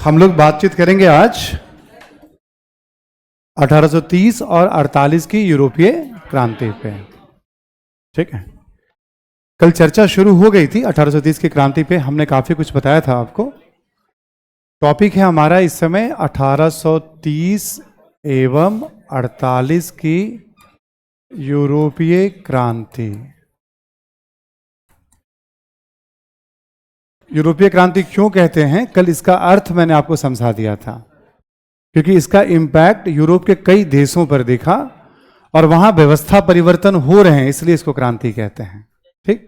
हम लोग बातचीत करेंगे आज 1830 और 48 की यूरोपीय क्रांति पे। ठीक है, कल चर्चा शुरू हो गई थी 1830 की क्रांति पे, हमने काफी कुछ बताया था आपको। टॉपिक है हमारा इस समय 1830 एवं 48 की यूरोपीय क्रांति। यूरोपीय क्रांति क्यों कहते हैं, कल इसका अर्थ मैंने आपको समझा दिया था, क्योंकि इसका इम्पैक्ट यूरोप के कई देशों पर दिखा और वहां व्यवस्था परिवर्तन हो रहे हैं, इसलिए इसको क्रांति कहते हैं। ठीक,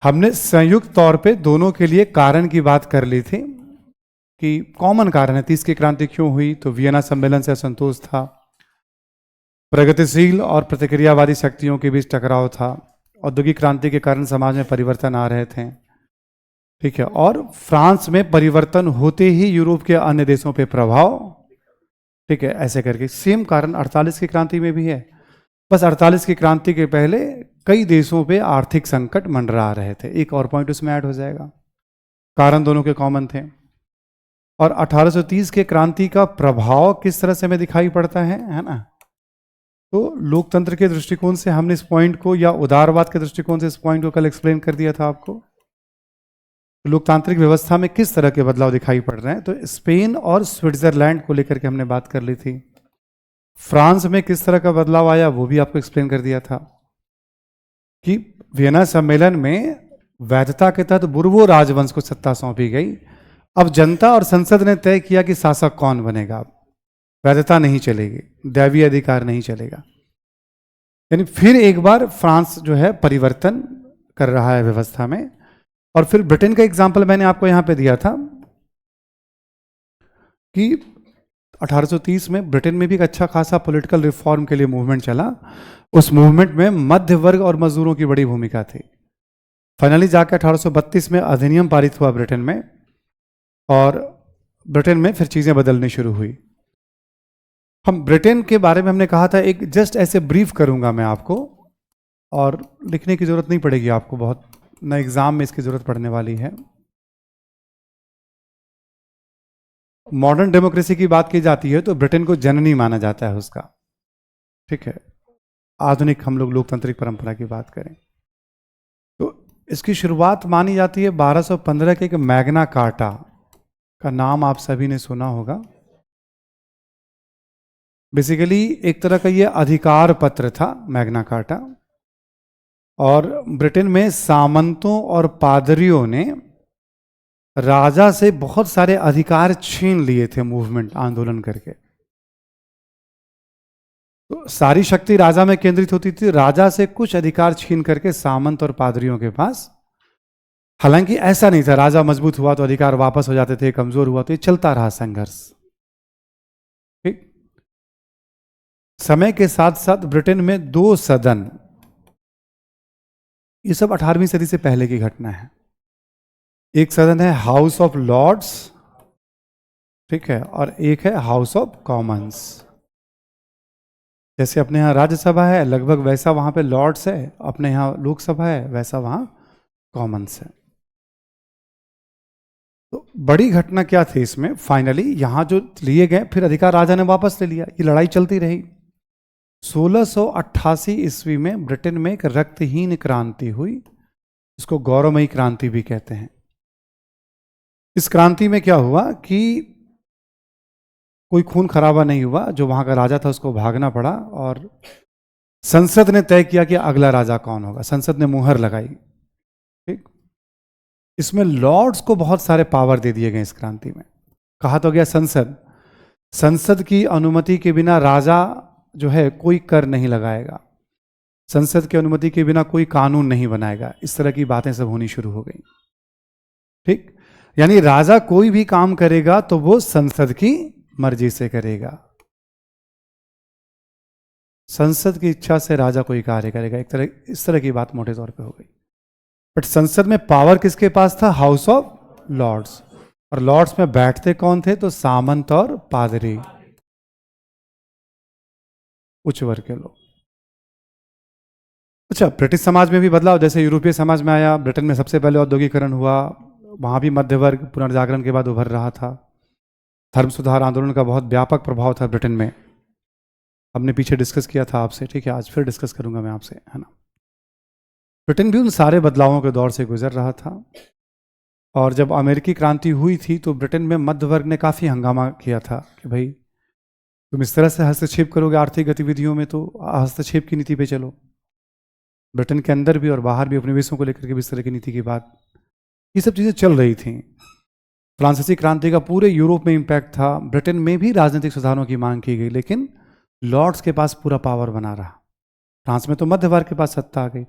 हमने संयुक्त तौर पे दोनों के लिए कारण की बात कर ली थी कि कॉमन कारण है 30 की क्रांति क्यों हुई, तो वियना सम्मेलन से असंतोष था, प्रगतिशील और प्रतिक्रियावादी शक्तियों के बीच टकराव था, औद्योगिक क्रांति के कारण समाज में परिवर्तन आ रहे थे। ठीक है, और फ्रांस में परिवर्तन होते ही यूरोप के अन्य देशों पे प्रभाव। ठीक है, ऐसे करके सेम कारण 48 की क्रांति में भी है, बस 48 की क्रांति के पहले कई देशों पे आर्थिक संकट मंडरा रहे थे। एक और पॉइंट उसमें ऐड हो जाएगा, कारण दोनों के कॉमन थे। और 1830 के क्रांति का प्रभाव किस तरह से हमें दिखाई पड़ता है ना, तो लोकतंत्र के दृष्टिकोण से हमने इस पॉइंट को, या उदारवाद के दृष्टिकोण से इस पॉइंट को कल एक्सप्लेन कर दिया था आपको। लोकतांत्रिक व्यवस्था में किस तरह के बदलाव दिखाई पड़ रहे हैं, तो स्पेन और स्विट्जरलैंड को लेकर के हमने बात कर ली थी। फ्रांस में किस तरह का बदलाव आया वो भी आपको एक्सप्लेन कर दिया था कि वियना सम्मेलन में वैधता के तहत बुर्बो राजवंश को सत्ता सौंपी गई। अब जनता और संसद ने तय किया कि शासक कौन बनेगा, वैधता नहीं चलेगी, दैवीय अधिकार नहीं चलेगा। यानी फिर एक बार फ्रांस जो है परिवर्तन कर रहा है व्यवस्था में। और फिर ब्रिटेन का एग्जाम्पल मैंने आपको यहां पे दिया था कि 1830 में ब्रिटेन में भी एक अच्छा खासा पॉलिटिकल रिफॉर्म के लिए मूवमेंट चला। उस मूवमेंट में मध्य वर्ग और मजदूरों की बड़ी भूमिका थी। फाइनली जाकर 1832 में अधिनियम पारित हुआ ब्रिटेन में, और ब्रिटेन में फिर चीजें बदलनी शुरू हुई। हम ब्रिटेन के बारे में हमने कहा था, एक जस्ट ऐसे ब्रीफ करूंगा मैं आपको, और लिखने की जरूरत नहीं पड़ेगी आपको, बहुत न एग्जाम में इसकी जरूरत पड़ने वाली है। मॉडर्न डेमोक्रेसी की बात की जाती है तो ब्रिटेन को जननी माना जाता है उसका। ठीक है, आधुनिक हम लोग लोकतांत्रिक परंपरा की बात करें तो इसकी शुरुआत मानी जाती है 1215 के एक मैग्ना कार्टा का नाम आप सभी ने सुना होगा। बेसिकली एक तरह का ये अधिकार पत्र था मैग्ना कार्टा, और ब्रिटेन में सामंतों और पादरियों ने राजा से बहुत सारे अधिकार छीन लिए थे मूवमेंट आंदोलन करके। तो सारी शक्ति राजा में केंद्रित होती थी, राजा से कुछ अधिकार छीन करके सामंत और पादरियों के पास। हालांकि ऐसा नहीं था राजा मजबूत हुआ तो अधिकार वापस हो जाते थे, कमजोर हुआ तो ये चलता रहा संघर्ष। ठीक, समय के साथ साथ ब्रिटेन में 2 सदन, ये सब 18वीं सदी से पहले की घटना है। एक सदन है हाउस ऑफ लॉर्ड्स, ठीक है, और एक है हाउस ऑफ कॉमन्स। जैसे अपने यहाँ राज्यसभा है लगभग वैसा वहां पे लॉर्ड्स है, अपने यहाँ लोकसभा है वैसा वहां कॉमन्स है। तो बड़ी घटना क्या थी इसमें, फाइनली यहां जो लिए गए फिर अधिकार राजा ने वापस ले लिया, ये लड़ाई चलती रही। 1688 ईस्वी में ब्रिटेन में एक रक्तहीन क्रांति हुई, इसको गौरवमयी क्रांति भी कहते हैं। इस क्रांति में क्या हुआ कि कोई खून खराबा नहीं हुआ, जो वहां का राजा था उसको भागना पड़ा, और संसद ने तय किया कि अगला राजा कौन होगा, संसद ने मुहर लगाई। ठीक, इसमें लॉर्ड्स को बहुत सारे पावर दे दिए गए इस क्रांति में। कहा तो गया संसद की अनुमति के बिना राजा जो है कोई कर नहीं लगाएगा, संसद की अनुमति के बिना कोई कानून नहीं बनाएगा, इस तरह की बातें सब होनी शुरू हो गई। ठीक, यानी राजा कोई भी काम करेगा तो वो संसद की मर्जी से करेगा, संसद की इच्छा से राजा कोई कार्य करेगा, एक तरह इस तरह की बात मोटे तौर पे हो गई। बट संसद में पावर किसके पास था, हाउस ऑफ लॉर्ड्स, और लॉर्ड्स में बैठते कौन थे, तो सामंत और पादरी, उच्च वर्ग के लोग। अच्छा, ब्रिटिश समाज में भी बदलाव जैसे यूरोपीय समाज में आया, ब्रिटेन में सबसे पहले औद्योगिकरण हुआ, वहाँ भी मध्य वर्ग पुनर्जागरण के बाद उभर रहा था। धर्म सुधार आंदोलन का बहुत व्यापक प्रभाव था ब्रिटेन में, हमने पीछे डिस्कस किया था आपसे, ठीक है, आज फिर डिस्कस करूंगा मैं आपसे, है ना। ब्रिटेन भी उन सारे बदलावों के दौर से गुजर रहा था। और जब अमेरिकी क्रांति हुई थी तो ब्रिटेन में मध्य वर्ग ने काफ़ी हंगामा किया था कि भाई तुम इस तरह से हस्तक्षेप करोगे आर्थिक गतिविधियों में तो हस्तक्षेप की नीति पे चलो। ब्रिटेन के अंदर भी और बाहर भी उपनिवेशों को लेकर के भी इस तरह की नीति की बात, ये सब चीज़ें चल रही थी। फ्रांसीसी क्रांति का पूरे यूरोप में इम्पैक्ट था। ब्रिटेन में भी राजनीतिक सुधारों की मांग की गई, लेकिन लॉर्ड्स के पास पूरा पावर बना रहा। फ्रांस में तो मध्य वर्ग के पास सत्ता आ गई,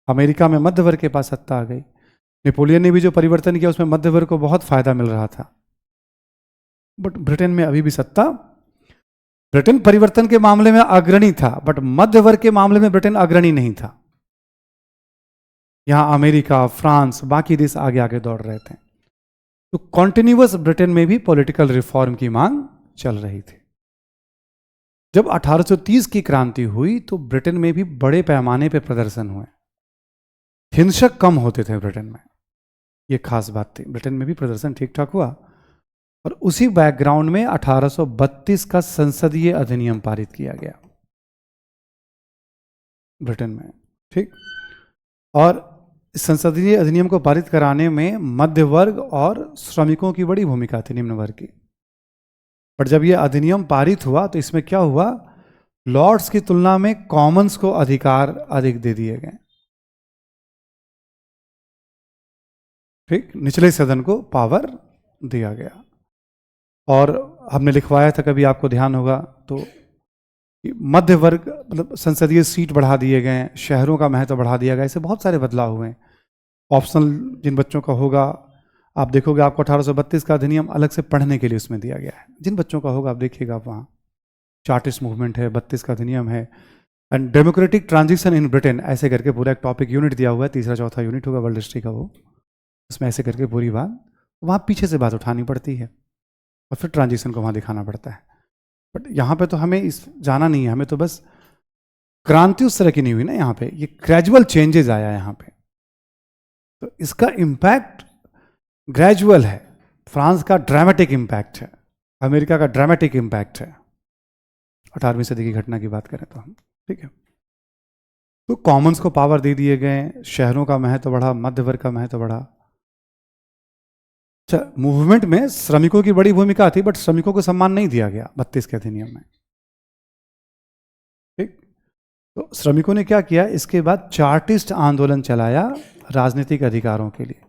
अमेरिका में मध्य वर्ग के पास सत्ता आ गई। नेपोलियन ने भी जो परिवर्तन किया उसमें मध्य वर्ग को बहुत फायदा मिल रहा था। बट ब्रिटेन में अभी भी सत्ता, ब्रिटेन परिवर्तन के मामले में अग्रणी था, बट मध्य वर्ग के मामले में ब्रिटेन अग्रणी नहीं था। यहां अमेरिका, फ्रांस, बाकी देश आगे आगे दौड़ रहे थे। तो कॉन्टिन्यूअस ब्रिटेन में भी पॉलिटिकल रिफॉर्म की मांग चल रही थी। जब 1830 की क्रांति हुई तो ब्रिटेन में भी बड़े पैमाने पर प्रदर्शन हुए। हिंसक कम होते थे ब्रिटेन में, ये खास बात थी। ब्रिटेन में भी प्रदर्शन ठीक ठाक हुआ और उसी बैकग्राउंड में 1832 का संसदीय अधिनियम पारित किया गया ब्रिटेन में, ठीक। और संसदीय अधिनियम को पारित कराने में मध्य वर्ग और श्रमिकों की बड़ी भूमिका थी, निम्न वर्ग की। पर जब यह अधिनियम पारित हुआ तो इसमें क्या हुआ, लॉर्ड्स की तुलना में कॉमन्स को अधिकार अधिक दे दिए गए, ठीक। निचले सदन को पावर दिया गया। और हमने लिखवाया था, कभी आपको ध्यान होगा तो, मध्य वर्ग मतलब संसदीय सीट बढ़ा दिए गए, शहरों का महत्व बढ़ा दिया गया, ऐसे बहुत सारे बदलाव हुए। ऑप्शनल जिन बच्चों का होगा आप देखोगे, आपको 1832 का अधिनियम अलग से पढ़ने के लिए उसमें दिया गया है। जिन बच्चों का होगा आप देखिएगा, आप वहाँ चार्टिस्ट मूवमेंट है, 32 का अधिनियम है, and democratic transition in Britain, ऐसे करके पूरा एक टॉपिक यूनिट दिया हुआ है, तीसरा चौथा यूनिट होगा वर्ल्ड हिस्ट्री का, वो उसमें ऐसे करके पूरी बात, वहाँ पीछे से बात उठानी पड़ती है और फिर ट्रांजिशन को वहाँ दिखाना पड़ता है। बट यहाँ पे तो हमें इस जाना नहीं है, हमें तो बस क्रांति उस तरह की नहीं हुई ना, यहाँ पे ये ग्रेजुअल चेंजेस आया यहाँ पे, तो इसका इम्पैक्ट ग्रेजुअल है। फ्रांस का ड्रामेटिक इम्पैक्ट है, अमेरिका का ड्रामेटिक इम्पैक्ट है, 18वीं सदी की घटना की बात करें तो हम, ठीक है। तो कॉमन्स को पावर दे दिए गए, शहरों का महत्व बढ़ा, मध्य वर्ग का महत्व बढ़ा। अच्छा, मूवमेंट में श्रमिकों की बड़ी भूमिका थी, बट श्रमिकों को सम्मान नहीं दिया गया 32 के अधिनियम में, ठीक। तो श्रमिकों ने क्या किया, इसके बाद चार्टिस्ट आंदोलन चलाया राजनीतिक अधिकारों के लिए।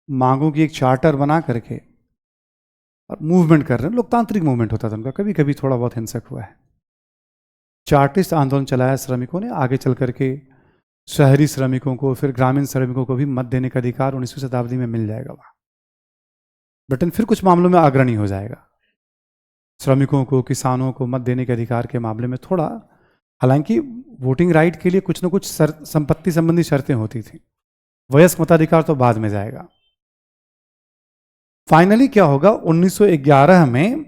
मांगों की एक चार्टर बना करके और मूवमेंट कर रहे हैं, लोकतांत्रिक मूवमेंट होता था उनका, कभी कभी थोड़ा बहुत हिंसक हुआ है। चार्टिस्ट आंदोलन चलाया श्रमिकों ने, आगे चल करके शहरी श्रमिकों को, फिर ग्रामीण श्रमिकों को भी मत देने का अधिकार 19वीं शताब्दी में मिल जाएगा। वहाँ ब्रिटेन फिर कुछ मामलों में अग्रणी हो जाएगा। श्रमिकों को, किसानों को मत देने के अधिकार के मामले में थोड़ा, हालांकि वोटिंग राइट के लिए कुछ न कुछ संपत्ति संबंधी शर्तें होती थी, वयस्क मताधिकार तो बाद में जाएगा। फाइनली क्या होगा, 1911 में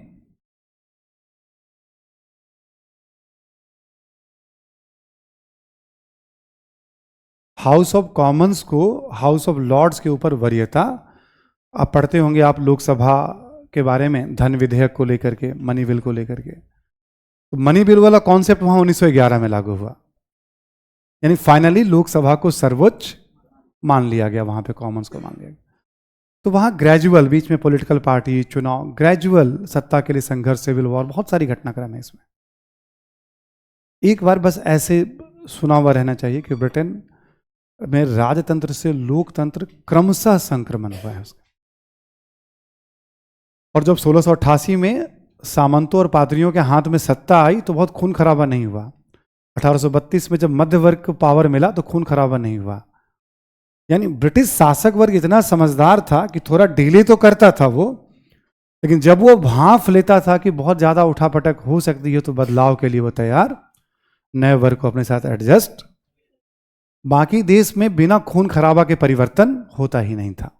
हाउस ऑफ कॉमन्स को हाउस ऑफ लॉर्ड्स के ऊपर वरीयता, आप पढ़ते होंगे आप लोकसभा के बारे में, धन विधेयक को लेकर के, मनी बिल को लेकर के, तो मनी बिल वाला कॉन्सेप्ट वहां 1911 में लागू हुआ। यानी फाइनली लोकसभा को सर्वोच्च मान लिया गया, वहां पे कॉमन्स को मान लिया गया। तो वहां ग्रेजुअल, बीच में पॉलिटिकल पार्टी, चुनाव, ग्रेजुअल सत्ता के लिए संघर्ष, सिविल वॉर, बहुत सारी घटनाक्रम है इसमें। एक बार बस ऐसे सुना हुआ रहना चाहिए कि ब्रिटेन में राजतंत्र से लोकतंत्र क्रमशः संक्रमण हुआ है उसका। और जब 1688 में सामंतों और पादरियों के हाथ में सत्ता आई तो बहुत खून खराबा नहीं हुआ। 1832 में जब मध्य वर्ग को पावर मिला तो खून खराबा नहीं हुआ। यानी ब्रिटिश शासक वर्ग इतना समझदार था कि थोड़ा डिले तो करता था वो, लेकिन जब वो भांफ लेता था कि बहुत ज्यादा उठापटक हो सकती है तो बदलाव के लिए वो तैयार, नए वर्ग को अपने साथ एडजस्ट। बाकी देश में बिना खून खराबा के परिवर्तन होता ही नहीं था।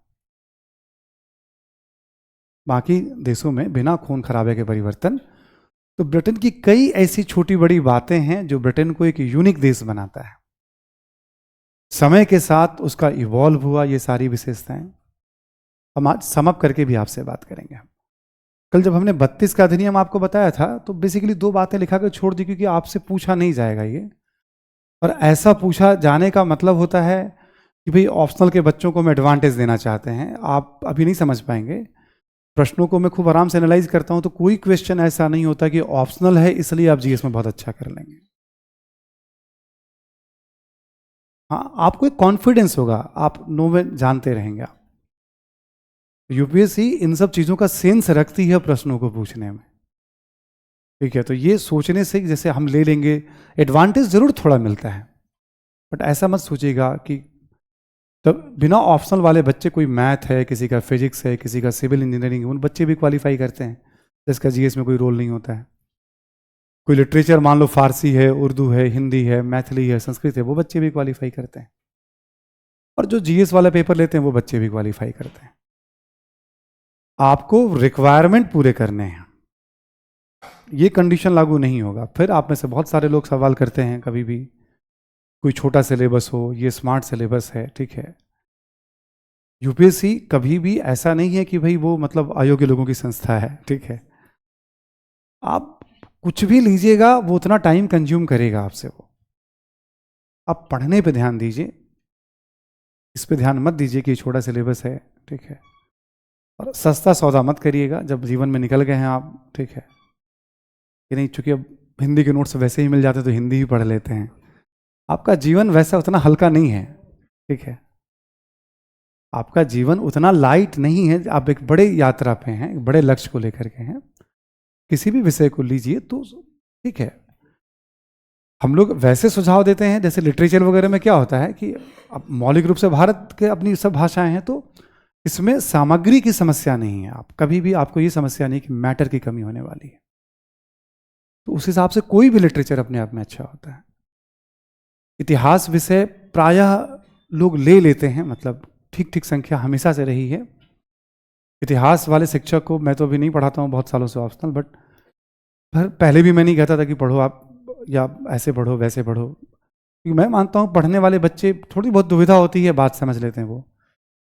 बाकी देशों में बिना खून खराबे के परिवर्तन। तो ब्रिटेन की कई ऐसी छोटी बड़ी बातें हैं जो ब्रिटेन को एक यूनिक देश बनाता है। समय के साथ उसका इवॉल्व हुआ, ये सारी विशेषताएं हम आज समअप करके भी आपसे बात करेंगे। कल जब हमने 32 का अधिनियम आपको बताया था तो बेसिकली 2 बातें लिखा कर छोड़ दी, क्योंकि आपसे पूछा नहीं जाएगा ये, और ऐसा पूछा जाने का मतलब होता है कि भाई ऑप्शनल के बच्चों को हम एडवांटेज देना चाहते हैं, आप अभी नहीं समझ पाएंगे। प्रश्नों को मैं खूब आराम से एनालाइज करता हूं तो कोई क्वेश्चन ऐसा नहीं होता कि ऑप्शनल है इसलिए आप जीएस में बहुत अच्छा कर लेंगे। हाँ, आपको एक कॉन्फिडेंस होगा, आप नो में जानते रहेंगे। आप यूपीएससी इन सब चीज़ों का सेंस रखती है प्रश्नों को पूछने में, ठीक है। तो ये सोचने से जैसे हम ले लेंगे एडवांटेज जरूर थोड़ा मिलता है, बट ऐसा मत सोचिएगा कि तब बिना ऑप्शनल वाले बच्चे, कोई मैथ है, किसी का फिजिक्स है, किसी का सिविल इंजीनियरिंग है, उन बच्चे भी क्वालिफाई करते हैं, जिसका जीएस में कोई रोल नहीं होता है। कोई लिटरेचर मान लो फारसी है, उर्दू है, हिंदी है, मैथिली है, संस्कृत है, वो बच्चे भी क्वालिफाई करते हैं। और जो जीएस वाला पेपर लेते हैं वो बच्चे भी क्वालिफाई करते हैं। आपको रिक्वायरमेंट पूरे करने हैं, ये कंडीशन लागू नहीं होगा। फिर आप में से बहुत सारे लोग सवाल करते हैं कभी भी, कोई छोटा सिलेबस हो, ये स्मार्ट सिलेबस है, ठीक है। यूपीएससी कभी भी ऐसा नहीं है कि भाई वो मतलब अयोग्य लोगों की संस्था है, ठीक है। आप कुछ भी लीजिएगा वो उतना टाइम कंज्यूम करेगा आपसे, वो आप पढ़ने पे ध्यान दीजिए, इस पे ध्यान मत दीजिए कि छोटा सिलेबस है, ठीक है। और सस्ता सौदा मत करिएगा जब जीवन में निकल गए हैं आप, ठीक है कि नहीं। चूंकि अब हिंदी के नोट्स वैसे ही मिल जाते हैं तो हिंदी ही पढ़ लेते हैं। आपका जीवन वैसा उतना हल्का नहीं है, ठीक है। आपका जीवन उतना लाइट नहीं है, आप एक बड़े यात्रा पे हैं, एक बड़े लक्ष्य को लेकर के हैं। किसी भी विषय को लीजिए तो ठीक है। हम लोग वैसे सुझाव देते हैं, जैसे लिटरेचर वगैरह में क्या होता है कि अब मौलिक रूप से भारत के अपनी सब भाषाएं हैं, तो इसमें सामग्री की समस्या नहीं है। आप कभी भी, आपको ये समस्या नहीं कि मैटर की कमी होने वाली है। तो उस हिसाब से कोई भी लिटरेचर अपने आप में अच्छा होता है। इतिहास विषय प्रायः लोग ले लेते हैं, मतलब ठीक ठीक संख्या हमेशा से रही है। इतिहास वाले शिक्षक को मैं तो अभी नहीं पढ़ाता हूँ बहुत सालों से ऑप्शनल, बट पहले भी मैं नहीं कहता था कि पढ़ो आप, या ऐसे पढ़ो वैसे पढ़ो, क्योंकि मैं मानता हूँ पढ़ने वाले बच्चे, थोड़ी बहुत दुविधा होती है, बात समझ लेते हैं वो।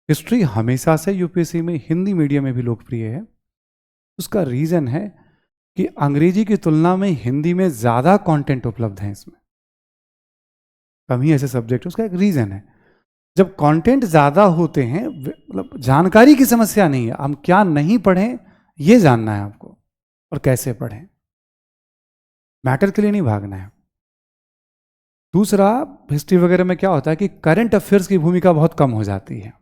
हिस्ट्री हमेशा से यूपीएससी में हिंदी मीडियम में भी लोकप्रिय है। उसका रीजन है कि अंग्रेजी की तुलना में हिंदी में ज्यादा कंटेंट उपलब्ध है, इसमें कम ही ऐसे सब्जेक्ट। उसका एक रीजन है, जब कंटेंट ज्यादा होते हैं, मतलब जानकारी की समस्या नहीं है, हम क्या नहीं पढ़ें ये जानना है आपको, और कैसे पढ़ें, मैटर के लिए नहीं भागना है। दूसरा, हिस्ट्री वगैरह में क्या होता है कि करंट अफेयर्स की भूमिका बहुत कम हो जाती है।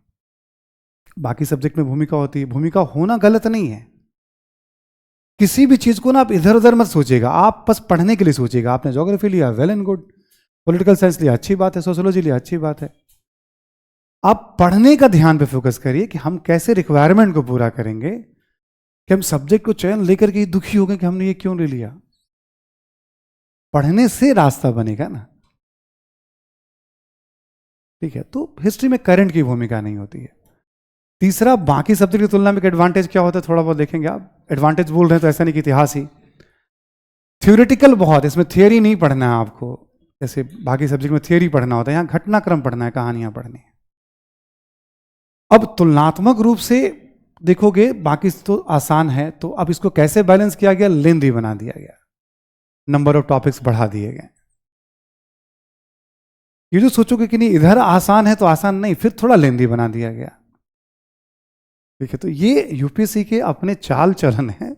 बाकी सब्जेक्ट में भूमिका होती है, भूमिका होना गलत नहीं है। किसी भी चीज को ना आप इधर उधर मत सोचिएगा, आप बस पढ़ने के लिए सोचिएगा। आपने ज्योग्राफी लिया, well and good, political science लिया, अच्छी बात है, सोशियोलॉजी लिया, अच्छी बात है। आप पढ़ने का ध्यान पे फोकस करिए कि हम कैसे रिक्वायरमेंट को पूरा करेंगे, कि हम सब्जेक्ट को चयन लेकर के दुखी हो गए कि हमने ये क्यों ले लिया। पढ़ने से रास्ता बनेगा ना, ठीक है। तो हिस्ट्री में करंट की भूमिका नहीं होती है। तीसरा, बाकी सब्जेक्ट की तुलना में एडवांटेज क्या होता है थोड़ा बहुत देखेंगे आप। एडवांटेज बोल रहे हैं तो ऐसा नहीं कि इतिहास ही, थ्योरेटिकल बहुत, इसमें थियरी नहीं पढ़ना है आपको, जैसे बाकी सब्जेक्ट में थियरी पढ़ना होता है, यहाँ घटनाक्रम पढ़ना है, कहानियां पढ़नी है। अब तुलनात्मक रूप से देखोगे बाकी तो आसान है, तो अब इसको कैसे बैलेंस किया गया, लेंदी बना दिया गया, नंबर ऑफ टॉपिक्स बढ़ा दिए गए। ये जो सोचोगे कि नहीं इधर आसान है तो आसान नहीं, फिर थोड़ा लेंदी बना दिया गया, ठीक है। तो ये यूपीएससी के अपने चाल चलन है,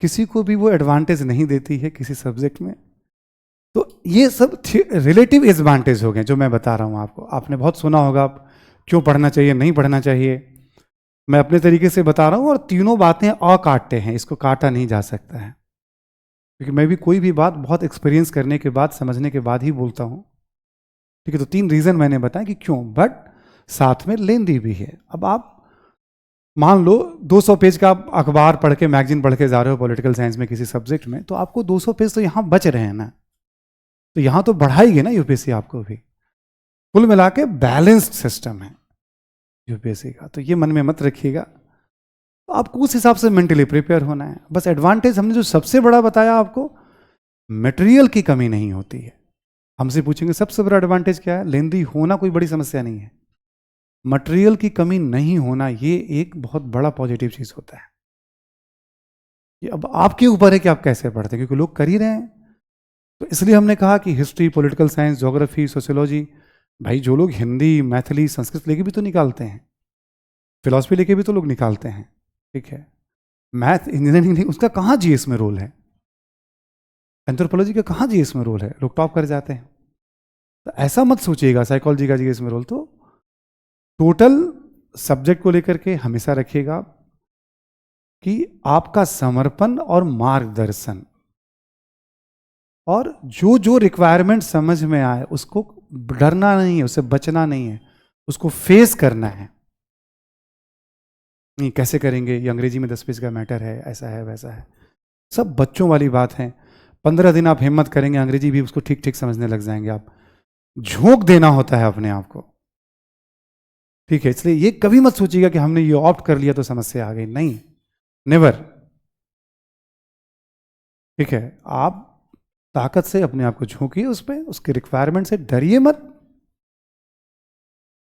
किसी को भी वो एडवांटेज नहीं देती है किसी सब्जेक्ट में। तो ये सब रिलेटिव एडवांटेज हो गए जो मैं बता रहा हूं आपको। आपने बहुत सुना होगा क्यों पढ़ना चाहिए, नहीं पढ़ना चाहिए, मैं अपने तरीके से बता रहा हूं। और तीनों बातें अकाट्य हैं, इसको काटा नहीं जा सकता है, क्योंकि मैं भी कोई भी बात बहुत एक्सपीरियंस करने के बाद, समझने के बाद ही बोलता हूं, ठीक है। तो 3 रीजन मैंने बताया कि क्यों, बट साथ में लेंदी भी है। अब आप मान लो 200 पेज का अखबार पढ़ के, मैगजीन पढ़ के जा रहे हो पॉलिटिकल साइंस में किसी सब्जेक्ट में, तो आपको 200 पेज तो यहां बच रहे हैं ना, तो यहां तो बढ़ाएगी ना यूपीएससी आपको भी। कुल मिला के बैलेंस्ड सिस्टम है यूपीएससी का, तो ये मन में मत रखिएगा। तो आपको उस हिसाब से मेंटली प्रिपेयर होना है। बस एडवांटेज हमने जो सबसे बड़ा बताया आपको, मटेरियल की कमी नहीं होती है। हमसे पूछेंगे सबसे बड़ा एडवांटेज क्या है, लेंदी होना कोई बड़ी समस्या नहीं है, मटेरियल की कमी नहीं होना ये एक बहुत बड़ा पॉजिटिव चीज होता है। ये अब आपके ऊपर है कि आप कैसे पढ़ते हैं, क्योंकि लोग कर ही रहे हैं। तो इसलिए हमने कहा कि history, political science, geography, sociology, भाई जो लोग हिंदी, मैथिली, संस्कृत लेके भी तो निकालते हैं, फिलॉसफी लेके भी तो लोग निकालते हैं, ठीक है, मैथ, इंजीनियरिंग नहीं, उसका कहाँ जीएस में रोल है, एंथ्रोपोलॉजी का कहाँ जीएस में रोल है, लोग टॉप कर जाते हैं। तो ऐसा मत सोचिएगा साइकोलॉजी का जीएस में रोल, तो टोटल सब्जेक्ट को लेकर के हमेशा रखिएगा कि आपका समर्पण और मार्गदर्शन, और जो जो रिक्वायरमेंट समझ में आए उसको डरना नहीं है, उससे बचना नहीं है, उसको फेस करना है। नहीं कैसे करेंगे, ये अंग्रेजी में 10 पेज का मैटर है, ऐसा है वैसा है, सब बच्चों वाली बात है। 15 दिन आप हिम्मत करेंगे, अंग्रेजी भी उसको ठीक ठीक समझने लग जाएंगे आप। झोंक देना होता है अपने आप को, ठीक है। इसलिए ये कभी मत सोचिएगा कि हमने ये ऑप्ट कर लिया तो समस्या आ गई, नहीं, नेवर, ठीक है। आप ताकत से अपने आप को झोंकिए उस पर, उसके रिक्वायरमेंट से डरिए मत।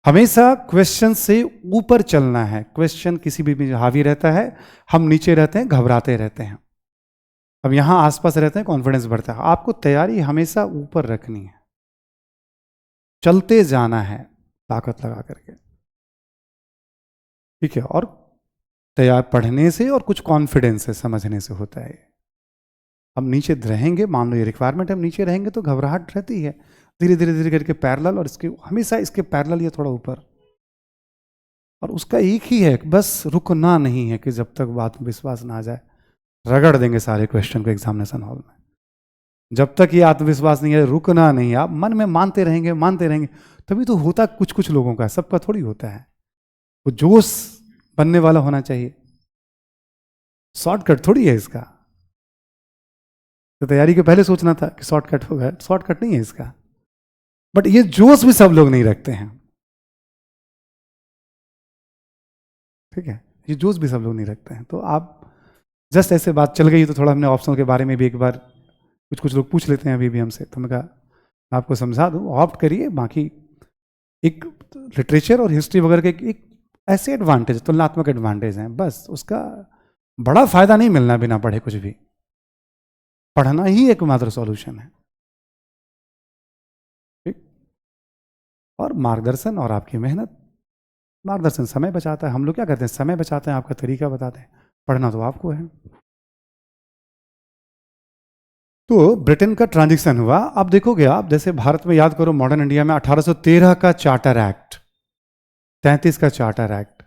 हमेशा क्वेश्चन से ऊपर चलना है, क्वेश्चन किसी भी हावी रहता है, हम नीचे रहते हैं, घबराते रहते हैं। अब यहां आसपास रहते हैं, कॉन्फिडेंस बढ़ता है। आपको तैयारी हमेशा ऊपर रखनी है, चलते जाना है ताकत लगा करके, ठीक है। और तैयार पढ़ने से और कुछ कॉन्फिडेंस से समझने से होता है। हम नीचे रहेंगे, मान लो ये रिक्वायरमेंट, हम नीचे रहेंगे तो घबराहट रहती है, धीरे धीरे धीरे करके पैरेलल, और इसके हमेशा इसके पैरेलल या थोड़ा ऊपर, और उसका एक ही है, बस रुकना नहीं है कि जब तक बात विश्वास ना आ जाए, रगड़ देंगे सारे क्वेश्चन को एग्जामिनेशन हॉल में। जब तक ये आत्मविश्वास नहीं है, रुकना नहीं, आप मन में मानते रहेंगे मानते रहेंगे, तभी तो होता कुछ कुछ लोगों का, सबका थोड़ी होता है। वो जोश बनने वाला होना चाहिए, शॉर्टकट थोड़ी है इसका। तो तैयारी के पहले सोचना था कि शॉर्टकट होगा, शॉर्टकट नहीं है इसका। बट ये जोश भी सब लोग नहीं रखते हैं, ठीक है, ये जोश भी सब लोग नहीं रखते हैं। तो आप जस्ट ऐसे बात चल गई तो थोड़ा हमने ऑप्शनल के बारे में भी एक बार, कुछ कुछ लोग पूछ लेते हैं अभी भी हमसे, तो मैं कहा मैं आपको समझा दूं, ऑप्ट करिए। बाकी एक लिटरेचर और हिस्ट्री वगैरह के एक ऐसे एडवांटेज, तुलनात्मक एडवांटेज हैं, बस उसका बड़ा फायदा नहीं मिलना बिना पढ़े कुछ भी, पढ़ना ही एकमात्र सॉल्यूशन है, ठीक। और मार्गदर्शन और आपकी मेहनत, मार्गदर्शन समय बचाता है, हम लोग क्या करते हैं, समय बचाते हैं, आपका तरीका बताते हैं, पढ़ना तो आपको है। तो ब्रिटेन का ट्रांजिशन हुआ। अब देखोगे आप, जैसे भारत में याद करो, मॉडर्न इंडिया में 1813 का चार्टर एक्ट, 33 का चार्टर एक्ट,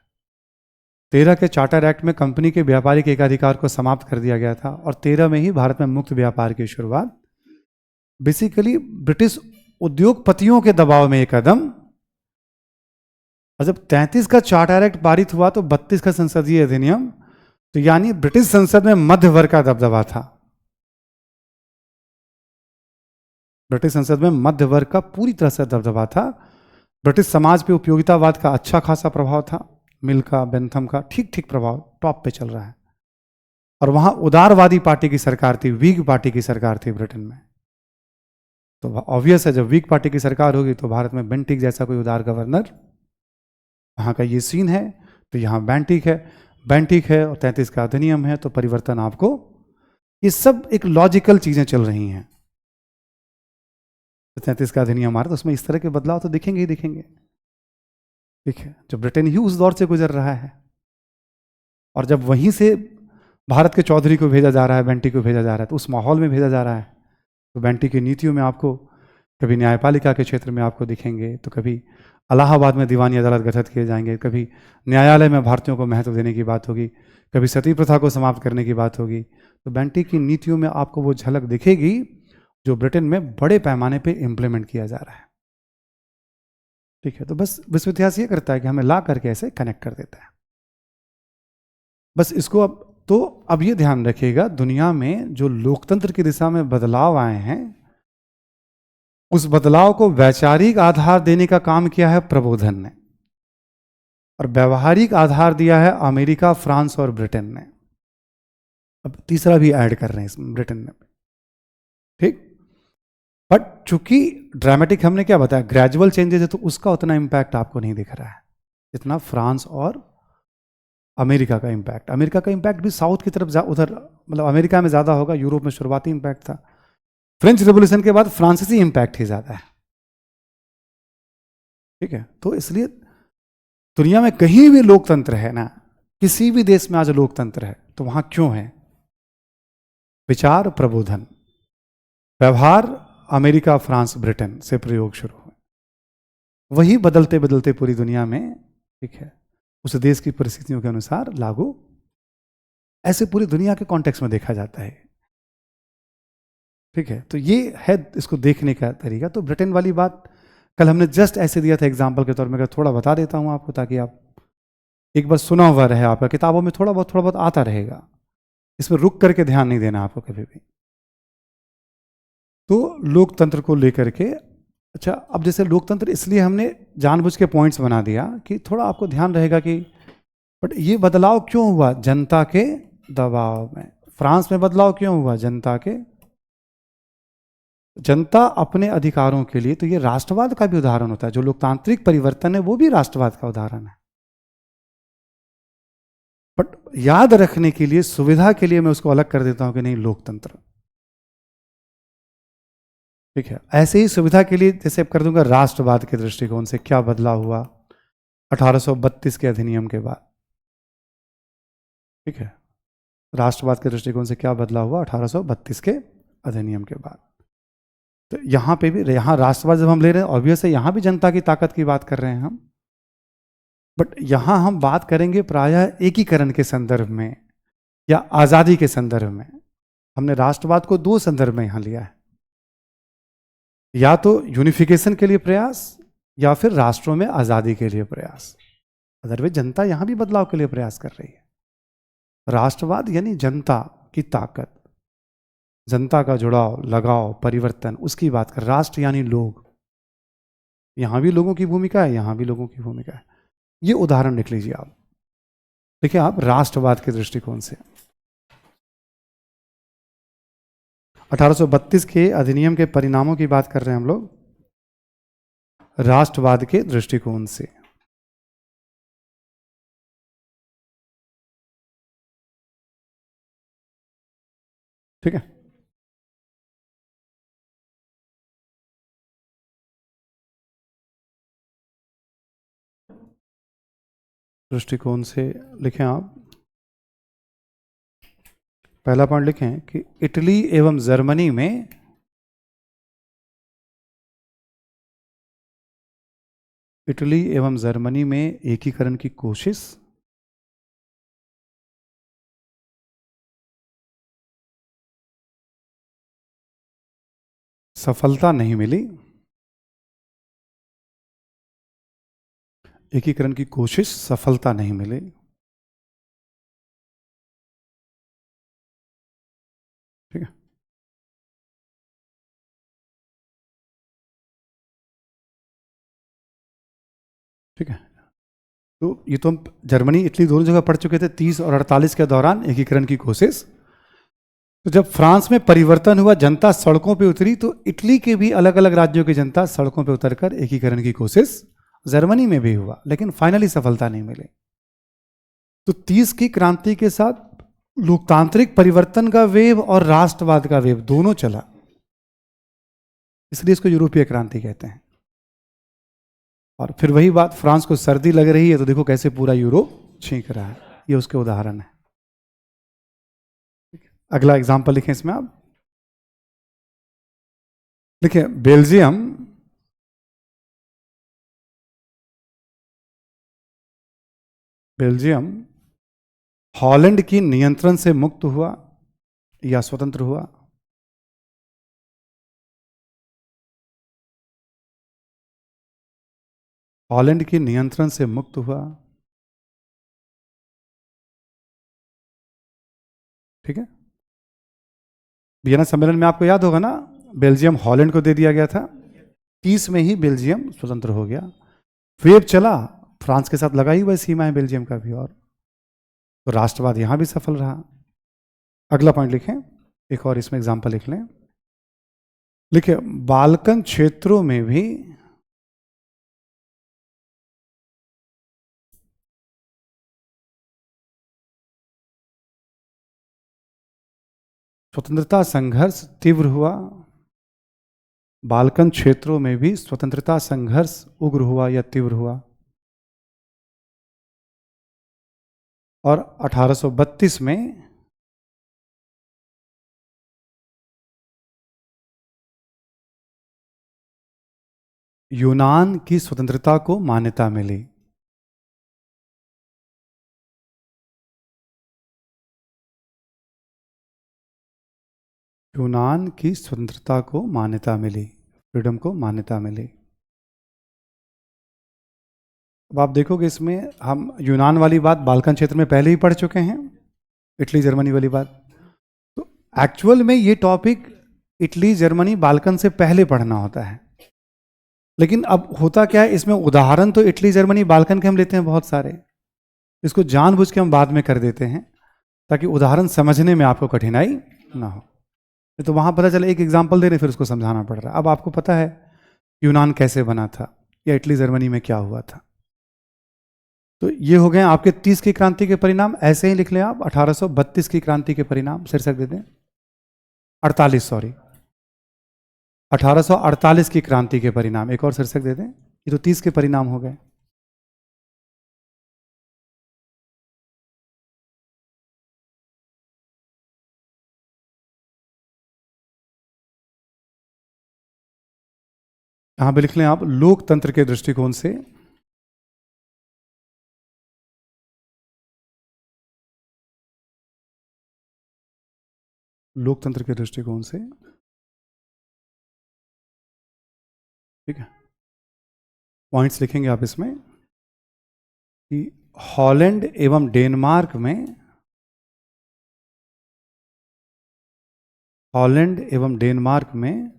13 के चार्टर एक्ट में कंपनी के व्यापारिक एकाधिकार को समाप्त कर दिया गया था, और 13 में ही भारत में मुक्त व्यापार की शुरुआत। बेसिकली ब्रिटिश उद्योगपतियों के दबाव में एक कदम। और जब 33 का चार्टर एक्ट पारित हुआ तो 32 का संसदीय अधिनियम, तो यानी ब्रिटिश संसद में मध्य वर्ग का दबदबा था। ब्रिटिश संसद में मध्य वर्ग का पूरी तरह से दबदबा था। ब्रिटिश समाज पे उपयोगितावाद का अच्छा खासा प्रभाव था, मिल का, बेंथम का ठीक ठीक प्रभाव टॉप पे चल रहा है। और वहां उदारवादी पार्टी की सरकार थी, व्हिग पार्टी की सरकार थी ब्रिटेन में। तो ऑब्वियस है, जब व्हिग पार्टी की सरकार होगी तो भारत में बेंटिक जैसा कोई उदार गवर्नर, वहां का ये सीन है। तो यहाँ बेंटिक है, बेंटिक है, और 33 का अधिनियम है, तो परिवर्तन आपको, ये सब एक लॉजिकल चीजें चल रही हैं। 33 का अधिनियम आ रहा है तो उसमें इस तरह के बदलाव तो दिखेंगे ही दिखेंगे, ठीक है। जो ब्रिटेन ही उस दौर से गुजर रहा है, और जब वहीं से भारत के चौधरी को भेजा जा रहा है, बेंटिक को भेजा जा रहा है, तो उस माहौल में भेजा जा रहा है, तो बेंटिक की नीतियों में आपको कभी न्यायपालिका के क्षेत्र में आपको दिखेंगे, तो कभी इलाहाबाद में दीवानी अदालत गठित किए जाएंगे, कभी न्यायालय में भारतीयों को महत्व देने की बात होगी, कभी सती प्रथा को समाप्त करने की बात होगी। तो बेंटिक की नीतियों में आपको वो झलक दिखेगी जो ब्रिटेन में बड़े पैमाने पे इम्प्लीमेंट किया जा रहा है, ठीक है। तो बस विश्व इतिहास ये करता है कि हमें ला करके ऐसे कनेक्ट कर देता है, बस इसको। अब ये ध्यान रखिएगा, दुनिया में जो लोकतंत्र की दिशा में बदलाव आए हैं, उस बदलाव को वैचारिक आधार देने का काम किया है प्रबोधन ने, और व्यवहारिक आधार दिया है अमेरिका, फ्रांस और ब्रिटेन ने। अब तीसरा भी ऐड कर रहे हैं इसमें, ब्रिटेन ने, ठीक। बट चूंकि ड्रामेटिक हमने क्या बताया, ग्रेजुअल चेंजेस है, तो उसका उतना इम्पैक्ट आपको नहीं दिख रहा है जितना फ्रांस और अमेरिका का इम्पैक्ट। अमेरिका का इम्पैक्ट भी साउथ की तरफ उधर, मतलब अमेरिका में ज़्यादा होगा, यूरोप में शुरुआती इम्पैक्ट था। फ्रेंच रेवोल्यूशन के बाद फ्रांसीसी इम्पैक्ट ही ज़्यादा है। ठीक है, तो इसलिए दुनिया में कहीं भी लोकतंत्र है ना, किसी भी देश में आज लोकतंत्र है, तो वहां क्यों है? विचार प्रबोधन, व्यवहार अमेरिका, फ्रांस, ब्रिटेन से प्रयोग शुरू हुए, वही बदलते बदलते पूरी दुनिया में, ठीक है, उस देश की परिस्थितियों के अनुसार लागू, ऐसे पूरी दुनिया के कॉन्टेक्स्ट में देखा जाता है। ठीक है, तो ये है इसको देखने का तरीका। तो ब्रिटेन वाली बात कल हमने जस्ट ऐसे दिया था एग्जाम्पल के तौर में, थोड़ा बता देता हूं आपको, ताकि आप एक बार सुना हुआ रहे, आपका किताबों में थोड़ा बहुत आता रहेगा, इसमें रुक करके ध्यान नहीं देना आपको कभी भी। तो लोकतंत्र को लेकर के, अच्छा, अब जैसे लोकतंत्र इसलिए हमने जानबूझ के पॉइंट्स बना दिया कि थोड़ा आपको ध्यान रहेगा कि बट ये बदलाव क्यों हुआ? जनता के दबाव में। फ्रांस में बदलाव क्यों हुआ? जनता अपने अधिकारों के लिए, तो ये राष्ट्रवाद का भी उदाहरण होता है। जो लोकतांत्रिक परिवर्तन है वो भी राष्ट्रवाद का उदाहरण है। बट याद रखने के लिए, सुविधा के लिए मैं उसको अलग कर देता हूं कि नहीं, लोकतंत्र। ठीक है, ऐसे ही सुविधा के लिए जैसे कर दूंगा राष्ट्रवाद के दृष्टिकोण से क्या बदलाव हुआ 1832 के अधिनियम के बाद। ठीक है, राष्ट्रवाद के दृष्टिकोण से क्या बदलाव हुआ 1832 के अधिनियम के बाद। तो यहां पे भी, यहां राष्ट्रवाद जब हम ले रहे हैं, ऑब्वियस है यहां भी जनता की ताकत की बात कर रहे हैं हम, बट यहां हम बात करेंगे प्रायः एकीकरण के संदर्भ में या आजादी के संदर्भ में। हमने राष्ट्रवाद को दो संदर्भ में यहां लिया है, या तो यूनिफिकेशन के लिए प्रयास या फिर राष्ट्रों में आजादी के लिए प्रयास। अदरवाइज जनता यहां भी बदलाव के लिए प्रयास कर रही है। राष्ट्रवाद यानी जनता की ताकत, जनता का जुड़ाव, लगाव, परिवर्तन, उसकी बात कर। राष्ट्र यानी लोग, यहां भी लोगों की भूमिका है, यहां भी लोगों की भूमिका है। ये उदाहरण लिख लीजिए आप, देखिए आप राष्ट्रवाद के दृष्टिकोण से 1832 के अधिनियम के परिणामों की बात कर रहे हैं हम लोग राष्ट्रवाद के दृष्टिकोण से। ठीक है, दृष्टिकोण से लिखें आप। पहला पॉइंट लिखें कि इटली एवं जर्मनी में एकीकरण की कोशिश सफलता नहीं मिली। एकीकरण की कोशिश सफलता नहीं मिली। ठीक है, ठीक है, तो ये तो हम जर्मनी इटली दोनों जगह पढ़ चुके थे 30 और 48 के दौरान एकीकरण की कोशिश। तो जब फ्रांस में परिवर्तन हुआ, जनता सड़कों पे उतरी, तो इटली के भी अलग अलग राज्यों की जनता सड़कों पे उतरकर एकीकरण की कोशिश जर्मनी में भी हुआ, लेकिन फाइनली सफलता नहीं मिली। तो 30 की क्रांति के साथ लोकतांत्रिक परिवर्तन का वेव और राष्ट्रवाद का वेव दोनों चला, इसलिए इसको यूरोपीय क्रांति कहते हैं। और फिर वही बात, फ्रांस को सर्दी लग रही है तो देखो कैसे पूरा यूरोप छींक रहा है, ये उसके उदाहरण है। अगला एग्जांपल लिखें इसमें आप, देखिए बेल्जियम हॉलैंड की नियंत्रण से मुक्त हुआ या स्वतंत्र हुआ? हॉलैंड की नियंत्रण से मुक्त हुआ। ठीक है, वियना सम्मेलन में आपको याद होगा ना, बेल्जियम हॉलैंड को दे दिया गया था, 30 में ही बेल्जियम स्वतंत्र हो गया। वेव चला, फ्रांस के साथ लगा ही वह सीमा है बेल्जियम का भी, और तो राष्ट्रवाद यहां भी सफल रहा। अगला पॉइंट लिखें, एक और इसमें एग्जांपल लिख लें। देखिए, बाल्कन क्षेत्रों में भी स्वतंत्रता संघर्ष तीव्र हुआ। बाल्कन क्षेत्रों में भी स्वतंत्रता संघर्ष उग्र हुआ या तीव्र हुआ। और 1832 में यूनान की स्वतंत्रता को मान्यता मिली। यूनान की स्वतंत्रता को मान्यता मिली, फ्रीडम को मान्यता मिली। अब आप देखोगे इसमें हम यूनान वाली बात बाल्कन क्षेत्र में पहले ही पढ़ चुके हैं, इटली जर्मनी वाली बात। तो एक्चुअल में ये टॉपिक इटली जर्मनी बाल्कन से पहले पढ़ना होता है, लेकिन अब होता क्या है, इसमें उदाहरण तो इटली जर्मनी बाल्कन के हम लेते हैं बहुत सारे, इसको जानबूझ के हम बाद में कर देते हैं ताकि उदाहरण समझने में आपको कठिनाई ना हो। तो वहां पता चला एक एग्जाम्पल दे रहे फिर उसको समझाना पड़ रहा है। अब आपको पता है यूनान कैसे बना था या इटली जर्मनी में क्या हुआ था। तो ये हो गए आपके 30 की क्रांति के परिणाम। ऐसे ही लिख लें आप 1832 की क्रांति के परिणाम, शीर्षक दे दें 1848 की क्रांति के परिणाम, एक और शीर्षक दे दें। ये तो 30 के परिणाम हो गए। यहां पे लिख लें आप लोकतंत्र के दृष्टिकोण से लोकतंत्र के दृष्टिकोण से, ठीक है। पॉइंट्स लिखेंगे आप इसमें कि हॉलैंड एवं डेनमार्क में, हॉलैंड एवं डेनमार्क में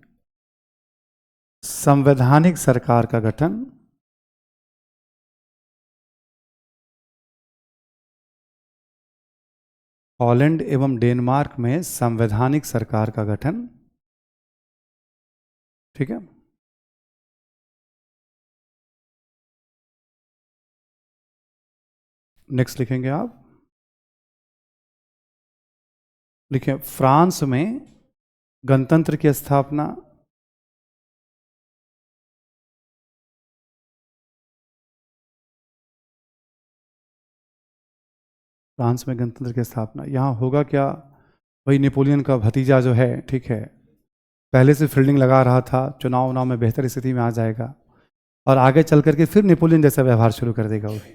संवैधानिक सरकार का गठन, हॉलैंड एवं डेनमार्क में संवैधानिक सरकार का गठन, ठीक है। नेक्स्ट लिखेंगे आप, लिखें फ्रांस में गणतंत्र की स्थापना, फ्रांस में गणतंत्र की स्थापना। यहाँ होगा क्या, वही नेपोलियन का भतीजा जो है, ठीक है, पहले से फील्डिंग लगा रहा था, चुनाव उनाव में बेहतर स्थिति में आ जाएगा और आगे चल करके फिर नेपोलियन जैसा व्यवहार शुरू कर देगा वो भी,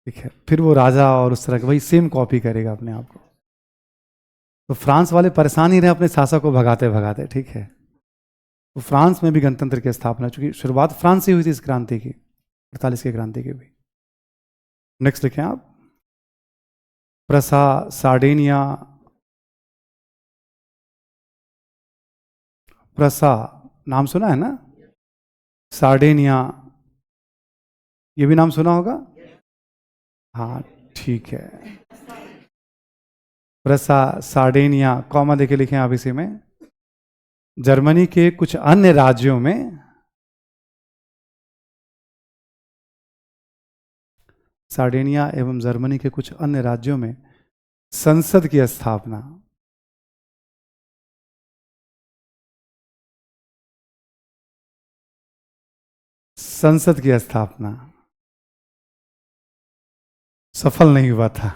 ठीक है। फिर वो राजा और उस तरह का वही सेम कॉपी करेगा अपने आप को। तो फ्रांस वाले परेशान ही रहे अपने शासक को भगाते भगाते, ठीक है। तो फ्रांस में भी गणतंत्र की स्थापना, चूंकि शुरुआत फ्रांस से हुई थी इस क्रांति की, 48 की क्रांति की भी। नेक्स्ट लिखें आप, प्रसा, सार्डिनिया, प्रसा नाम सुना है ना, सार्डिनिया ये भी नाम सुना होगा, हाँ ठीक है। प्रसा, सार्डिनिया, कॉमा देके लिखें आप इसी में। जर्मनी के कुछ अन्य राज्यों में सार्डिनिया एवं जर्मनी के कुछ अन्य राज्यों में संसद की स्थापना, संसद की स्थापना सफल नहीं हुआ था।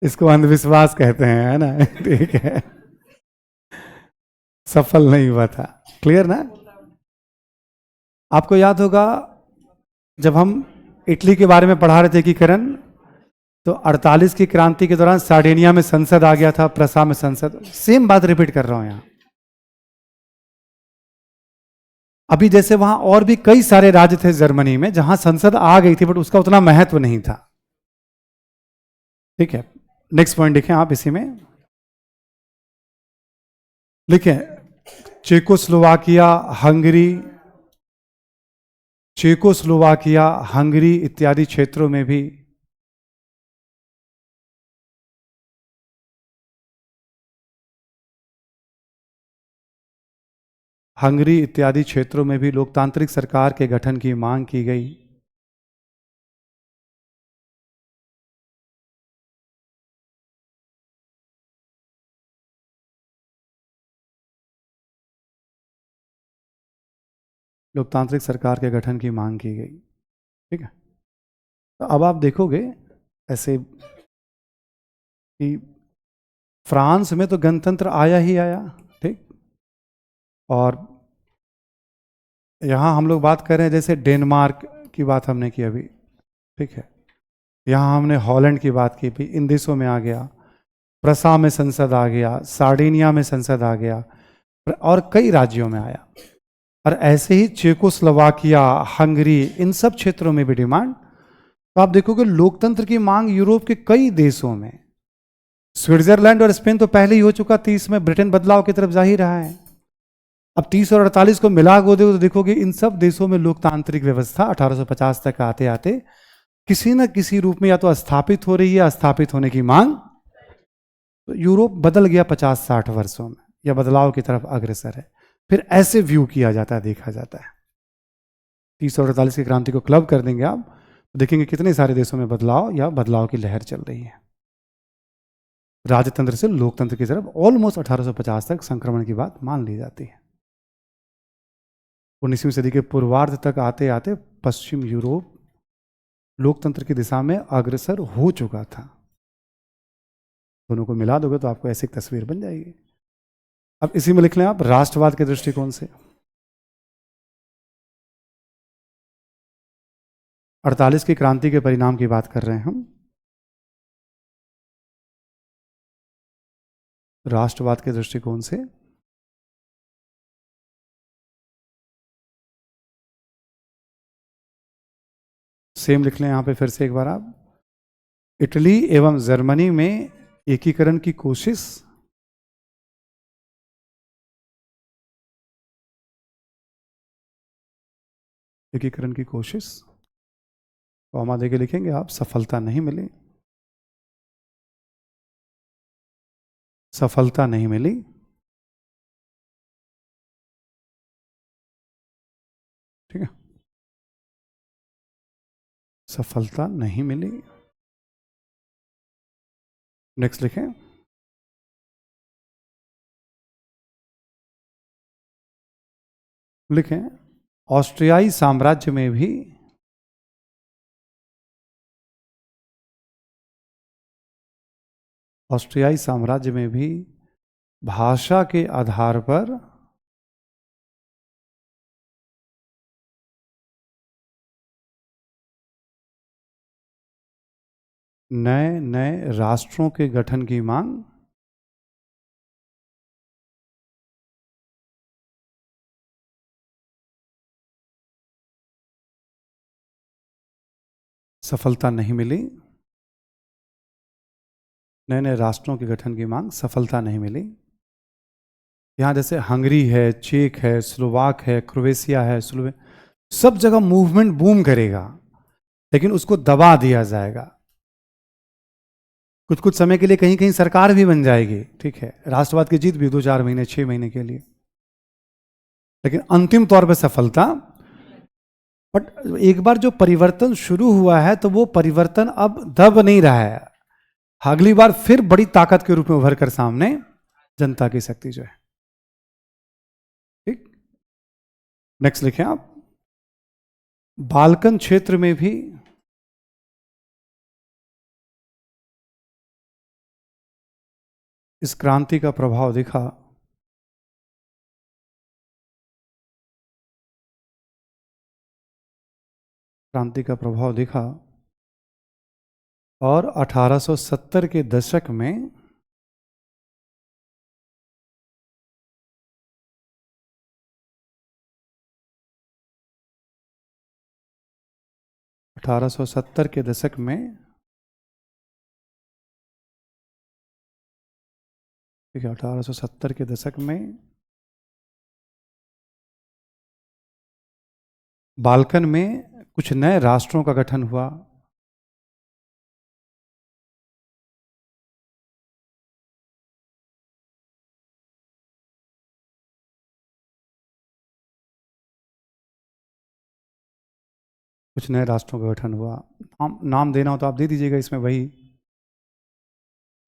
इसको अंधविश्वास कहते हैं, है ना, ठीक है, सफल नहीं हुआ था। क्लियर ना। आपको याद होगा जब हम इटली के बारे में पढ़ा रहे थे एकीकरण, तो 48 की क्रांति के दौरान सार्डिनिया में संसद आ गया था, प्रसा में संसद। सेम बात रिपीट कर रहा हूं यहां। अभी जैसे वहां और भी कई सारे राज्य थे जर्मनी में जहां संसद आ गई थी, बट उसका उतना महत्व नहीं था, ठीक है। नेक्स्ट पॉइंट लिखें आप इसी में, लिखें चेकोस्लोवाकिया, हंगरी, चेकोस्लोवाकिया, हंगरी इत्यादि क्षेत्रों में भी हंगरी इत्यादि क्षेत्रों में भी लोकतांत्रिक सरकार के गठन की मांग की गई। लोकतांत्रिक सरकार के गठन की मांग की गई। ठीक है, तो अब आप देखोगे ऐसे कि फ्रांस में तो गणतंत्र आया ही आया। ठीक, और यहाँ हम लोग बात कर रहे हैं जैसे डेनमार्क की बात हमने की अभी। ठीक है, यहाँ हमने हॉलैंड की बात की भी, इन देशों में आ गया। प्रसा में संसद आ गया, सार्डिनिया में संसद आ गया, और कई राज्यों में आया। और ऐसे ही चेकोस्लोवाकिया, हंगरी, इन सब क्षेत्रों में भी डिमांड। तो आप देखोगे लोकतंत्र की मांग यूरोप के कई देशों में। स्विट्जरलैंड और स्पेन तो पहले ही हो चुका, 30 में ब्रिटेन बदलाव की तरफ जा ही रहा है। अब 30 और 48 को मिला को तो देखोगे इन सब देशों में लोकतांत्रिक व्यवस्था 1850 तक आते आते किसी न किसी रूप में या तो स्थापित हो रही है, स्थापित होने की मांग। तो यूरोप बदल गया 50-60 वर्षों में, या बदलाव की तरफ अग्रसर है। फिर ऐसे व्यू किया जाता है, देखा जाता है। 30 और 48 की क्रांति को क्लब कर देंगे आप, तो देखेंगे कितने सारे देशों में बदलाव या बदलाव की लहर चल रही है। राजतंत्र से लोकतंत्र की तरफ ऑलमोस्ट 1850 तक संक्रमण की बात मान ली जाती है। 19वीं सदी के पूर्वार्ध तक आते आते पश्चिम यूरोप लोकतंत्र की दिशा में अग्रसर हो चुका था। दोनों को मिला दोगे तो आपको ऐसी तस्वीर बन जाएगी। अब इसी में लिख लें आप राष्ट्रवाद के दृष्टिकोण से। 48 की क्रांति के परिणाम की बात कर रहे हैं हम। राष्ट्रवाद के दृष्टिकोण से सेम लिख लें यहां पे फिर से एक बार आप। इटली एवं जर्मनी में एकीकरण की कोशिश, एकीकरण की कोशिश, कॉमा देके लिखेंगे आप, सफलता नहीं मिली, सफलता नहीं मिली। ठीक है, सफलता नहीं मिली। नेक्स्ट लिखें, लिखें ऑस्ट्रियाई साम्राज्य में भी ऑस्ट्रियाई साम्राज्य में भी भाषा के आधार पर नए नए राष्ट्रों के गठन की मांग, सफलता नहीं मिली। नए नए राष्ट्रों के गठन की मांग, सफलता नहीं मिली। यहां जैसे हंगरी है, चेक है, स्लोवाक है, क्रोएशिया है, सब जगह मूवमेंट बूम करेगा, लेकिन उसको दबा दिया जाएगा। कुछ कुछ समय के लिए कहीं कहीं सरकार भी बन जाएगी। ठीक है, राष्ट्रवाद की जीत भी 2-4 महीने 6 महीने के लिए, लेकिन अंतिम तौर पर सफलता। बट एक बार जो परिवर्तन शुरू हुआ है तो वो परिवर्तन अब दब नहीं रहा है, अगली बार फिर बड़ी ताकत के रूप में उभर कर सामने जनता की शक्ति जो है। ठीक, नेक्स्ट लिखें आप, बाल्कन क्षेत्र में भी इस क्रांति का प्रभाव दिखा। क्रांति का प्रभाव दिखा और 1870 के दशक में 1870 के दशक में, ठीक है, 1870 के दशक में बाल्कन में कुछ नए राष्ट्रों का गठन हुआ। कुछ नए राष्ट्रों का गठन हुआ। नाम देना हो तो आप दे दीजिएगा इसमें, वही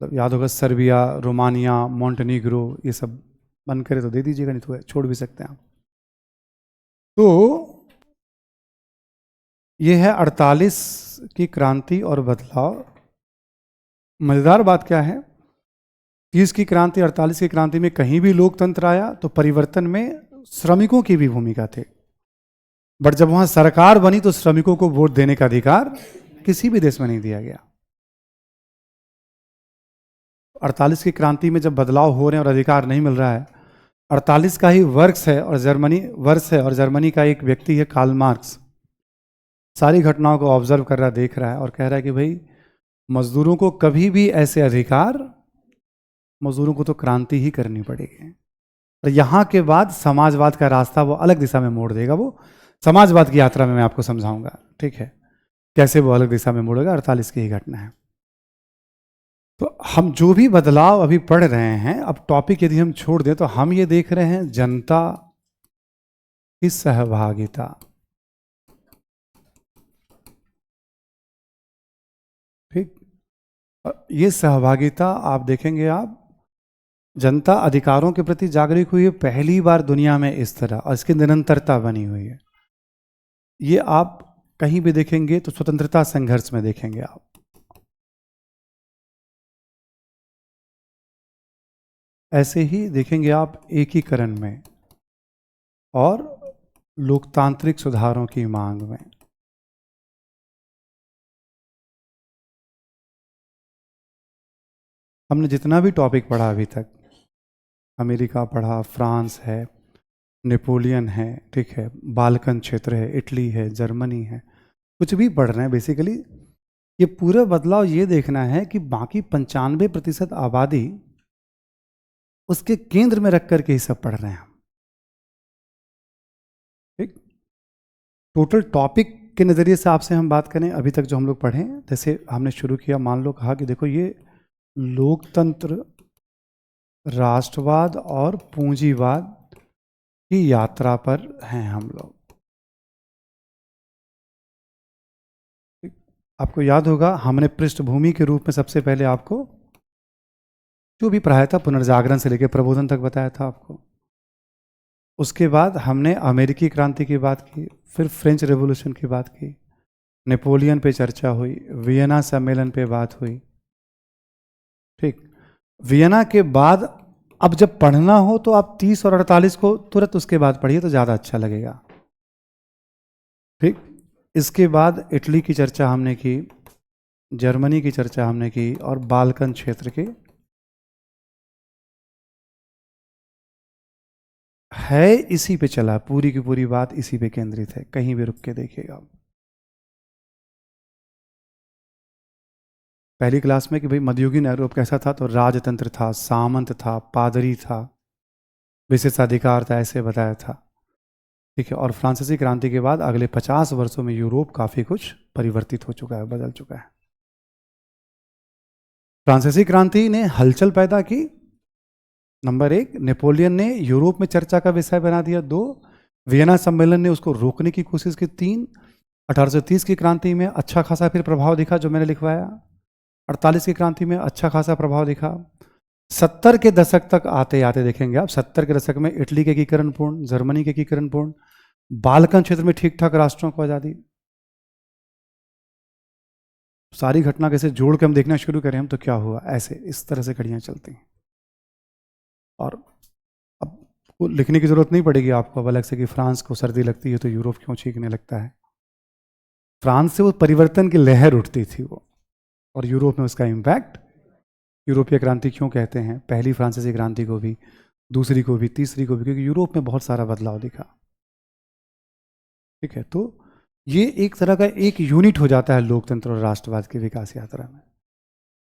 मतलब याद होगा सर्बिया, रोमानिया, मोंटेनिग्रो, ये सब बन करे तो दे दीजिएगा, नहीं तो छोड़ भी सकते हैं आप। तो ये है 48 की क्रांति और बदलाव। मजेदार बात क्या है, 30 की क्रांति 48 की क्रांति में कहीं भी लोकतंत्र आया तो परिवर्तन में श्रमिकों की भी भूमिका थी। बट जब वहां सरकार बनी तो श्रमिकों को वोट देने का अधिकार किसी भी देश में नहीं दिया गया। 48 की क्रांति में जब बदलाव हो रहे हैं और अधिकार नहीं मिल रहा है, 48 का ही वर्ष है और जर्मनी का एक व्यक्ति है कार्ल मार्क्स, सारी घटनाओं को ऑब्जर्व कर रहा, देख रहा है और कह रहा है कि भाई मजदूरों को कभी भी ऐसे अधिकार, मजदूरों को तो क्रांति ही करनी पड़ेगी। और यहां के बाद समाजवाद का रास्ता वो अलग दिशा में मोड़ देगा। वो समाजवाद की यात्रा में मैं आपको समझाऊंगा, ठीक है, कैसे वो अलग दिशा में मोड़ेगा। 48 की ही घटना है। तो हम जो भी बदलाव अभी पढ़ रहे हैं, अब टॉपिक यदि हम छोड़ दें तो हम ये देख रहे हैं जनता की सहभागिता। ठीक, ये सहभागिता आप देखेंगे, आप जनता अधिकारों के प्रति जागरूक हुई है पहली बार दुनिया में इस तरह, और इसकी निरंतरता बनी हुई है। ये आप कहीं भी देखेंगे तो स्वतंत्रता संघर्ष में देखेंगे आप। ऐसे ही देखेंगे आप एकीकरण में और लोकतांत्रिक सुधारों की मांग में। हमने जितना भी टॉपिक पढ़ा अभी तक, अमेरिका पढ़ा, फ्रांस है, नेपोलियन है, ठीक है, बाल्कन क्षेत्र है, इटली है, जर्मनी है, कुछ भी पढ़ रहे हैं, बेसिकली ये पूरा बदलाव ये देखना है कि बाकी 95% आबादी उसके केंद्र में रख करके ही सब पढ़ रहे हैं। ठीक, टोटल टॉपिक के नज़रिए से आपसे हम बात करें, अभी तक जो हम लोग पढ़े, जैसे हमने शुरू किया, मान लो कहा कि देखो ये लोकतंत्र, राष्ट्रवाद और पूंजीवाद की यात्रा पर हैं हम लोग। आपको याद होगा हमने पृष्ठभूमि के रूप में सबसे पहले आपको जो भी पढ़ाया था, पुनर्जागरण से लेकर प्रबोधन तक बताया था आपको। उसके बाद हमने अमेरिकी क्रांति की बात की, फिर फ्रेंच रेवोल्यूशन की बात की, नेपोलियन पे चर्चा हुई, वियना सम्मेलन पे बात हुई। ठीक, वियना के बाद अब जब पढ़ना हो तो आप 30 और 48 को तुरंत उसके बाद पढ़िए तो ज़्यादा अच्छा लगेगा। ठीक, इसके बाद इटली की चर्चा हमने की, जर्मनी की चर्चा हमने की, और बाल्कन क्षेत्र के है इसी पे चला, पूरी की पूरी बात इसी पे केंद्रित है, कहीं भी रुक के देखिएगा। पहली क्लास में कि भाई मध्ययुगीन यूरोप कैसा था, तो राजतंत्र था, सामंत था, पादरी था, विशेषाधिकार था, ऐसे बताया था। ठीक है, और फ्रांसीसी क्रांति के बाद अगले 50 वर्षों में यूरोप काफी कुछ परिवर्तित हो चुका है, बदल चुका है। फ्रांसीसी क्रांति ने हलचल पैदा की, नंबर 1। नेपोलियन ने यूरोप में चर्चा का विषय बना दिया, 2। वियना सम्मेलन ने उसको रोकने की कोशिश की, 3। 1830 की क्रांति में अच्छा खासा फिर प्रभाव दिखा जो मैंने लिखवाया, 48 की क्रांति में अच्छा खासा प्रभाव दिखा। 70 के दशक तक आते आते देखेंगे आप, 70 के दशक में इटली के एकीकरण पूर्ण, जर्मनी के एकीकरण पूर्ण, बाल्कन क्षेत्र में ठीक ठाक राष्ट्रों को आजादी। सारी घटना कैसे जोड़ के हम देखना शुरू करें हम तो क्या हुआ, ऐसे इस तरह से घड़ियां चलती हैं। और अब लिखने की जरूरत नहीं पड़ेगी आपको अब अलग से कि फ्रांस को सर्दी लगती है तो यूरोप क्यों छींकने लगता है। फ्रांस से वो परिवर्तन की लहर उठती थी वो, और यूरोप में उसका इम्पैक्ट। यूरोपीय क्रांति क्यों कहते हैं, पहली फ्रांसीसी क्रांति को भी, दूसरी को भी, तीसरी को भी, क्योंकि यूरोप में बहुत सारा बदलाव दिखा। ठीक है, तो ये एक तरह का एक यूनिट हो जाता है लोकतंत्र और राष्ट्रवाद की विकास यात्रा में।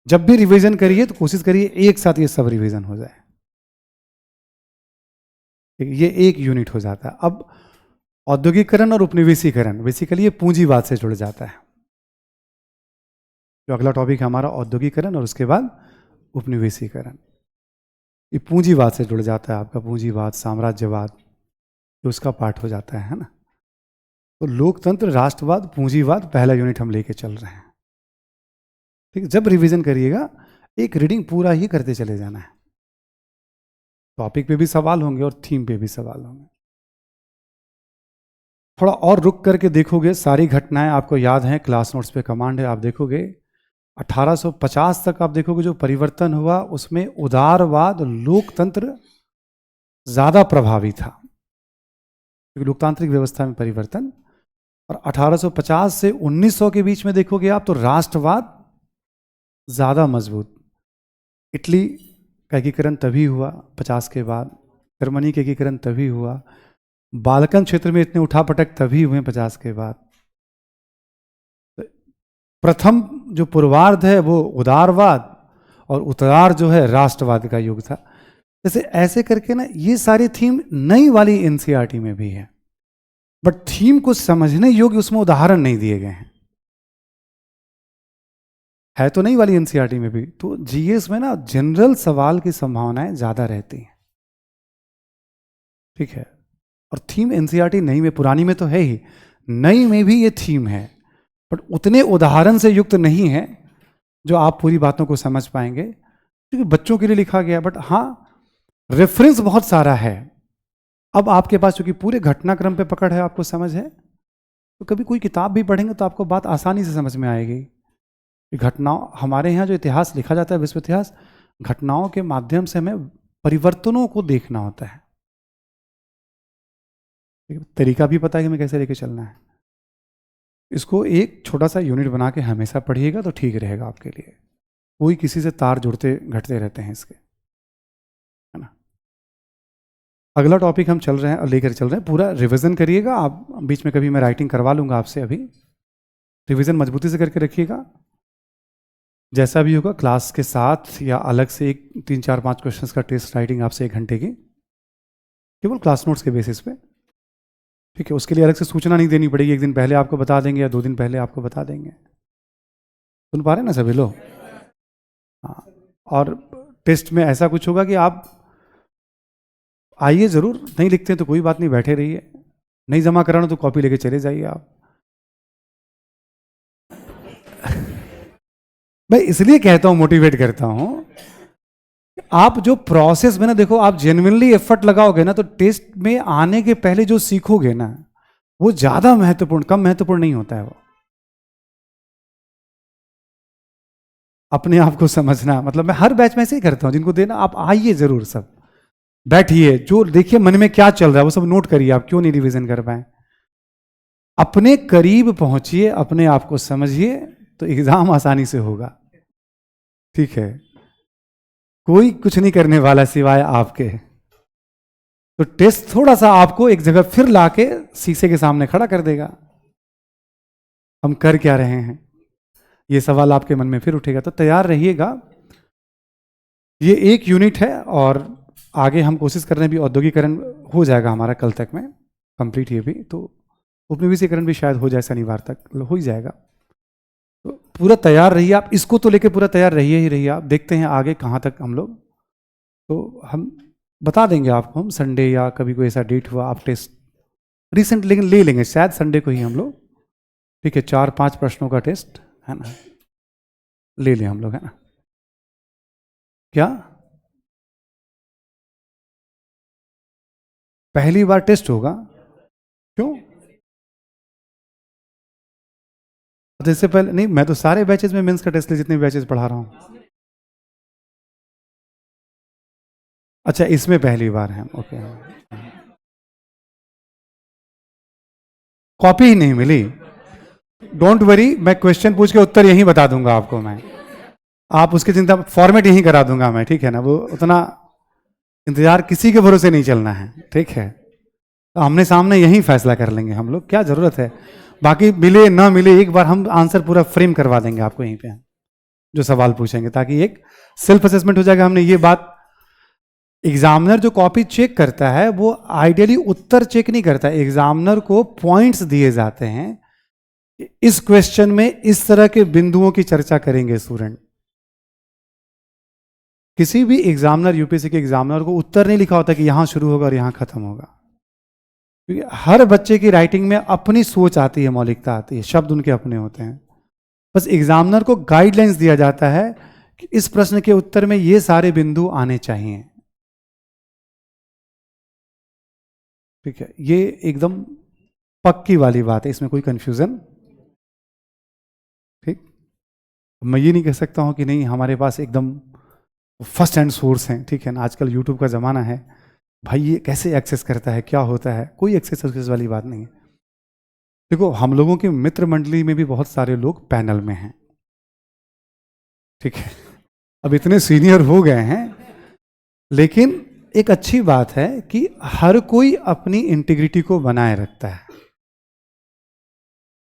जब भी रिवीजन करिए तो कोशिश करिए एक साथ ये सब रिवीजन हो जाए, ये एक यूनिट हो जाता है। अब औद्योगिकरण और उपनिवेशीकरण बेसिकली ये पूंजीवाद से जुड़ जाता है। जो अगला टॉपिक है हमारा औद्योगिकरण और उसके बाद उपनिवेशीकरण, ये पूंजीवाद से जुड़ जाता है आपका, पूंजीवाद, साम्राज्यवाद, ये उसका पार्ट हो जाता है ना। तो लोकतंत्र, राष्ट्रवाद, पूंजीवाद, पहला यूनिट हम लेके चल रहे हैं। ठीक है, जब रिवीजन करिएगा एक रीडिंग पूरा ही करते चले जाना है। टॉपिक पे भी सवाल होंगे और थीम पे भी सवाल होंगे। थोड़ा और रुक करके देखोगे, सारी घटनाएं आपको याद हैं, क्लास नोट्स पे कमांड है, आप देखोगे 1850 तक आप देखोगे जो परिवर्तन हुआ उसमें उदारवाद, लोकतंत्र ज्यादा प्रभावी था, क्योंकि लोकतांत्रिक व्यवस्था में परिवर्तन। और 1850 से 1900 के बीच में देखोगे आप तो राष्ट्रवाद ज्यादा मजबूत। इटली का एकीकरण तभी हुआ 50 के बाद, जर्मनी का एकीकरण तभी हुआ, बाल्कन क्षेत्र में इतने उठापटक तभी हुए 50 के बाद। प्रथम जो पूर्वार्ध है वो उदारवाद और उत्तरार्ध जो है राष्ट्रवाद का युग था। जैसे ऐसे करके ना ये सारी थीम नई वाली एनसीईआरटी में भी है, बट थीम को समझने योग्य उसमें उदाहरण नहीं दिए गए हैं। है तो नई वाली एनसीईआरटी में भी, तो जीएस में ना जनरल सवाल की संभावनाएं ज्यादा रहती हैं। ठीक है, और थीम एनसीईआरटी नई में, पुरानी में तो है ही, नई में भी ये थीम है, बट उतने उदाहरण से युक्त नहीं है जो आप पूरी बातों को समझ पाएंगे, क्योंकि बच्चों के लिए लिखा गया। बट हाँ, रेफरेंस बहुत सारा है। अब आपके पास चूंकि पूरे घटनाक्रम पे पकड़ है, आपको समझ है, तो कभी कोई किताब भी पढ़ेंगे तो आपको बात आसानी से समझ में आएगी। घटनाओं, हमारे यहाँ जो इतिहास लिखा जाता है, विश्व इतिहास, घटनाओं के माध्यम से हमें परिवर्तनों को देखना होता है। तरीका भी पता है कि हमें कैसे लेके चलना है। इसको एक छोटा सा यूनिट बना के हमेशा पढ़िएगा तो ठीक रहेगा आपके लिए। कोई किसी से तार जुड़ते घटते रहते हैं इसके, है ना। अगला टॉपिक हम चल रहे हैं, लेकर चल रहे हैं, पूरा रिवीजन करिएगा आप। बीच में कभी मैं राइटिंग करवा लूंगा आपसे, अभी रिवीजन मजबूती से करके रखिएगा। जैसा भी होगा क्लास के साथ या अलग से एक 3-4-5 क्वेश्चंस का टेस्ट राइटिंग आपसे 1 घंटे की, केवल क्लास नोट्स के बेसिस पे। ठीक है, उसके लिए अलग से सूचना नहीं देनी पड़ेगी, 1 दिन पहले आपको बता देंगे या 2 दिन पहले आपको बता देंगे। सुन पा रहे हैं ना सभी लोग? हाँ, और टेस्ट में ऐसा कुछ होगा कि आप आइए जरूर, नहीं लिखते हैं तो कोई बात नहीं, बैठे रहिए, नहीं जमा कराना तो कॉपी लेके चले जाइए आप। मैं इसलिए कहता हूं, मोटिवेट करता हूं, आप जो प्रोसेस में ना देखो, आप जेन्युइनली एफर्ट लगाओगे ना तो टेस्ट में आने के पहले जो सीखोगे ना वो ज्यादा महत्वपूर्ण, कम महत्वपूर्ण नहीं होता है। वो अपने आप को समझना, मतलब मैं हर बैच में ऐसे ही करता हूं, जिनको देना आप आइए जरूर, सब बैठिए, जो देखिए मन में क्या चल रहा है वो सब नोट करिए। आप क्यों नहीं रिवीजन कर पाए, अपने करीब पहुंचिए, अपने आप को समझिए, तो एग्जाम आसानी से होगा। ठीक है, कोई कुछ नहीं करने वाला सिवाय आपके। तो टेस्ट थोड़ा सा आपको एक जगह फिर लाके शीशे के सामने खड़ा कर देगा, हम कर क्या रहे हैं, ये सवाल आपके मन में फिर उठेगा। तो तैयार रहिएगा। ये 1 यूनिट है और आगे हम कोशिश कर रहे हैं भी, औद्योगिकरण हो जाएगा हमारा कल तक में कंप्लीट। ये भी तो उपनिवेशीकरण भी शायद हो जाए, शनिवार तक हो ही जाएगा। तो पूरा तैयार रहिए आप, इसको तो लेके पूरा तैयार रहिए ही रहिए आप। देखते हैं आगे कहाँ तक हम लोग, तो हम बता देंगे आपको, हम संडे या कभी कोई ऐसा डेट हुआ आप टेस्ट रिसेंट लेकिन ले लेंगे, शायद संडे को ही हम लोग। ठीक है, 4-5 प्रश्नों का टेस्ट है ना, ले लें हम लोग, है ना। क्या पहली बार टेस्ट होगा? क्यों? इससे पहले नहीं, मैं तो सारे बैचेज में मेंस का टेस्ट ले, जितने बैचेज पढ़ा रहा हूं। अच्छा, इसमें पहली बार है, ओके। कॉपी ही नहीं मिली, डोंट वरी, मैं क्वेश्चन पूछ के उत्तर यही बता दूंगा आपको मैं, आप उसकी चिंता, फॉर्मेट यही करा दूंगा मैं, ठीक है ना। वो उतना इंतजार किसी के भरोसे नहीं चलना है, ठीक है। तो आमने सामने यही फैसला कर लेंगे हम लोग, क्या जरूरत है बाकी मिले ना मिले, एक बार हम आंसर पूरा फ्रेम करवा देंगे आपको यहीं पे, जो सवाल पूछेंगे, ताकि एक सेल्फ असेसमेंट हो जाएगा। हमने ये बात, एग्जामिनर जो कॉपी चेक करता है वो आइडियली उत्तर चेक नहीं करता, एग्जामिनर को पॉइंट्स दिए जाते हैं, इस क्वेश्चन में इस तरह के बिंदुओं की चर्चा करेंगे स्टूडेंट। किसी भी एग्जामिनर, यूपीएससी के एग्जामिनर को उत्तर नहीं लिखा होता कि यहां शुरू होगा और यहां खत्म होगा। क्योंकि हर बच्चे की राइटिंग में अपनी सोच आती है, मौलिकता आती है, शब्द उनके अपने होते हैं। बस एग्जामिनर को गाइडलाइंस दिया जाता है कि इस प्रश्न के उत्तर में ये सारे बिंदु आने चाहिए। ठीक है, ये एकदम पक्की वाली बात है, इसमें कोई कंफ्यूजन। ठीक, मैं ये नहीं कह सकता हूं कि नहीं हमारे पास एकदम फर्स्ट हैंड सोर्स हैं। ठीक है ना, आजकल यूट्यूब का ज़माना है, भाई ये कैसे एक्सेस करता है, क्या होता है, कोई एक्सेस वाली बात नहीं है। देखो, हम लोगों की मित्र मंडली में भी बहुत सारे लोग पैनल में हैं। ठीक है, अब इतने सीनियर हो गए हैं, लेकिन एक अच्छी बात है कि हर कोई अपनी इंटीग्रिटी को बनाए रखता है।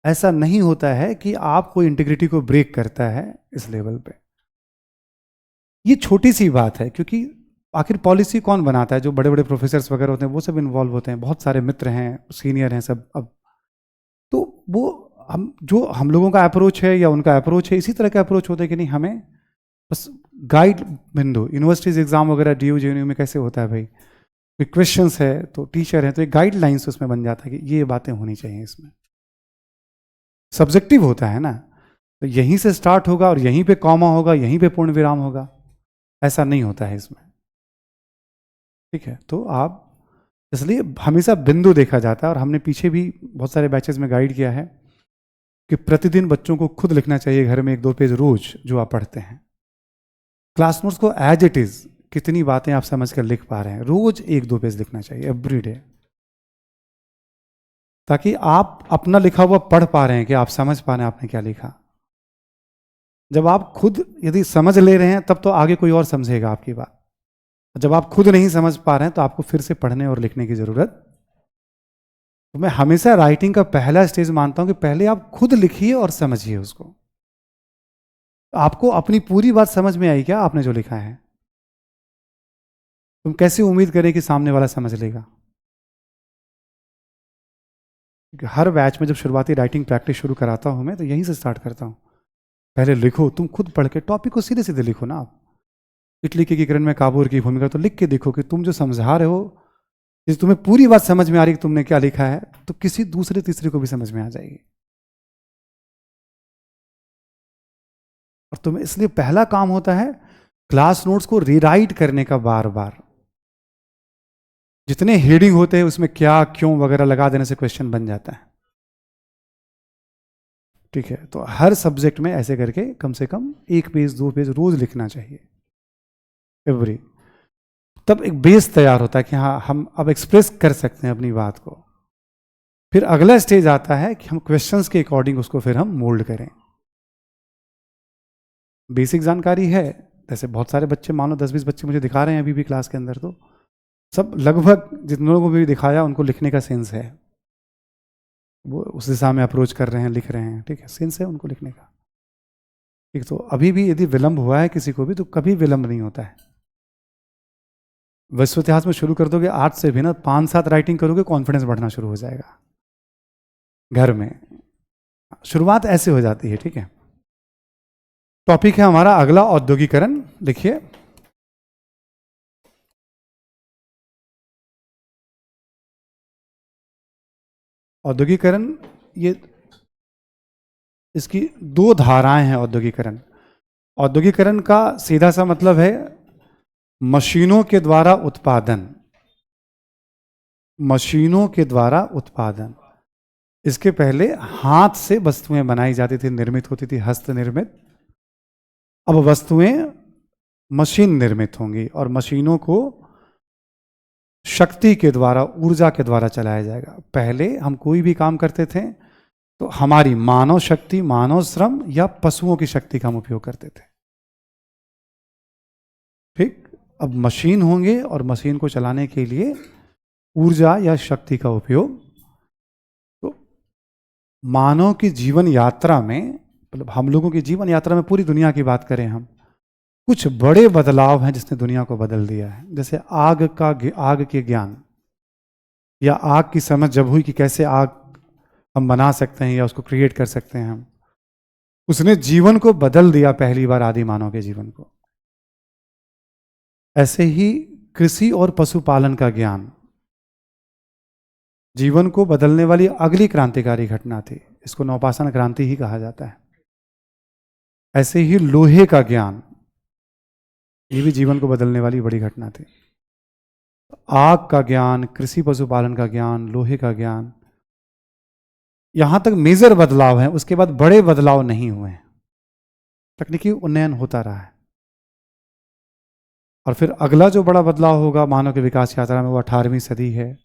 ऐसा नहीं होता है कि आप कोई इंटीग्रिटी को ब्रेक करता है इस लेवल पे। ये छोटी सी बात है, क्योंकि आखिर पॉलिसी कौन बनाता है? जो बड़े बड़े प्रोफेसर्स वगैरह होते हैं वो सब इन्वॉल्व होते हैं, बहुत सारे मित्र हैं, सीनियर हैं सब। अब तो वो हम लोगों का अप्रोच है या उनका अप्रोच है, इसी तरह का अप्रोच होता है कि नहीं, हमें बस गाइड बिंदु। यूनिवर्सिटीज एग्जाम वगैरह DU JNU में कैसे होता है भाई, कोई क्वेश्चंस है तो टीचर है तो एक गाइडलाइंस उसमें बन जाता है कि ये बातें होनी चाहिए। इसमें सब्जेक्टिव होता है ना, तो यहीं से स्टार्ट होगा और यहीं पे कॉमा होगा, यहीं पे पूर्ण विराम होगा, ऐसा नहीं होता है इसमें। ठीक है, तो आप इसलिए हमेशा बिंदु देखा जाता है। और हमने पीछे भी बहुत सारे बैचेस में गाइड किया है कि प्रतिदिन बच्चों को खुद लिखना चाहिए घर में 1-2 पेज रोज जो आप पढ़ते हैं। क्लास नोट्स को एज इट इज कितनी बातें आप समझ कर लिख पा रहे हैं, रोज 1-2 पेज लिखना चाहिए एवरी डे, ताकि आप अपना लिखा हुआ पढ़ पा रहे हैं कि आप समझ पा रहे हैं आपने क्या लिखा। जब आप खुद यदि समझ ले रहे हैं तब तो आगे कोई और समझेगा आपकी बात। जब आप खुद नहीं समझ पा रहे हैं तो आपको फिर से पढ़ने और लिखने की जरूरत। तो मैं हमेशा राइटिंग का पहला स्टेज मानता हूं कि पहले आप खुद लिखिए और समझिए उसको। आपको अपनी पूरी बात समझ में आई क्या आपने जो लिखा है? तुम कैसे उम्मीद करें कि सामने वाला समझ लेगा? हर बैच में जब शुरुआती राइटिंग प्रैक्टिस शुरू कराता हूं मैं तो यहीं से स्टार्ट करता हूं। पहले लिखो, तुम खुद पढ़ के टॉपिक को सीधे सीधे लिखो ना। आप इटली के किरण में काबूर की भूमिका तो लिख के देखो कि तुम जो समझा रहे हो, यदि तुम्हें पूरी बात समझ में आ रही कि तुमने क्या लिखा है, तो किसी दूसरे तीसरे को भी समझ में आ जाएगी। और तुम्हें इसलिए पहला काम होता है क्लास नोट्स को रीराइट करने का, बार बार। जितने हेडिंग होते हैं उसमें क्या क्यों वगैरह लगा देने से क्वेश्चन बन जाता है। ठीक है, तो हर सब्जेक्ट में ऐसे करके कम से कम 1 पेज 2 पेज रोज लिखना चाहिए एवरी। तब एक बेस तैयार होता है कि हाँ हम अब एक्सप्रेस कर सकते हैं अपनी बात को। फिर अगला स्टेज आता है कि हम क्वेश्चंस के अकॉर्डिंग उसको फिर हम मोल्ड करें। बेसिक जानकारी है, जैसे बहुत सारे बच्चे, मान लो 10-20 बच्चे मुझे दिखा रहे हैं अभी भी क्लास के अंदर, तो सब लगभग जितने लोगों को भी दिखाया उनको लिखने का सेंस है, वो उस दिशा में अप्रोच कर रहे हैं, लिख रहे हैं। ठीक है, सेंस है उनको लिखने का। ठीक, तो अभी भी यदि विलंब हुआ है किसी को भी, तो कभी विलंब नहीं होता है। विश्व इतिहास में शुरू कर दोगे 8 से भी ना, 5-7 राइटिंग करोगे, कॉन्फिडेंस बढ़ना शुरू हो जाएगा घर में। शुरुआत ऐसे हो जाती है। ठीक है, टॉपिक है हमारा अगला औद्योगिकरण। लिखिए, औद्योगिकरण, ये इसकी 2 धाराएं हैं। औद्योगिकरण, औद्योगिकरण का सीधा सा मतलब है मशीनों के द्वारा उत्पादन, मशीनों के द्वारा उत्पादन। इसके पहले हाथ से वस्तुएं बनाई जाती थी, निर्मित होती थी, हस्त निर्मित। अब वस्तुएं मशीन निर्मित होंगी और मशीनों को शक्ति के द्वारा, ऊर्जा के द्वारा चलाया जाएगा। पहले हम कोई भी काम करते थे तो हमारी मानव शक्ति, मानव श्रम या पशुओं की शक्ति का हम उपयोग करते थे। ठीक, अब मशीन होंगे और मशीन को चलाने के लिए ऊर्जा या शक्ति का उपयोग। तो मानव की जीवन यात्रा में, मतलब हम लोगों की जीवन यात्रा में, पूरी दुनिया की बात करें हम, कुछ बड़े बदलाव हैं जिसने दुनिया को बदल दिया है। जैसे आग के ज्ञान या आग की समझ जब हुई कि कैसे आग हम बना सकते हैं या उसको क्रिएट कर सकते हैं हम, उसने जीवन को बदल दिया पहली बार, आदि मानव के जीवन को। ऐसे ही कृषि और पशुपालन का ज्ञान, जीवन को बदलने वाली अगली क्रांतिकारी घटना थी। इसको नवपाषाण क्रांति ही कहा जाता है। ऐसे ही लोहे का ज्ञान, ये भी जीवन को बदलने वाली बड़ी घटना थी। आग का ज्ञान, कृषि पशुपालन का ज्ञान, लोहे का ज्ञान, यहां तक मेजर बदलाव है। उसके बाद बड़े बदलाव नहीं हुए हैं, तकनीकी उन्नयन होता रहा है। और फिर अगला जो बड़ा बदलाव होगा मानव के विकास यात्रा में, वो 18वीं सदी है।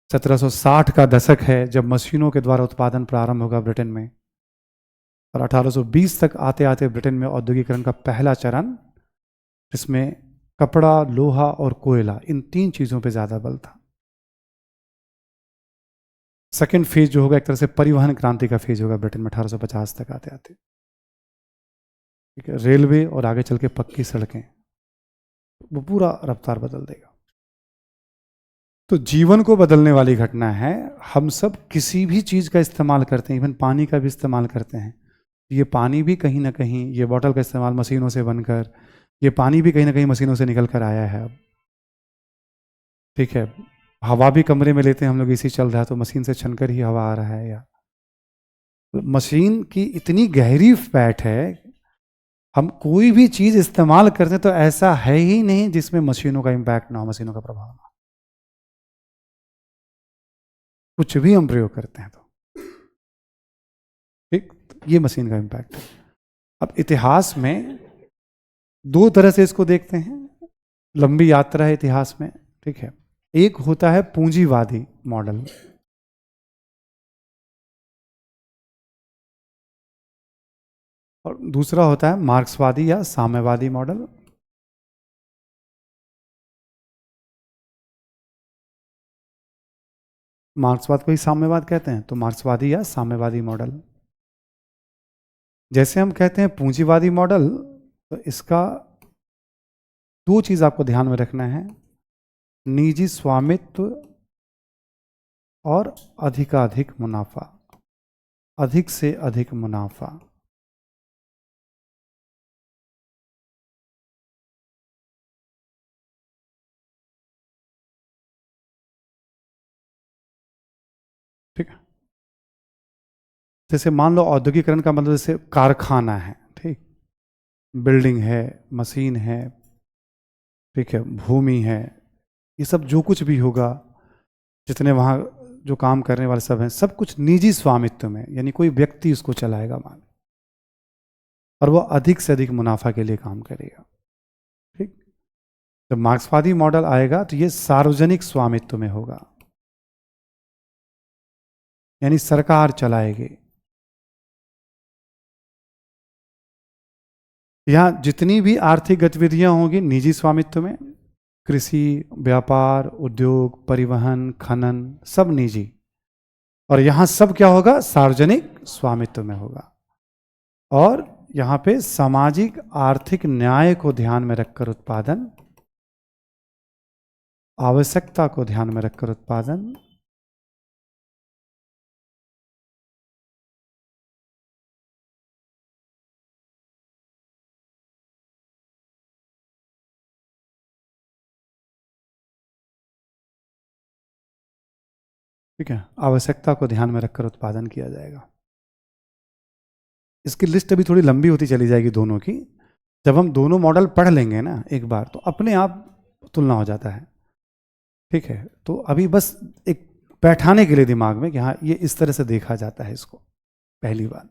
1760 का दशक है जब मशीनों के द्वारा उत्पादन प्रारंभ होगा ब्रिटेन में। और 1820 तक आते आते ब्रिटेन में औद्योगिकरण का पहला चरण, जिसमें कपड़ा, लोहा और कोयला, इन 3 चीजों पे ज्यादा बल था। सेकेंड फेज जो होगा एक तरह से परिवहन क्रांति का फेज होगा ब्रिटेन में 1850 तक आते आते। ठीक है, रेलवे और आगे चल के पक्की सड़कें, वो पूरा रफ्तार बदल देगा। तो जीवन को बदलने वाली घटना है। हम सब किसी भी चीज का इस्तेमाल करते हैं, इवन पानी का भी इस्तेमाल करते हैं। ये पानी भी कहीं ना कहीं, ये बॉटल का इस्तेमाल मशीनों से बनकर, ये पानी भी कहीं ना कहीं मशीनों से निकल कर आया है अब। ठीक है, हवा भी कमरे में लेते हैं हम लोग, एसी चल रहा है तो मशीन से छनकर ही हवा आ रहा है। या मशीन की इतनी गहरी पैठ है, हम कोई भी चीज इस्तेमाल करते हैं तो ऐसा है ही नहीं जिसमें मशीनों का इंपैक्ट ना हो, मशीनों का प्रभाव ना हो। कुछ भी हम प्रयोग करते हैं तो ठीक, ये मशीन का इंपैक्ट है। अब इतिहास में 2 तरह से इसको देखते हैं, लंबी यात्रा है इतिहास में। ठीक है, एक होता है पूंजीवादी मॉडल, और दूसरा होता है मार्क्सवादी या साम्यवादी मॉडल। मार्क्सवाद को ही साम्यवाद कहते हैं, तो मार्क्सवादी या साम्यवादी मॉडल। जैसे हम कहते हैं पूंजीवादी मॉडल, तो इसका 2 चीज आपको ध्यान में रखना है, निजी स्वामित्व और अधिकाधिक मुनाफा, अधिक से अधिक मुनाफा। ठीक है, जैसे मान लो औद्योगिकरण का मतलब जैसे कारखाना है, ठीक, बिल्डिंग है, मशीन है, ठीक है, भूमि है, ये सब जो कुछ भी होगा, जितने वहाँ जो काम करने वाले सब हैं, सब कुछ निजी स्वामित्व में, यानी कोई व्यक्ति उसको चलाएगा मान, और वो अधिक से अधिक मुनाफा के लिए काम करेगा। ठीक, जब मार्क्सवादी मॉडल आएगा तो ये सार्वजनिक स्वामित्व में होगा, यानी सरकार चलाएगी। यहाँ जितनी भी आर्थिक गतिविधियां होंगी निजी स्वामित्व में, कृषि, व्यापार, उद्योग, परिवहन, खनन, सब निजी, और यहां सब क्या होगा, सार्वजनिक स्वामित्व में होगा। और यहां पे सामाजिक आर्थिक न्याय को ध्यान में रखकर उत्पादन, आवश्यकता को ध्यान में रखकर उत्पादन, ठीक है, आवश्यकता को ध्यान में रखकर उत्पादन किया जाएगा। इसकी लिस्ट अभी थोड़ी लंबी होती चली जाएगी दोनों की। जब हम दोनों मॉडल पढ़ लेंगे ना एक बार, तो अपने आप तुलना हो जाता है। ठीक है, तो अभी बस एक बैठाने के लिए दिमाग में कि हाँ ये इस तरह से देखा जाता है इसको, पहली बात।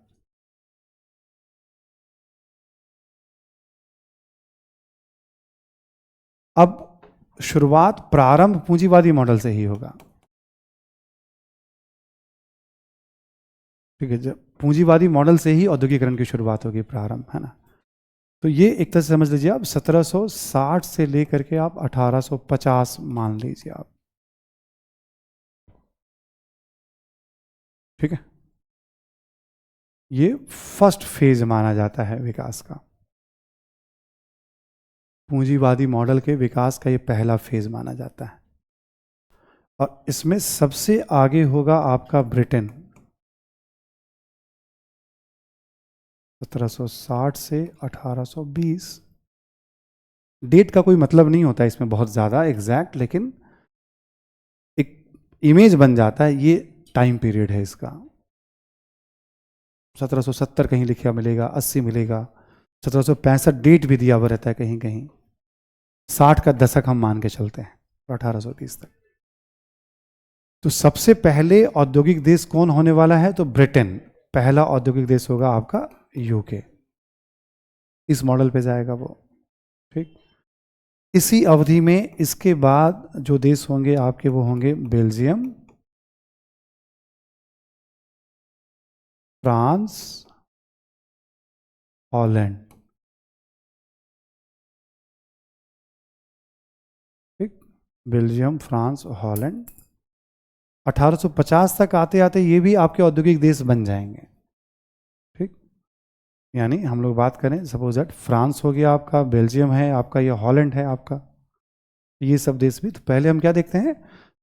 अब शुरुआत प्रारंभ पूंजीवादी मॉडल से ही होगा। ठीक है, जब पूंजीवादी मॉडल से ही औद्योगिकरण की शुरुआत होगी, प्रारंभ, है ना। तो ये एक तरह से समझ लीजिए आप 1760 से लेकर के आप 1850 मान लीजिए आप। ठीक है, ये फर्स्ट फेज माना जाता है विकास का, पूंजीवादी मॉडल के विकास का ये पहला फेज माना जाता है। और इसमें सबसे आगे होगा आपका ब्रिटेन, 1760 से 1820। डेट का कोई मतलब नहीं होता इसमें बहुत ज़्यादा एग्जैक्ट, लेकिन एक इमेज बन जाता है, ये टाइम पीरियड है इसका। 1770 कहीं लिखा मिलेगा, 80 मिलेगा, 1765 डेट भी दिया हुआ रहता है कहीं कहीं, 60 का दशक हम मान के चलते हैं, 1830 तक। तो सबसे पहले औद्योगिक देश कौन होने वाला है? तो ब्रिटेन पहला औद्योगिक देश होगा आपका, यूके इस मॉडल पे जाएगा वो। ठीक, इसी अवधि में इसके बाद जो देश होंगे आपके वो होंगे बेल्जियम, फ्रांस, हॉलैंड। ठीक, बेल्जियम, फ्रांस, हॉलैंड। 1850 तक आते आते ये भी आपके औद्योगिक देश बन जाएंगे। ठीक, यानी हम लोग बात करें सपोज दैट फ्रांस हो गया आपका, बेल्जियम है आपका, ये हॉलैंड है आपका, ये सब देश भी। तो पहले हम क्या देखते हैं,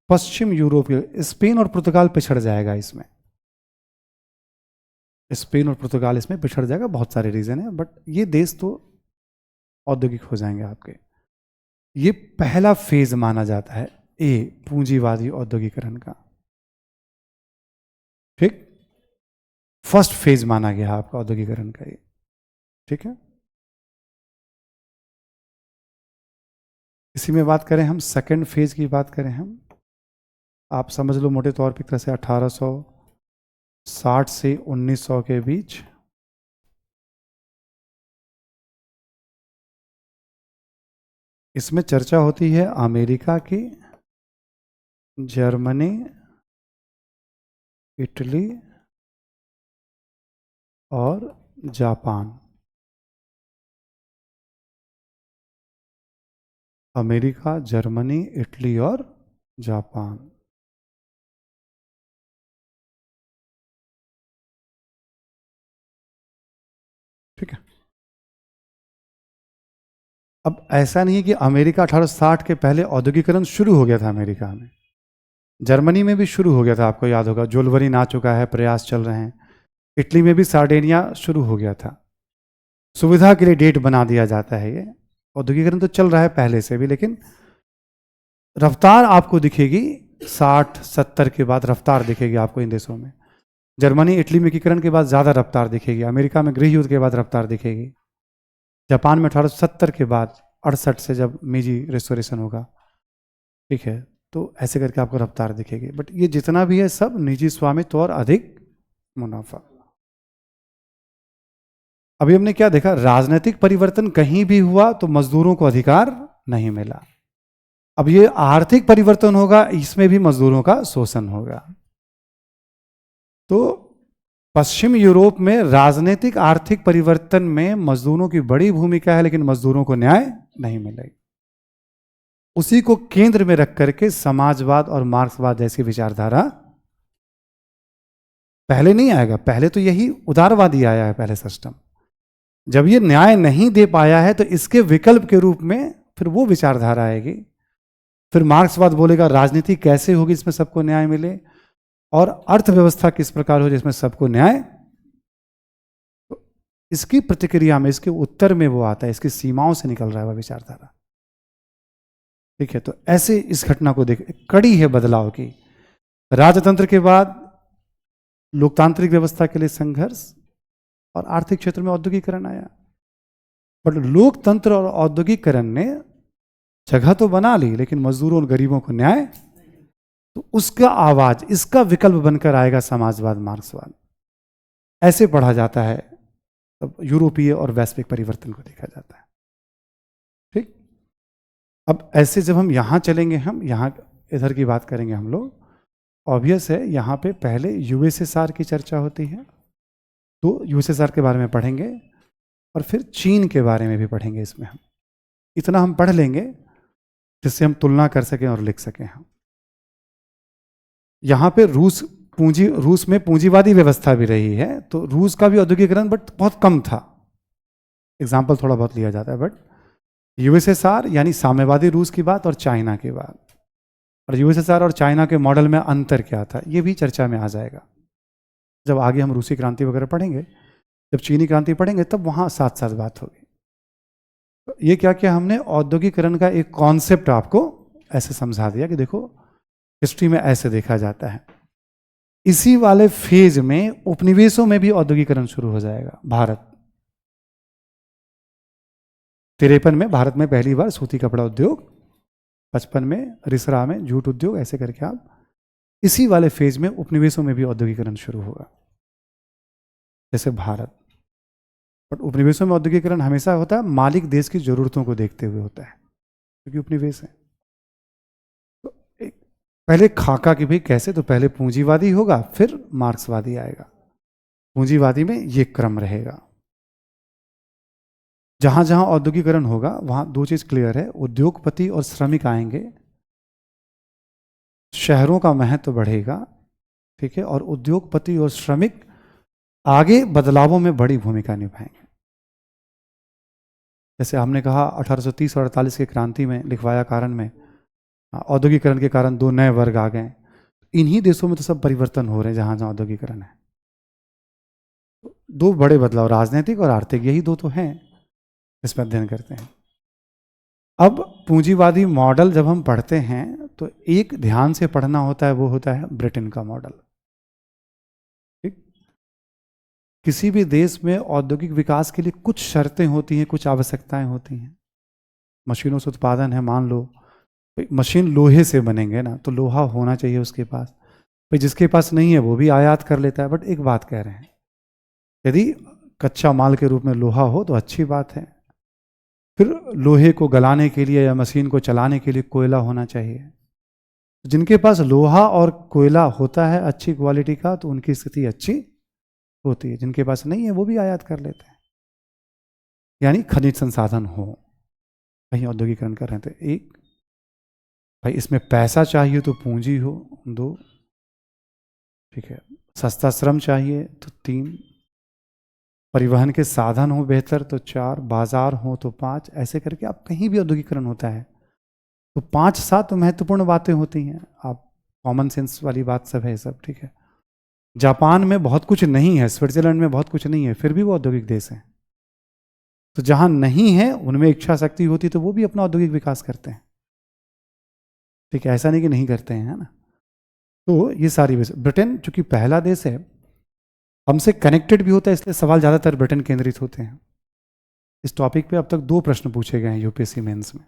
पश्चिम यूरोप, स्पेन और पुर्तगाल पिछड़ जाएगा इसमें, स्पेन और पुर्तगाल इसमें पिछड़ जाएगा, बहुत सारे रीजन है, बट ये देश तो औद्योगिक हो जाएंगे आपके। ये पहला फेज माना जाता है ए, पूंजीवादी औद्योगिकरण का। ठीक, फर्स्ट फेज माना गया आपका औद्योगिकरण का ये। ठीक है, इसी में बात करें हम सेकंड फेज की बात करें हम, आप समझ लो मोटे तौर पर एक तरह से 1860 से 1900 के बीच। इसमें चर्चा होती है अमेरिका की, जर्मनी, इटली और जापान। अमेरिका, जर्मनी, इटली और जापान। ठीक है, अब ऐसा नहीं है कि अमेरिका 1860 के पहले औद्योगिकरण शुरू हो गया था अमेरिका में, जर्मनी में भी शुरू हो गया था, आपको याद होगा जोलवरीन आ चुका है, प्रयास चल रहे हैं। इटली में भी सार्डेनिया शुरू हो गया था, सुविधा के लिए डेट बना दिया जाता है। ये औद्योगिकरण तो चल रहा है पहले से भी, लेकिन रफ्तार आपको दिखेगी 60-70 के बाद, रफ्तार दिखेगी आपको इन देशों में। जर्मनी इटली में एकीकरण के बाद ज़्यादा रफ्तार दिखेगी, अमेरिका में गृह युद्ध के बाद रफ्तार दिखेगी, जापान में 1870 के बाद 68 से जब मीजी रेस्टोरेशन होगा। ठीक है, तो ऐसे करके आपको रफ्तार दिखेगी, बट ये जितना भी है सब निजी स्वामित्व और अधिक मुनाफा। अभी हमने क्या देखा, राजनीतिक परिवर्तन कहीं भी हुआ तो मजदूरों को अधिकार नहीं मिला। अब ये आर्थिक परिवर्तन होगा, इसमें भी मजदूरों का शोषण होगा। तो पश्चिम यूरोप में राजनीतिक आर्थिक परिवर्तन में मजदूरों की बड़ी भूमिका है, लेकिन मजदूरों को न्याय नहीं मिलेगा। उसी को केंद्र में रख करके समाजवाद और मार्क्सवाद जैसी विचारधारा पहले नहीं आएगा, पहले तो यही उदारवादी आया है पहले सिस्टम। जब ये न्याय नहीं दे पाया है तो इसके विकल्प के रूप में फिर वो विचारधारा आएगी। फिर मार्क्सवाद बोलेगा राजनीति कैसे होगी जिसमें सबको न्याय मिले, और अर्थव्यवस्था किस प्रकार हो जिसमें सबको न्याय। तो इसकी प्रतिक्रिया में, इसके उत्तर में वो आता है, इसकी सीमाओं से निकल रहा है वह विचारधारा। ठीक है, तो ऐसे इस घटना को देख, कड़ी है बदलाव की। राजतंत्र के बाद लोकतांत्रिक व्यवस्था के लिए संघर्ष, और आर्थिक क्षेत्र में औद्योगिकरण आया। बट लोकतंत्र और औद्योगिकरण ने जगह तो बना ली, लेकिन मजदूरों और गरीबों को न्याय, तो उसका आवाज, इसका विकल्प बनकर आएगा समाजवाद, मार्क्सवाद। ऐसे पढ़ा जाता है, तब यूरोपीय और वैश्विक परिवर्तन को देखा जाता है। ठीक, अब ऐसे जब हम यहां चलेंगे, हम यहां इधर की बात करेंगे हम लोग, ऑब्वियस है यहां पे पहले यूएसएसआर की चर्चा होती है, तो यूएसएसआर के बारे में पढ़ेंगे, और फिर चीन के बारे में भी पढ़ेंगे। इसमें हम इतना हम पढ़ लेंगे जिससे हम तुलना कर सकें और लिख सकें। हम यहाँ पे रूस में पूंजीवादी व्यवस्था भी रही है, तो रूस का भी औद्योगिकरण बट बहुत कम था, एग्जाम्पल थोड़ा बहुत लिया जाता है। बट यूएसएसआर यानी साम्यवादी रूस की बात, और चाइना की बात, और यूएसएसआर और चाइना के मॉडल में अंतर क्या था, ये भी चर्चा में आ जाएगा जब आगे हम रूसी क्रांति वगैरह पढ़ेंगे। जब चीनी क्रांति पढ़ेंगे तब वहाँ साथ साथ बात होगी। तो ये क्या किया हमने, औद्योगिकरण का एक कॉन्सेप्ट आपको ऐसे समझा दिया कि देखो हिस्ट्री में ऐसे देखा जाता है। इसी वाले फेज में उपनिवेशों में भी औद्योगिकरण शुरू हो जाएगा। भारत 53 में भारत में पहली बार सूती कपड़ा उद्योग, 55 में रिसरा में जूट उद्योग, ऐसे करके आप इसी वाले फेज में उपनिवेशों में भी औद्योगिकरण शुरू होगा, जैसे भारत। बट उपनिवेशों में औद्योगिकरण हमेशा होता है मालिक देश की जरूरतों को देखते हुए होता है, क्योंकि उपनिवेश है। तो पहले खाका कि भाई कैसे, तो पहले पूंजीवादी होगा फिर मार्क्सवादी आएगा। पूंजीवादी में ये क्रम रहेगा। जहां जहां औद्योगिकरण होगा वहां दो चीज क्लियर है, उद्योगपति और श्रमिक आएंगे, शहरों का महत्व बढ़ेगा, ठीक है, और उद्योगपति और श्रमिक आगे बदलावों में बड़ी भूमिका निभाएंगे। जैसे हमने कहा 1830 और 48 की क्रांति में लिखवाया कारण में औद्योगिकरण के कारण दो नए वर्ग आ गए। इन्हीं देशों में तो सब परिवर्तन हो रहे हैं जहां जहां औद्योगिकरण है। दो बड़े बदलाव, राजनीतिक और आर्थिक, यही दो तो हैं इसमें अध्ययन करते हैं। अब पूंजीवादी मॉडल जब हम पढ़ते हैं तो एक ध्यान से पढ़ना होता है, वो होता है ब्रिटेन का मॉडल। ठीक, किसी भी देश में औद्योगिक विकास के लिए कुछ शर्तें होती हैं, कुछ आवश्यकताएं होती हैं। मशीनों से उत्पादन है, मान लो मशीन लोहे से बनेंगे ना, तो लोहा होना चाहिए उसके पास। भाई जिसके पास नहीं है वो भी आयात कर लेता है। बट एक बात कह रहे हैं, यदि कच्चा माल के रूप में लोहा हो तो अच्छी बात है, फिर लोहे को गलाने के लिए या मशीन को चलाने के लिए कोयला होना चाहिए। जिनके पास लोहा और कोयला होता है अच्छी क्वालिटी का, तो उनकी स्थिति अच्छी होती है। जिनके पास नहीं है वो भी आयात कर लेते हैं। यानी खनिज संसाधन हो, कहीं औद्योगिकरण कर रहे थे। एक, भाई इसमें पैसा चाहिए तो पूंजी हो, दो, ठीक है, सस्ता श्रम चाहिए तो तीन, परिवहन के साधन हो बेहतर तो चार, बाजार हो तो पांच, ऐसे करके आप कहीं भी औद्योगिकरण होता है तो 5-7 महत्वपूर्ण बातें होती हैं। आप कॉमन सेंस वाली बात सब है सब, ठीक है। जापान में बहुत कुछ नहीं है, स्विट्जरलैंड में बहुत कुछ नहीं है, फिर भी वो औद्योगिक देश है। तो जहां नहीं है उनमें इच्छा शक्ति होती तो वो भी अपना औद्योगिक विकास करते हैं, ठीक है, ऐसा नहीं कि नहीं करते हैं, है ना। तो ये सारी ब्रिटेन चूंकि पहला देश है, हमसे कनेक्टेड भी होता है, इसलिए सवाल ज्यादातर ब्रिटेन केंद्रित होते हैं। इस टॉपिक पे अब तक 2 प्रश्न पूछे गए हैं यूपीएससी मेंस में।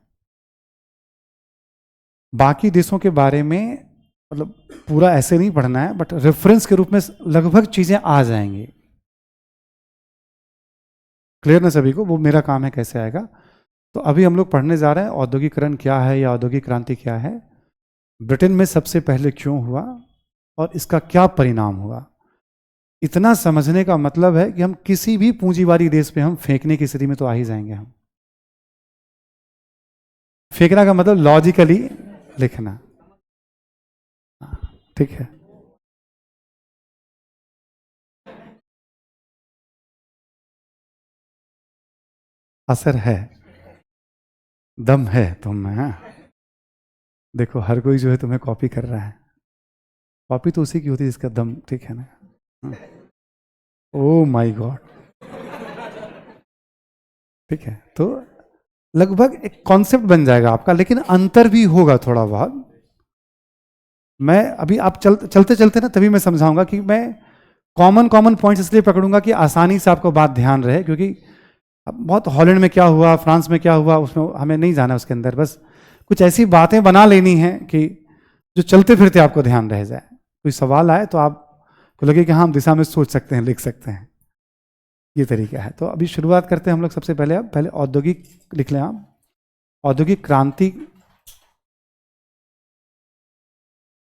बाकी देशों के बारे में मतलब पूरा ऐसे नहीं पढ़ना है, बट रेफरेंस के रूप में लगभग चीजें आ जाएंगी। क्लियर ना सभी को, वो मेरा काम है कैसे आएगा। तो अभी हम लोग पढ़ने जा रहे हैं औद्योगिकरण क्या है या औद्योगिक क्रांति क्या है, ब्रिटेन में सबसे पहले क्यों हुआ और इसका क्या परिणाम हुआ। इतना समझने का मतलब है कि हम किसी भी पूंजीवादी देश पे हम फेंकने की स्थिति में तो आ ही जाएंगे। हम फेंकना का मतलब लॉजिकली लिखना, ठीक है। असर है, दम है तुम में, हाँ? देखो हर कोई जो है तुम्हें कॉपी कर रहा है, कॉपी तो उसी की होती है जिसका दम, ठीक है ना। ओ माय गॉड, ठीक है। तो लगभग एक कॉन्सेप्ट बन जाएगा आपका, लेकिन अंतर भी होगा थोड़ा बहुत। मैं अभी आप चलते चलते ना तभी मैं समझाऊंगा कि मैं कॉमन कॉमन पॉइंट्स इसलिए पकड़ूंगा कि आसानी से आपको बात ध्यान रहे, क्योंकि अब बहुत हॉलैंड में क्या हुआ, फ्रांस में क्या हुआ, उसमें हमें नहीं जाना उसके अंदर। बस कुछ ऐसी बातें बना लेनी है कि जो चलते फिरते आपको ध्यान रह जाए। कोई सवाल आए तो आपको लगे कि हाँ हम दिशा में सोच सकते हैं, लिख सकते हैं, ये तरीका है। तो अभी शुरुआत करते हैं हम लोग। सबसे पहले आप पहले औद्योगिक लिख लें आप, औद्योगिक क्रांति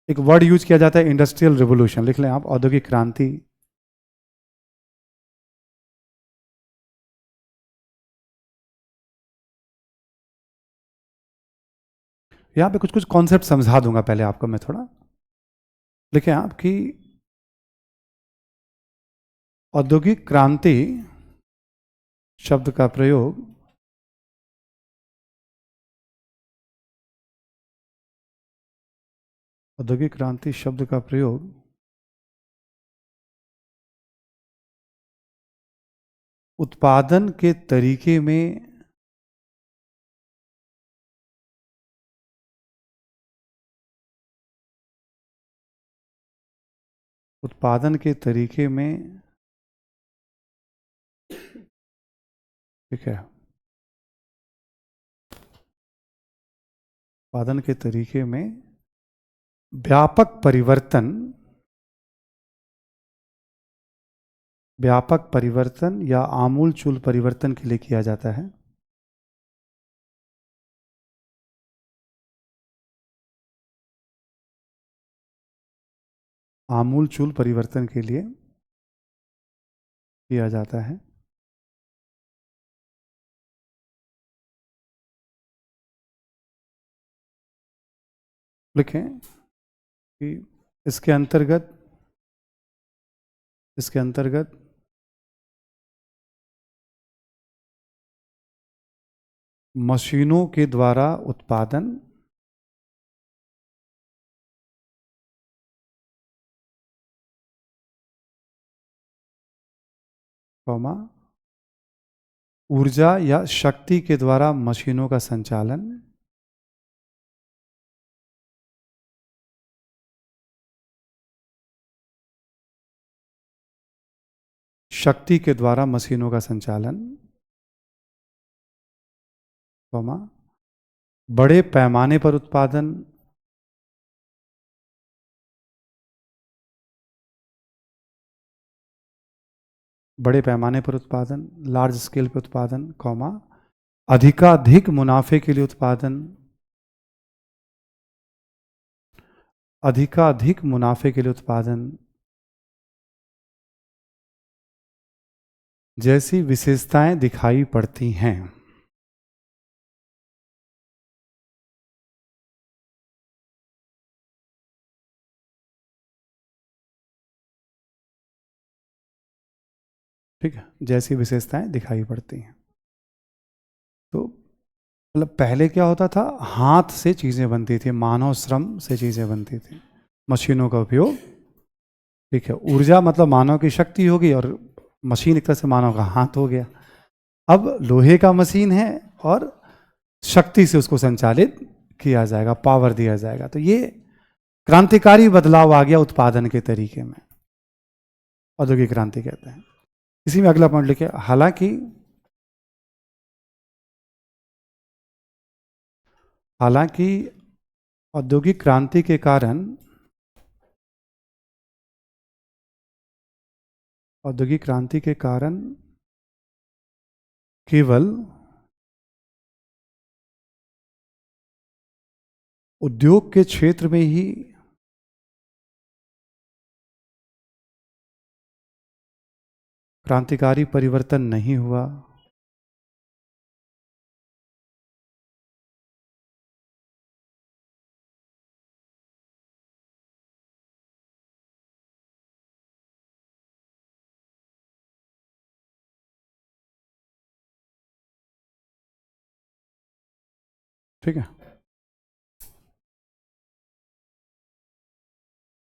एक वर्ड यूज किया जाता है, इंडस्ट्रियल रिवोल्यूशन, लिख लें आप औद्योगिक क्रांति। यहां पे कुछ कुछ कॉन्सेप्ट समझा दूंगा पहले आपको मैं थोड़ा। लिखें आप कि औद्योगिक क्रांति शब्द का प्रयोग औद्योगिक क्रांति शब्द का प्रयोग उत्पादन के तरीके में उत्पादन के तरीके में, ठीक है, उत्पादन के तरीके में व्यापक परिवर्तन या आमूलचूल परिवर्तन के लिए किया जाता है। आमूलचूल परिवर्तन के लिए किया जाता है। लिखें कि इसके अंतर्गत मशीनों के द्वारा उत्पादन, ऊर्जा या शक्ति के द्वारा मशीनों का संचालन, शक्ति के द्वारा मशीनों का संचालन, बड़े पैमाने पर उत्पादन, लार्ज स्केल पे उत्पादन, अधिकाधिक मुनाफे के लिए उत्पादन, जैसी विशेषताएं दिखाई पड़ती हैं। ठीक है, जैसी विशेषताएं दिखाई पड़ती हैं। तो मतलब पहले क्या होता था, हाथ से चीज़ें बनती थी, मानव श्रम से चीज़ें बनती थी, मशीनों का उपयोग, ठीक है, ऊर्जा मतलब मानव की शक्ति होगी और मशीन एक तरह से मानव का हाथ हो गया। अब लोहे का मशीन है और शक्ति से उसको संचालित किया जाएगा, पावर दिया जाएगा। तो ये क्रांतिकारी बदलाव आ गया उत्पादन के तरीके में, औद्योगिक क्रांति कहते हैं। इसी में अगला पॉइंट लिखे, हालांकि औद्योगिक क्रांति के कारण केवल उद्योग के क्षेत्र में ही क्रांतिकारी परिवर्तन नहीं हुआ, ठीक है,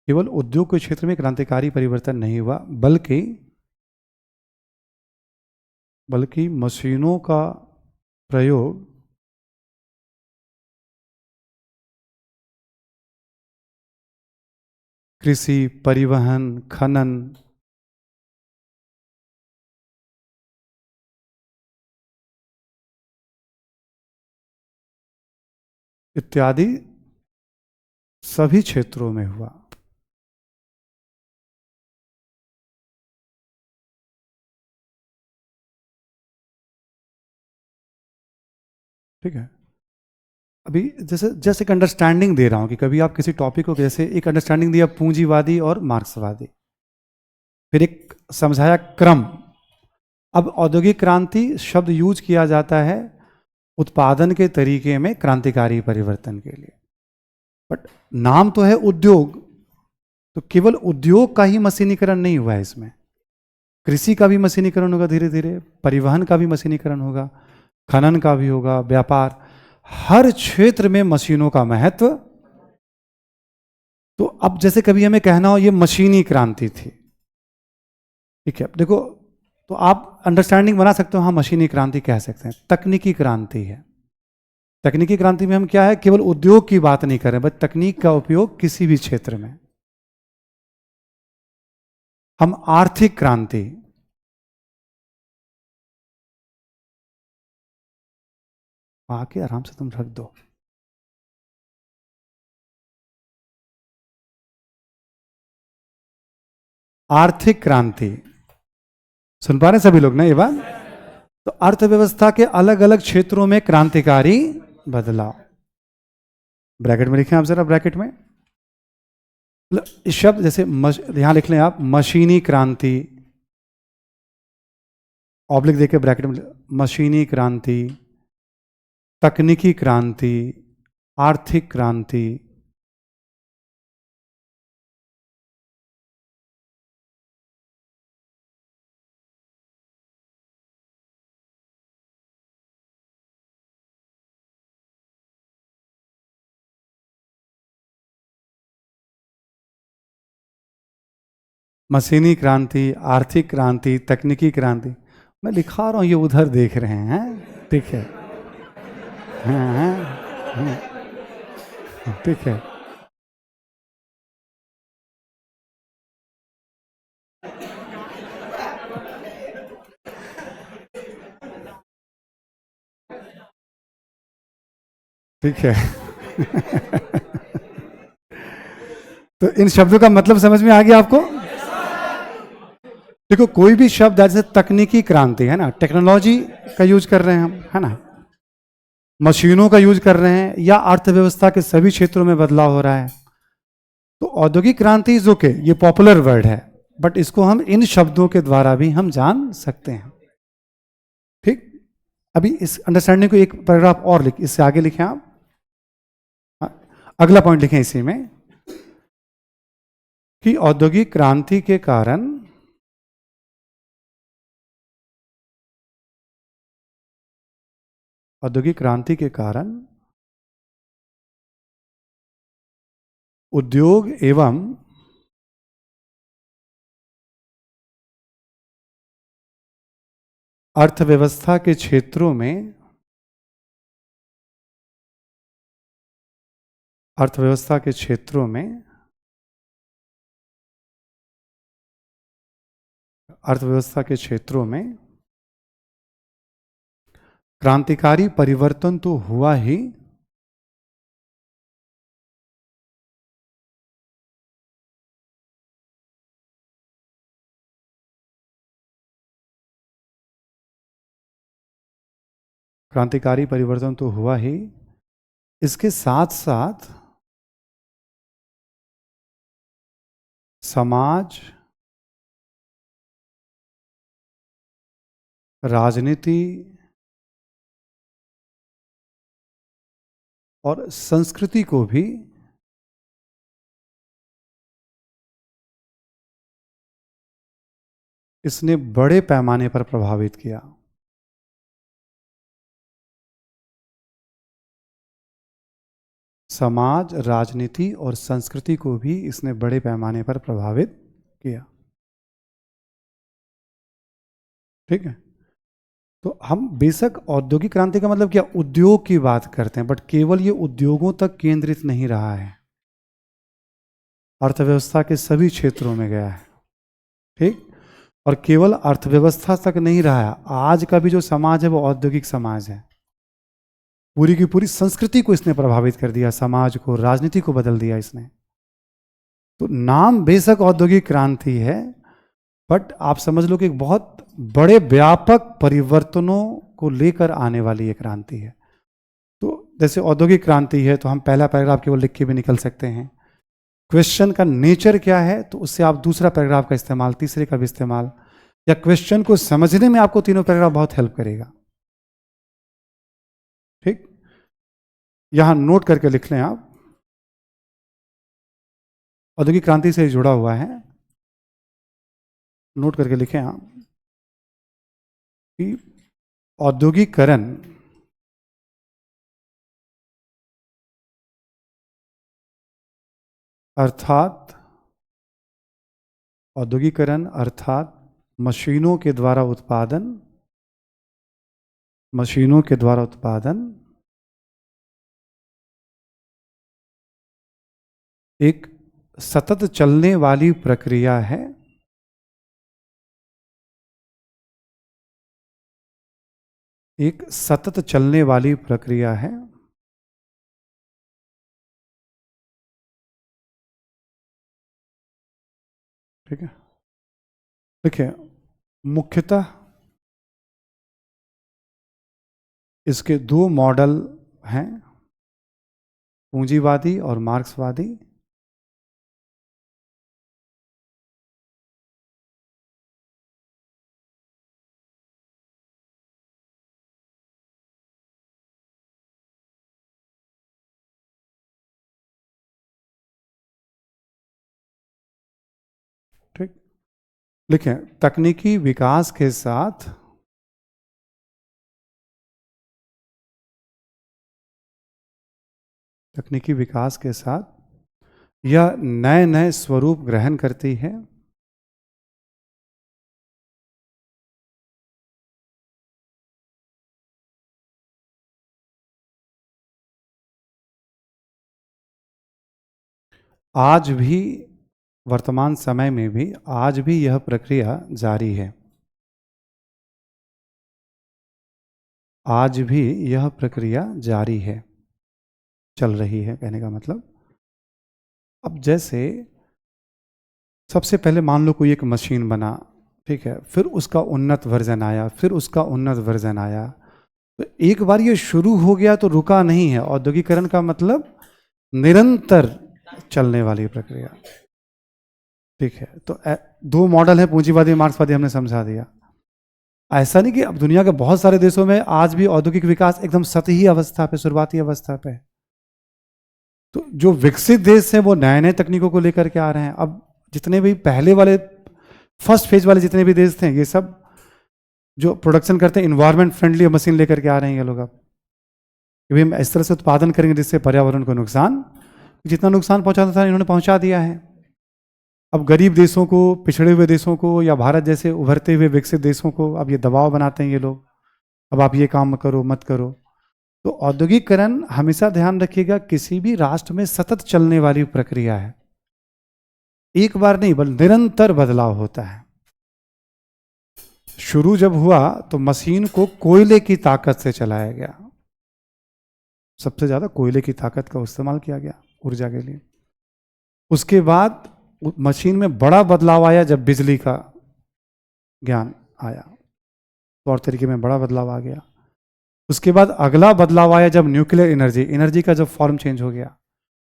केवल उद्योग के क्षेत्र में क्रांतिकारी परिवर्तन नहीं हुआ, बल्कि मशीनों का प्रयोग कृषि, परिवहन, खनन, इत्यादि सभी क्षेत्रों में हुआ। ठीक है, अभी जैसे एक अंडरस्टैंडिंग दे रहा हूं कि कभी आप किसी टॉपिक को, जैसे एक अंडरस्टैंडिंग दिया पूंजीवादी और मार्क्सवादी, फिर एक समझाया क्रम। अब औद्योगिक क्रांति शब्द यूज किया जाता है उत्पादन के तरीके में क्रांतिकारी परिवर्तन के लिए, बट नाम तो है उद्योग, तो केवल उद्योग का ही मशीनीकरण नहीं हुआ है, इसमें कृषि का भी मशीनीकरण होगा, धीरे धीरे परिवहन का भी मशीनीकरण होगा, खनन का भी होगा, व्यापार, हर क्षेत्र में मशीनों का महत्व। तो अब जैसे कभी हमें कहना हो ये मशीनी क्रांति थी, ठीक है, देखो, तो आप अंडरस्टैंडिंग बना सकते हो, हाँ मशीनी क्रांति कह सकते हैं, तकनीकी क्रांति है। तकनीकी क्रांति में हम क्या है, केवल उद्योग की बात नहीं कर रहे, बस तकनीक का उपयोग किसी भी क्षेत्र में, हम आर्थिक क्रांति, आके आराम से तुम रख दो। आर्थिक क्रांति, सुन पा रहे हैं सभी लोग ना ये बात? तो अर्थव्यवस्था के अलग अलग क्षेत्रों में क्रांतिकारी बदलाव। ब्रैकेट में लिखें आप जरा, ब्रैकेट में इस शब्द जैसे यहां लिख लें आप, मशीनी क्रांति, ऑब्लिक देके ब्रैकेट में, मशीनी क्रांति, तकनीकी क्रांति, आर्थिक क्रांति, मशीनी क्रांति, आर्थिक क्रांति, तकनीकी क्रांति। मैं लिखा रहा हूं, ये उधर देख रहे हैं, ठीक है? हाँ, ठीक है। ठीक है। तो इन शब्दों का मतलब समझ में आ गया आपको? देखो, कोई भी शब्द जैसे तकनीकी क्रांति है ना, टेक्नोलॉजी का यूज कर रहे हैं हम, है ना, मशीनों का यूज कर रहे हैं, या अर्थव्यवस्था के सभी क्षेत्रों में बदलाव हो रहा है। तो औद्योगिक क्रांति इज ओके, ये पॉपुलर वर्ड है, बट इसको हम इन शब्दों के द्वारा भी हम जान सकते हैं। ठीक, अभी इस अंडरस्टैंडिंग को एक पैराग्राफ और लिख, इससे आगे लिखें आप, अगला पॉइंट लिखें इसी में, कि औद्योगिक क्रांति के कारण औद्योगिक क्रांति के कारण उद्योग एवं अर्थव्यवस्था के क्षेत्रों में अर्थव्यवस्था के क्षेत्रों में अर्थव्यवस्था के क्षेत्रों में क्रांतिकारी परिवर्तन तो हुआ ही, क्रांतिकारी परिवर्तन तो हुआ ही, इसके साथ साथ समाज, राजनीति और संस्कृति को भी इसने बड़े पैमाने पर प्रभावित किया। समाज, राजनीति और संस्कृति को भी इसने बड़े पैमाने पर प्रभावित किया। ठीक है? तो हम बेशक औद्योगिक क्रांति का मतलब क्या, उद्योग की बात करते हैं, बट केवल ये उद्योगों तक केंद्रित नहीं रहा है, अर्थव्यवस्था के सभी क्षेत्रों में गया है। ठीक, और केवल अर्थव्यवस्था तक नहीं रहा है, आज का भी जो समाज है वो औद्योगिक समाज है। पूरी की पूरी संस्कृति को इसने प्रभावित कर दिया, समाज को, राजनीति को बदल दिया इसने। तो नाम बेशक औद्योगिक क्रांति है, बट आप समझ लो कि एक बहुत बड़े व्यापक परिवर्तनों को लेकर आने वाली एक क्रांति है। तो जैसे औद्योगिक क्रांति है, तो हम पहला पैराग्राफ केवल लिख के भी निकल सकते हैं। क्वेश्चन का नेचर क्या है, तो उससे आप दूसरा पैराग्राफ का इस्तेमाल, तीसरे का भी इस्तेमाल, या क्वेश्चन को समझने में आपको तीनों पैराग्राफ बहुत हेल्प करेगा। ठीक, यहां नोट करके लिख लें आप, औद्योगिक क्रांति से जुड़ा हुआ है, नोट करके लिखें आप कि औद्योगिकरण अर्थात औद्योगिकरण अर्थात मशीनों के द्वारा उत्पादन, मशीनों के द्वारा उत्पादन एक सतत चलने वाली प्रक्रिया है, एक सतत चलने वाली प्रक्रिया है। ठीक है, देखिए, मुख्यतः इसके दो मॉडल हैं, पूंजीवादी और मार्क्सवादी। ठीक, लिखें, तकनीकी विकास के साथ तकनीकी विकास के साथ यह नए नए स्वरूप ग्रहण करती है। आज भी, वर्तमान समय में भी आज भी यह प्रक्रिया जारी है। आज भी यह प्रक्रिया जारी है, चल रही है, कहने का मतलब। अब जैसे सबसे पहले मान लो कोई एक मशीन बना, ठीक है, फिर उसका उन्नत वर्जन आया, फिर उसका उन्नत वर्जन आया, तो एक बार ये शुरू हो गया तो रुका नहीं है। औद्योगिकरण का मतलब निरंतर चलने वाली प्रक्रिया। ठीक है, तो दो मॉडल है, पूंजीवादी मार्क्सवादी, हमने समझा दिया। ऐसा नहीं कि अब दुनिया के बहुत सारे देशों में आज भी औद्योगिक विकास एकदम सतही अवस्था पे, शुरुआती अवस्था पे है। तो जो विकसित देश हैं वो नए नए तकनीकों को लेकर के आ रहे हैं। अब जितने भी पहले वाले फर्स्ट फेज वाले जितने भी देश थे, ये सब जो प्रोडक्शन करते हैं इन्वायरमेंट फ्रेंडली मशीन लेकर के आ रहे हैं ये लोग। अब कि हम इस तरह से उत्पादन करेंगे जिससे पर्यावरण को नुकसान, जितना नुकसान पहुंचाता था इन्होंने पहुंचा दिया है। अब गरीब देशों को, पिछड़े हुए देशों को, या भारत जैसे उभरते हुए विकसित देशों को अब ये दबाव बनाते हैं ये लोग, अब आप ये काम करो, मत करो। तो औद्योगिकरण, हमेशा ध्यान रखिएगा, किसी भी राष्ट्र में सतत चलने वाली प्रक्रिया है। एक बार नहीं बल्कि निरंतर बदलाव होता है। शुरू जब हुआ तो मशीन को कोयले की ताकत से चलाया गया, सबसे ज्यादा कोयले की ताकत का इस्तेमाल किया गया ऊर्जा के लिए। उसके बाद मशीन में बड़ा बदलाव आया जब बिजली का ज्ञान आया, तौर तरीके में बड़ा बदलाव आ गया। उसके बाद अगला बदलाव आया जब न्यूक्लियर एनर्जी, एनर्जी का जब फॉर्म चेंज हो गया।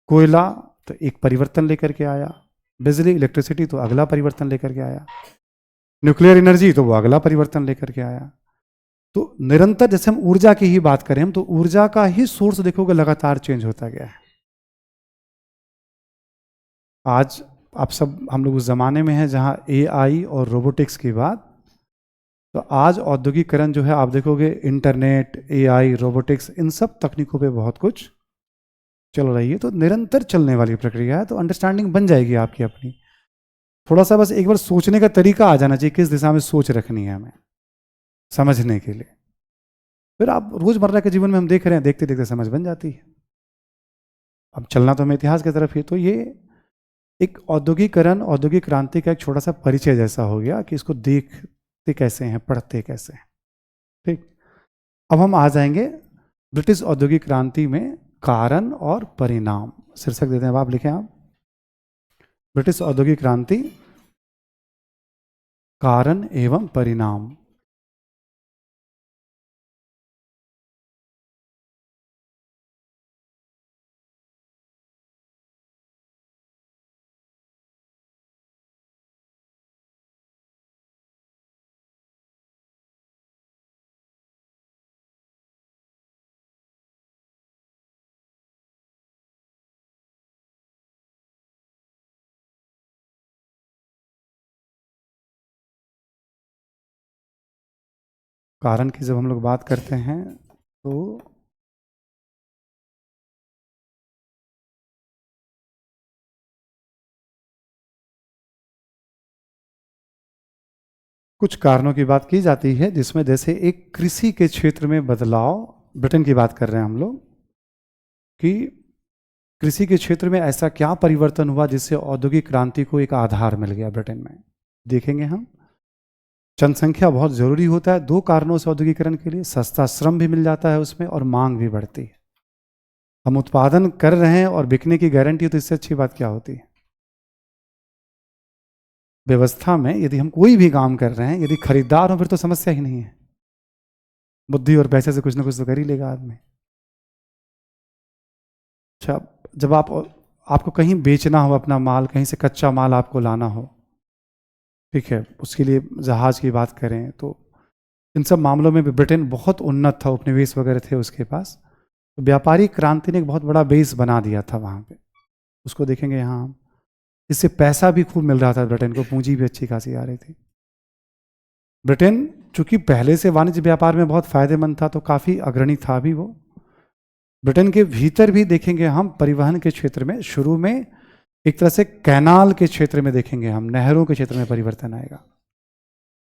कोयला तो एक परिवर्तन लेकर के आया, बिजली इलेक्ट्रिसिटी तो अगला परिवर्तन लेकर के आया, न्यूक्लियर एनर्जी तो वो अगला परिवर्तन लेकर के आया। तो निरंतर, जैसे हम ऊर्जा की ही बात करें हम, तो ऊर्जा का ही सोर्स देखोगे लगातार चेंज होता गया है। आज आप सब, हम लोग उस जमाने में हैं जहां एआई और रोबोटिक्स की बात, तो आज औद्योगिकरण जो है आप देखोगे इंटरनेट, एआई, रोबोटिक्स, इन सब तकनीकों पे बहुत कुछ चल रही है। तो निरंतर चलने वाली प्रक्रिया है। तो अंडरस्टैंडिंग बन जाएगी आपकी अपनी। थोड़ा सा बस एक बार सोचने का तरीका आ जाना चाहिए, किस दिशा में सोच रखनी है हमें समझने के लिए। फिर आप रोजमर्रा के जीवन में हम देख रहे हैं, देखते देखते समझ बन जाती है। अब चलना तो हमें इतिहास की तरफ ही। तो ये एक औद्योगिकरण, औद्योगिक क्रांति का एक छोटा सा परिचय जैसा हो गया कि इसको देखते कैसे हैं, पढ़ते कैसे हैं। ठीक, अब हम आ जाएंगे ब्रिटिश औद्योगिक क्रांति में कारण और परिणाम। शीर्षक देते हैं, अब आप लिखें, आप, ब्रिटिश औद्योगिक क्रांति, कारण एवं परिणाम। कारण की जब हम लोग बात करते हैं तो कुछ कारणों की बात की जाती है, जिसमें जैसे एक कृषि के क्षेत्र में बदलाव, ब्रिटेन की बात कर रहे हैं हम लोग, कि कृषि के क्षेत्र में ऐसा क्या परिवर्तन हुआ जिससे औद्योगिक क्रांति को एक आधार मिल गया ब्रिटेन में, देखेंगे हम। जनसंख्या बहुत जरूरी होता है 2 कारणों से औद्योगिकरण के लिए, सस्ता श्रम भी मिल जाता है उसमें और मांग भी बढ़ती है। हम उत्पादन कर रहे हैं और बिकने की गारंटी हो तो इससे अच्छी बात क्या होती है। व्यवस्था में यदि हम कोई भी काम कर रहे हैं, यदि खरीदार हो फिर तो समस्या ही नहीं है। बुद्धि और पैसे से कुछ ना कुछ तो कर ही लेगा आदमी। अच्छा, जब आपको कहीं बेचना हो अपना माल, कहीं से कच्चा माल आपको लाना हो, ठीक है, उसके लिए जहाज की बात करें तो इन सब मामलों में भी ब्रिटेन बहुत उन्नत था, उपनिवेश वगैरह थे उसके पास। तो व्यापारिक क्रांति ने एक बहुत बड़ा बेस बना दिया था वहाँ पे, उसको देखेंगे यहाँ हम। इससे पैसा भी खूब मिल रहा था ब्रिटेन को, पूंजी भी अच्छी खासी आ रही थी। ब्रिटेन चूंकि पहले से वाणिज्य व्यापार में बहुत फायदेमंद था तो काफ़ी अग्रणी था भी वो। ब्रिटेन के भीतर भी देखेंगे हम परिवहन के क्षेत्र में शुरू में एक तरह से कैनाल के क्षेत्र में देखेंगे हम, नहरों के क्षेत्र में परिवर्तन आएगा,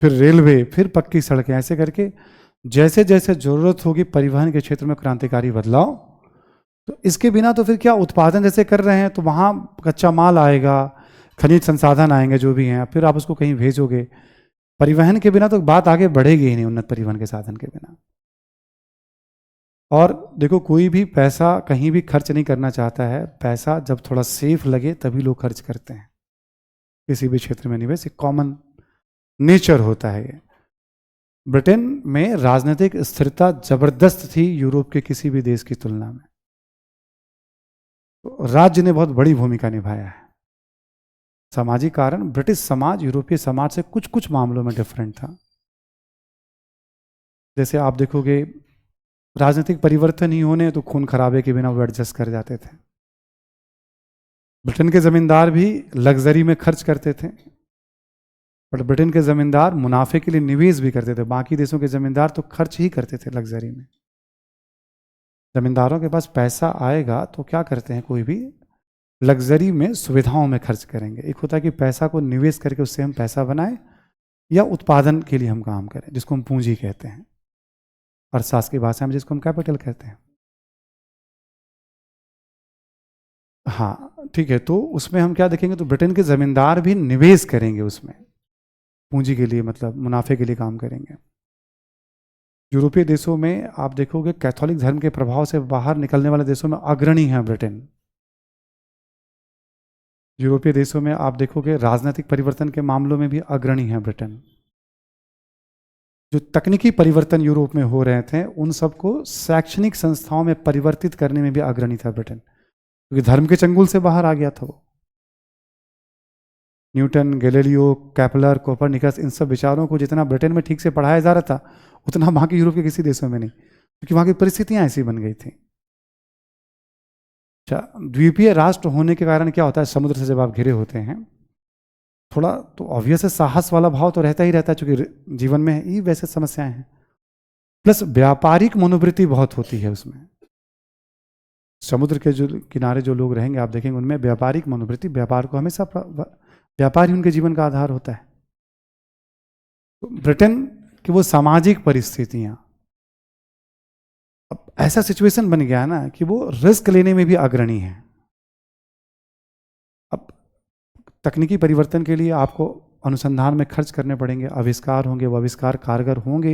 फिर रेलवे, फिर पक्की सड़कें, ऐसे करके जैसे जैसे जरूरत होगी परिवहन के क्षेत्र में क्रांतिकारी बदलाव। तो इसके बिना तो फिर क्या, उत्पादन जैसे कर रहे हैं तो वहाँ कच्चा माल आएगा, खनिज संसाधन आएंगे जो भी हैं, फिर आप उसको कहीं भेजोगे। परिवहन के बिना तो बात आगे बढ़ेगी ही नहीं, उन्नत परिवहन के साधन के बिना। और देखो, कोई भी पैसा कहीं भी खर्च नहीं करना चाहता है, पैसा जब थोड़ा सेफ लगे तभी लोग खर्च करते हैं किसी भी क्षेत्र में निवेश, एक कॉमन नेचर होता है ये। ब्रिटेन में राजनीतिक स्थिरता जबरदस्त थी यूरोप के किसी भी देश की तुलना में। तो राज्य ने बहुत बड़ी भूमिका निभाया है। सामाजिक कारण, ब्रिटिश समाज यूरोपीय समाज से कुछ कुछ मामलों में डिफरेंट था। जैसे आप देखोगे, राजनीतिक परिवर्तन ही होने तो खून खराबे के बिना वो एडजस्ट कर जाते थे। ब्रिटेन के जमींदार भी लग्जरी में खर्च करते थे, बट ब्रिटेन के जमींदार मुनाफे के लिए निवेश भी करते थे। बाकी देशों के जमींदार तो खर्च ही करते थे लग्जरी में। जमींदारों के पास पैसा आएगा तो क्या करते हैं, कोई भी लग्जरी में, सुविधाओं में खर्च करेंगे। एक होता है कि पैसा को निवेश करके उससे हम पैसा बनाएं, या उत्पादन के लिए हम काम करें जिसको हम पूंजी कहते हैं, अर्थशास्त्र की भाषा में जिसको हम कैपिटल कहते हैं। हाँ ठीक है, तो उसमें हम क्या देखेंगे, तो ब्रिटेन के जमींदार भी निवेश करेंगे उसमें, पूंजी के लिए, मतलब मुनाफे के लिए काम करेंगे। यूरोपीय देशों में आप देखोगे कैथोलिक धर्म के प्रभाव से बाहर निकलने वाले देशों में अग्रणी है ब्रिटेन। यूरोपीय देशों में आप देखोगे राजनीतिक परिवर्तन के मामलों में भी अग्रणी है ब्रिटेन। जो तकनीकी परिवर्तन यूरोप में हो रहे थे उन सबको शैक्षणिक संस्थाओं में परिवर्तित करने में भी अग्रणी था ब्रिटेन, क्योंकि धर्म के चंगुल से बाहर आ गया था वो। न्यूटन, गैलीलियो, केपलर, कोपरनिकस, इन सब विचारों को जितना ब्रिटेन में ठीक से पढ़ाया जा रहा था उतना वहाँ के यूरोप के किसी देशों में नहीं, क्योंकि वहाँ की परिस्थितियाँ ऐसी बन गई थी। अच्छा, द्वीपीय राष्ट्र होने के कारण क्या होता है, समुद्र से जब आप घिरे होते हैं थोड़ा तो ऑब्वियस है साहस वाला भाव तो रहता ही रहता है, क्योंकि जीवन में ही वैसे समस्याएं हैं। प्लस व्यापारिक मनोवृत्ति बहुत होती है उसमें। समुद्र के जो किनारे जो लोग रहेंगे आप देखेंगे उनमें व्यापारिक मनोवृत्ति, व्यापार को हमेशा, व्यापार ही उनके जीवन का आधार होता है। तो ब्रिटेन की वो सामाजिक परिस्थितियां, अब ऐसा सिचुएशन बन गया ना कि वो रिस्क लेने में भी अग्रणी है। अब तकनीकी परिवर्तन के लिए आपको अनुसंधान में खर्च करने पड़ेंगे, आविष्कार होंगे, वो आविष्कार कारगर होंगे,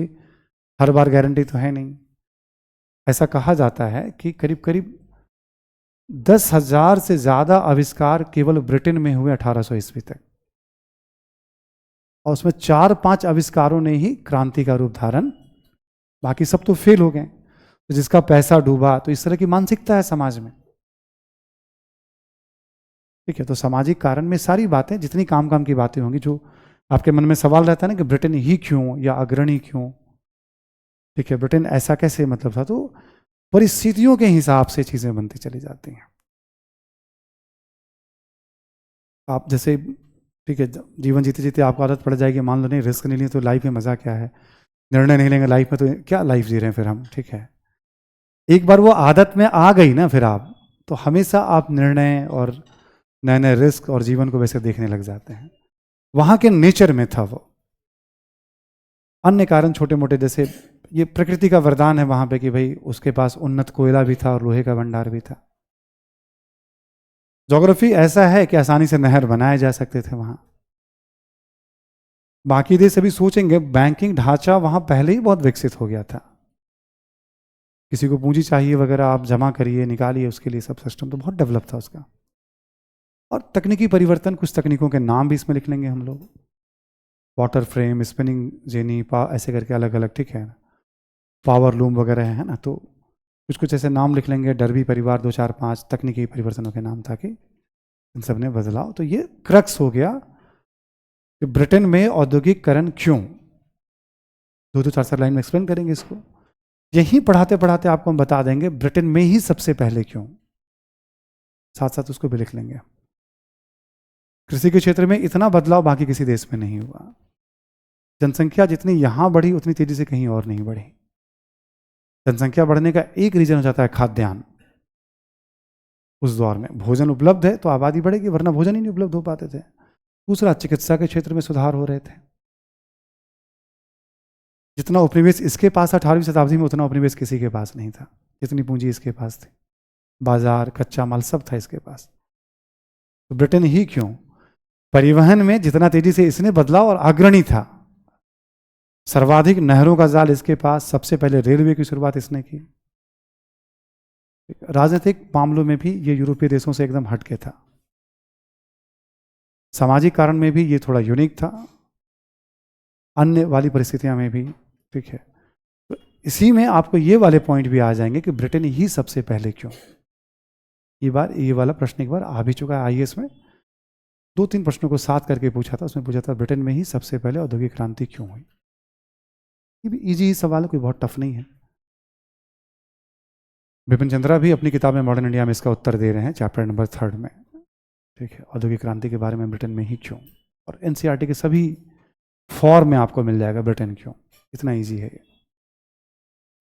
हर बार गारंटी तो है नहीं। ऐसा कहा जाता है कि करीब करीब 10,000 से ज्यादा आविष्कार केवल ब्रिटेन में हुए 1800 ईस्वी तक, और उसमें 4-5 आविष्कारों ने ही क्रांति का रूप धारण, बाकी सब तो फेल हो गए। तो जिसका पैसा डूबा, तो इस तरह की मानसिकता है समाज में। ठीक है, तो सामाजिक कारण में सारी बातें, जितनी काम काम की बातें होंगी, जो आपके मन में सवाल रहता है ना कि ब्रिटेन ही क्यों या अग्रणी क्यों, ठीक है, ब्रिटेन ऐसा कैसे मतलब था, तो परिस्थितियों के हिसाब से चीजें बनती चली जाती हैं। आप जैसे, ठीक है, जीवन जीते जीते आपको आदत पड़ जाएगी, मान लो नहीं रिस्क नहीं लिए तो लाइफ में मजा क्या है, निर्णय नहीं लेंगे लाइफ में तो क्या लाइफ जी रहे हैं फिर हम। ठीक है, एक बार वो आदत में आ गई ना फिर आप, तो हमेशा आप निर्णय और नए नए रिस्क और जीवन को वैसे देखने लग जाते हैं। वहां के नेचर में था वो। अन्य कारण छोटे मोटे, जैसे ये प्रकृति का वरदान है वहां पे कि भाई उसके पास उन्नत कोयला भी था और लोहे का भंडार भी था। ज्योग्राफी ऐसा है कि आसानी से नहर बनाए जा सकते थे वहां। बाकी देश अभी सोचेंगे, बैंकिंग ढांचा वहां पहले ही बहुत विकसित हो गया था। किसी को पूंजी चाहिए वगैरह, आप जमा करिए निकालिए, उसके लिए सब सिस्टम तो बहुत डेवलप था उसका। और तकनीकी परिवर्तन, कुछ तकनीकों के नाम भी इसमें लिख लेंगे हम लोग, वाटर फ्रेम, स्पिनिंग जेनी, ऐसे करके अलग अलग, ठीक है, पावर लूम वगैरह है ना। तो कुछ कुछ ऐसे नाम लिख लेंगे, डरबी परिवार 2 4 5 तकनीकी परिवर्तनों के नाम था कि इन सब ने बदलाव। तो ये क्रक्स हो गया कि ब्रिटेन में औद्योगिकरण क्यों, 2 4 4 लाइन में एक्सप्लेन करेंगे इसको। यहीं पढ़ाते पढ़ाते आपको हम बता देंगे ब्रिटेन में ही सबसे पहले क्यों, साथ साथ उसको भी लिख लेंगे। कृषि के क्षेत्र में इतना बदलाव बाकी किसी देश में नहीं हुआ। जनसंख्या जितनी यहां बढ़ी उतनी तेजी से कहीं और नहीं बढ़ी। जनसंख्या बढ़ने का एक रीजन हो जाता है खाद्यान्न। उस दौर में भोजन उपलब्ध है तो आबादी बढ़ेगी, वरना भोजन ही नहीं उपलब्ध हो पाते थे। दूसरा, चिकित्सा के क्षेत्र में सुधार हो रहे थे। जितना उपनिवेश इसके पास 18वीं शताब्दी में, उतना उपनिवेश किसी के पास नहीं था, जितनी पूंजी इसके पास थी। बाजार, कच्चा माल सब था इसके पास। तो ब्रिटेन ही क्यों, परिवहन में जितना तेजी से इसने बदलाव और अग्रणी था, सर्वाधिक नहरों का जाल इसके पास, सबसे पहले रेलवे की शुरुआत इसने की। राजनीतिक मामलों में भी ये यूरोपीय देशों से एकदम हटके था। सामाजिक कारण में भी ये थोड़ा यूनिक था, अन्य वाली परिस्थितियां में भी, ठीक है। तो इसी में आपको ये वाले पॉइंट भी आ जाएंगे कि ब्रिटेन ही सबसे पहले क्यों। ये वाला प्रश्न एक बार आ भी चुका है आईएएस में, 2-3 प्रश्नों को साथ करके पूछा था। उसमें पूछा था ब्रिटेन में ही सबसे पहले औद्योगिक क्रांति क्यों हुई। ये भी इजी सवाल है, कोई बहुत टफ नहीं है। विपिन चंद्रा भी अपनी किताब में मॉडर्न इंडिया में इसका उत्तर दे रहे हैं, चैप्टर नंबर 3 में, ठीक है, औद्योगिक क्रांति के बारे में, ब्रिटेन में ही क्यों। और एनसीईआरटी के सभी फॉर्म में आपको मिल जाएगा ब्रिटेन क्यों, इतना ईजी है ये।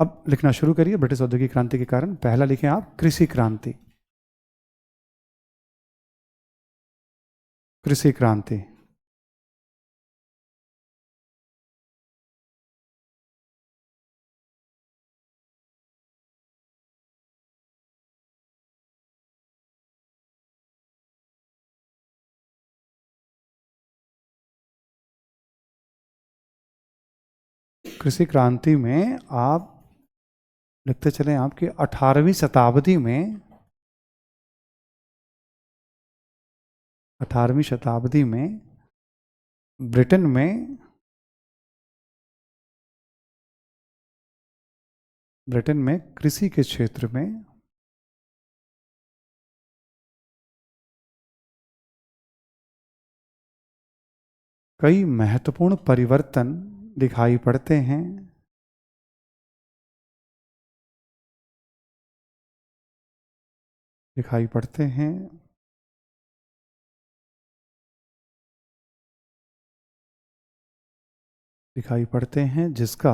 अब लिखना शुरू करिए। ब्रिटिश औद्योगिक क्रांति के कारण, पहला लिखें आप कृषि क्रांति। कृषि क्रांति, कृषि क्रांति में आप लिखते चले आपकी 18वीं शताब्दी में, 18वीं शताब्दी में ब्रिटेन में कृषि के क्षेत्र में कई महत्वपूर्ण परिवर्तन दिखाई पड़ते हैं। दिखाई पड़ते हैं दिखाई पड़ते हैं जिसका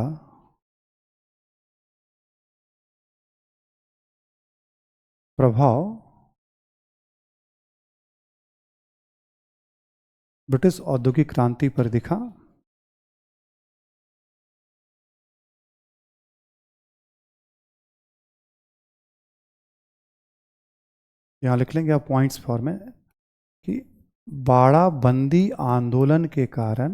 प्रभाव ब्रिटिश औद्योगिक क्रांति पर दिखा। यहां लिख लेंगे आप पॉइंट्स फॉर में कि बाड़ाबंदी आंदोलन के कारण,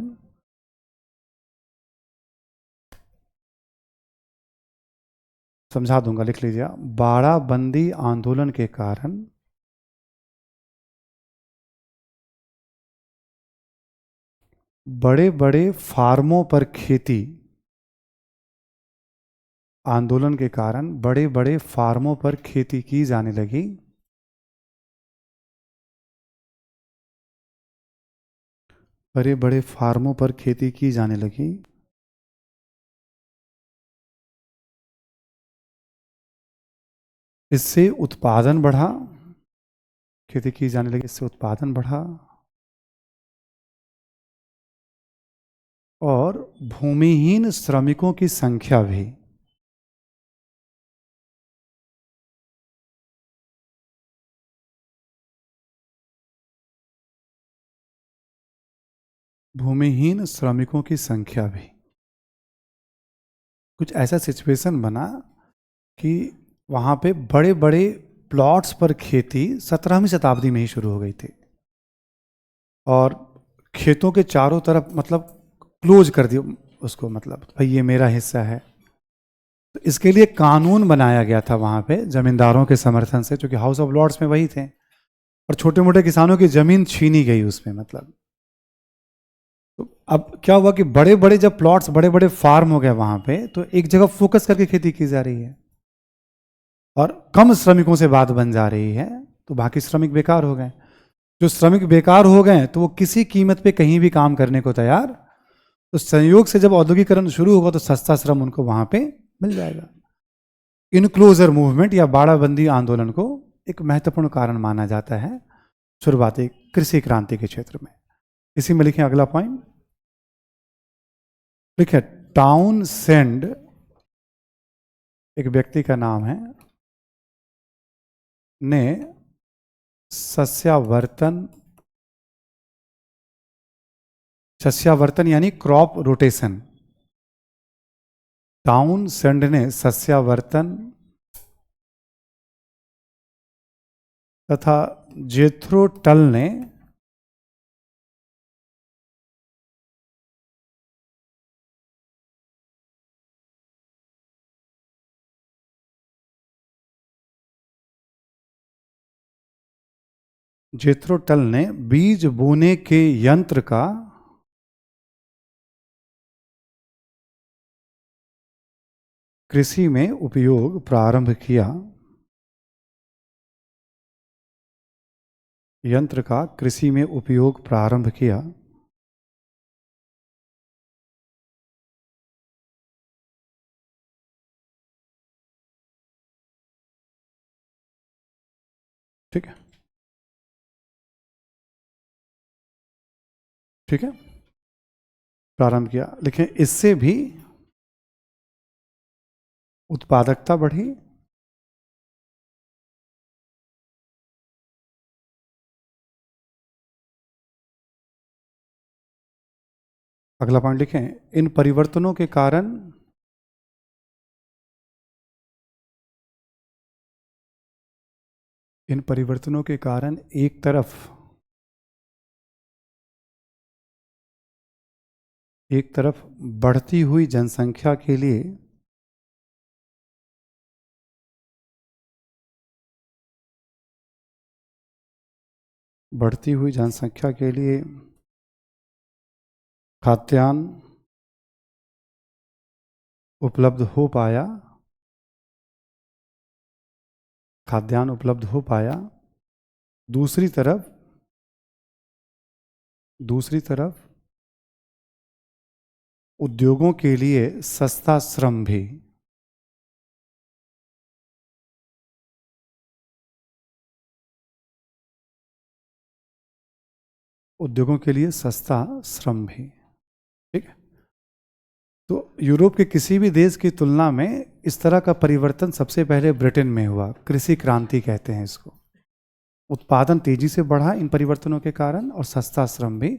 समझा दूंगा, लिख लीजिए, बाड़ाबंदी आंदोलन के कारण बड़े बड़े फार्मों पर खेती, आंदोलन के कारण बड़े बड़े फार्मों पर खेती की जाने लगी। बड़े बड़े फार्मों पर खेती की जाने लगी। इससे उत्पादन बढ़ा। खेती की जाने लगी, इससे उत्पादन बढ़ा और भूमिहीन श्रमिकों की संख्या भी, भूमिहीन श्रमिकों की संख्या भी, कुछ ऐसा सिचुएशन बना कि वहाँ पे बड़े बड़े प्लॉट्स पर खेती 17वीं शताब्दी में ही शुरू हो गई थी। और खेतों के चारों तरफ, मतलब क्लोज कर दिया उसको, मतलब भाई ये मेरा हिस्सा है। तो इसके लिए कानून बनाया गया था वहां पे जमींदारों के समर्थन से, क्योंकि हाउस ऑफ लॉर्ड्स में वही थे, और छोटे मोटे किसानों की जमीन छीनी गई उसमें, मतलब। तो अब क्या हुआ कि बड़े बड़े जब प्लॉट्स, बड़े बड़े फार्म हो गए वहां पे, तो एक जगह फोकस करके खेती की जा रही है और कम श्रमिकों से बात बन जा रही है, तो बाकी श्रमिक बेकार हो गए। जो श्रमिक बेकार हो गए तो वो किसी कीमत पे कहीं भी काम करने को तैयार, तो संयोग से जब औद्योगिकरण शुरू होगा तो सस्ता श्रम उनको वहां पे मिल जाएगा। इनक्लोजर मूवमेंट या बाड़ाबंदी आंदोलन को एक महत्वपूर्ण कारण माना जाता है शुरुआती कृषि क्रांति के क्षेत्र में। इसी में लिखें अगला पॉइंट, लिखे टाउनसेंड एक व्यक्ति का नाम है, ने सस्यावर्तन यानी क्रॉप रोटेशन, टाउनसेंड ने सस्यावर्तन तथा जेथ्रो टल ने बीज बोने के यंत्र का कृषि में उपयोग प्रारंभ किया। यंत्र का कृषि में उपयोग प्रारंभ किया। ठीक है, ठीक है, प्रारंभ किया। लिखें इससे भी उत्पादकता बढ़ी, अगला पॉइंट लिखें इन परिवर्तनों के कारण एक तरफ बढ़ती हुई जनसंख्या के लिए खाद्यान्न उपलब्ध हो पाया। दूसरी तरफ उद्योगों के लिए सस्ता श्रम भी, ठीक है। तो यूरोप के किसी भी देश की तुलना में इस तरह का परिवर्तन सबसे पहले ब्रिटेन में हुआ। कृषि क्रांति कहते हैं इसको। उत्पादन तेजी से बढ़ा इन परिवर्तनों के कारण, और सस्ता श्रम भी।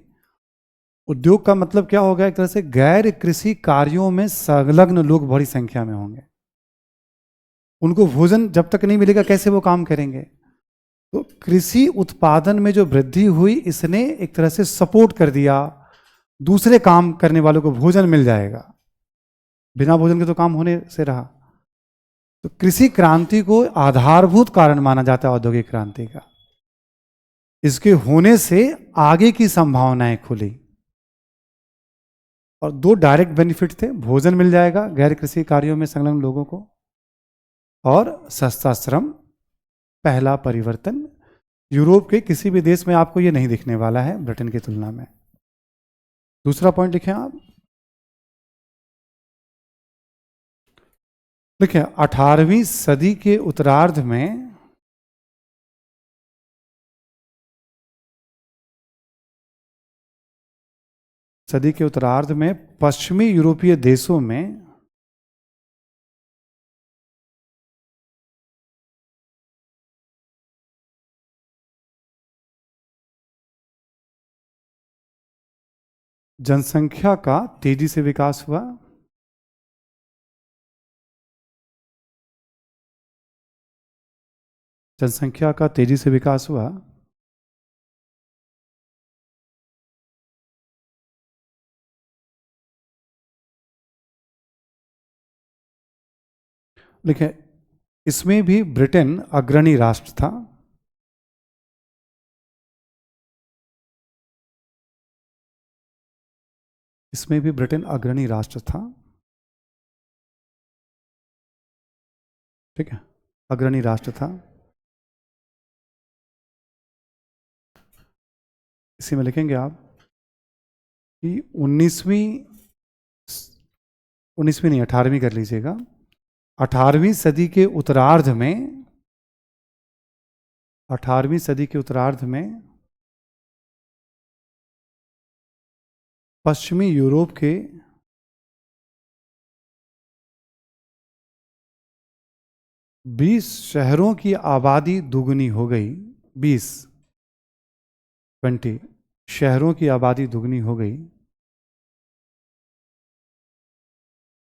उद्योग का मतलब क्या होगा, एक तरह से गैर कृषि कार्यों में संलग्न लोग बड़ी संख्या में होंगे। उनको भोजन जब तक नहीं मिलेगा कैसे वो काम करेंगे। तो कृषि उत्पादन में जो वृद्धि हुई, इसने एक तरह से सपोर्ट कर दिया, दूसरे काम करने वालों को भोजन मिल जाएगा, बिना भोजन के तो काम होने से रहा। तो कृषि क्रांति को आधारभूत कारण माना जाता है औद्योगिक क्रांति का। इसके होने से आगे की संभावनाएं खुली, और दो डायरेक्ट बेनिफिट थे, भोजन मिल जाएगा गैर कृषि कार्यों में संलग्न लोगों को, और सस्ता श्रम। पहला परिवर्तन यूरोप के किसी भी देश में आपको यह नहीं दिखने वाला है ब्रिटेन की तुलना में। दूसरा पॉइंट लिखें आप, देखिए 18वीं सदी के उत्तरार्ध में पश्चिमी यूरोपीय देशों में जनसंख्या का तेजी से विकास हुआ। लिखें, इसमें भी ब्रिटेन अग्रणी राष्ट्र था। इसमें भी ब्रिटेन अग्रणी राष्ट्र था। ठीक है, अग्रणी राष्ट्र था। इसी में लिखेंगे आप कि 19वीं नहीं 18वीं कर लीजिएगा, 18वीं सदी के उत्तरार्ध में, 18वीं सदी के उत्तरार्ध में पश्चिमी यूरोप के 20 शहरों की आबादी दुगनी हो गई। 20 शहरों की आबादी दुगनी हो गई।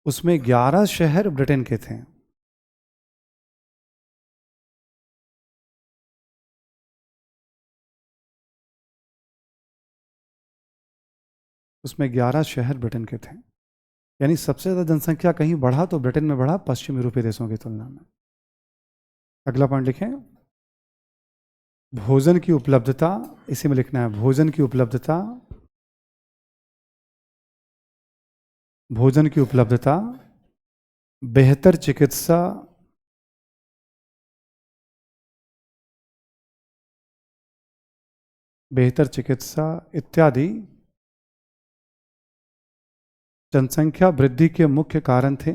उसमें 11 शहर ब्रिटेन के थे। उसमें 11 शहर ब्रिटेन के थे। यानी सबसे ज़्यादा जनसंख्या कहीं बढ़ा तो ब्रिटेन में बढ़ा, पश्चिम यूरोपीय देशों की तुलना में। अगला पॉइंट लिखें, भोजन की उपलब्धता, इसी में लिखना है भोजन की उपलब्धता, भोजन की उपलब्धता, बेहतर चिकित्सा, बेहतर चिकित्सा इत्यादि जनसंख्या वृद्धि के मुख्य कारण थे।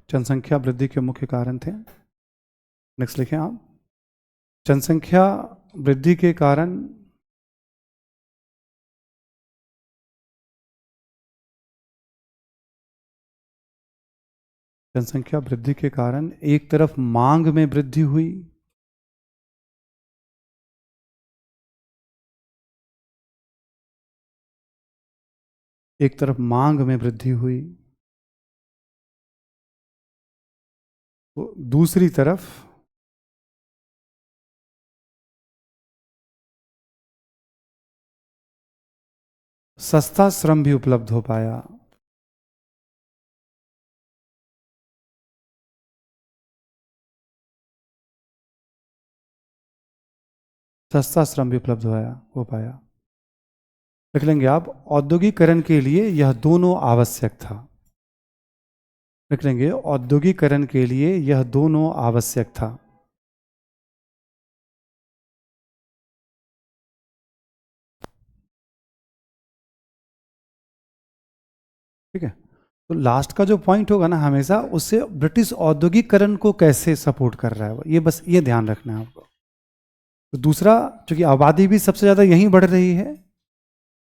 जनसंख्या वृद्धि के मुख्य कारण थे। नेक्स्ट लिखें आप, जनसंख्या वृद्धि के कारण जनसंख्या वृद्धि के कारण एक तरफ मांग में वृद्धि हुई, एक तरफ मांग में वृद्धि हुई, तो दूसरी तरफ सस्ता श्रम भी उपलब्ध हो पाया। सस्ता श्रम भी उपलब्ध हो पाया। लिख लेंगे आप, औद्योगिकरण के लिए यह दोनों आवश्यक था। लिख लेंगे, औद्योगिकरण के लिए यह दोनों आवश्यक था। ठीक है, तो लास्ट का जो पॉइंट होगा ना, हमेशा उससे ब्रिटिश औद्योगिकरण को कैसे सपोर्ट कर रहा है वो, ये बस ये ध्यान रखना है आपको। तो दूसरा, चूंकि आबादी भी सबसे ज़्यादा यहीं बढ़ रही है,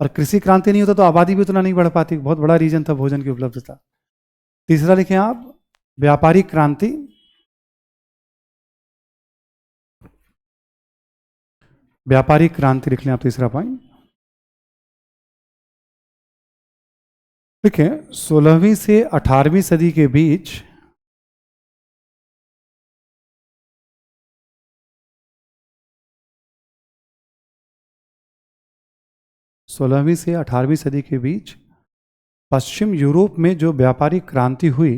और कृषि क्रांति नहीं होता तो आबादी भी उतना नहीं बढ़ पाती, बहुत बड़ा रीजन था भोजन की उपलब्धता। तीसरा लिखें आप, व्यापारिक क्रांति। व्यापारिक क्रांति लिख लें आप, तीसरा पॉइंट। देखिए, 16वीं से 18वीं सदी के बीच सोलहवीं से 18वीं सदी के बीच पश्चिम यूरोप में जो व्यापारिक क्रांति हुई,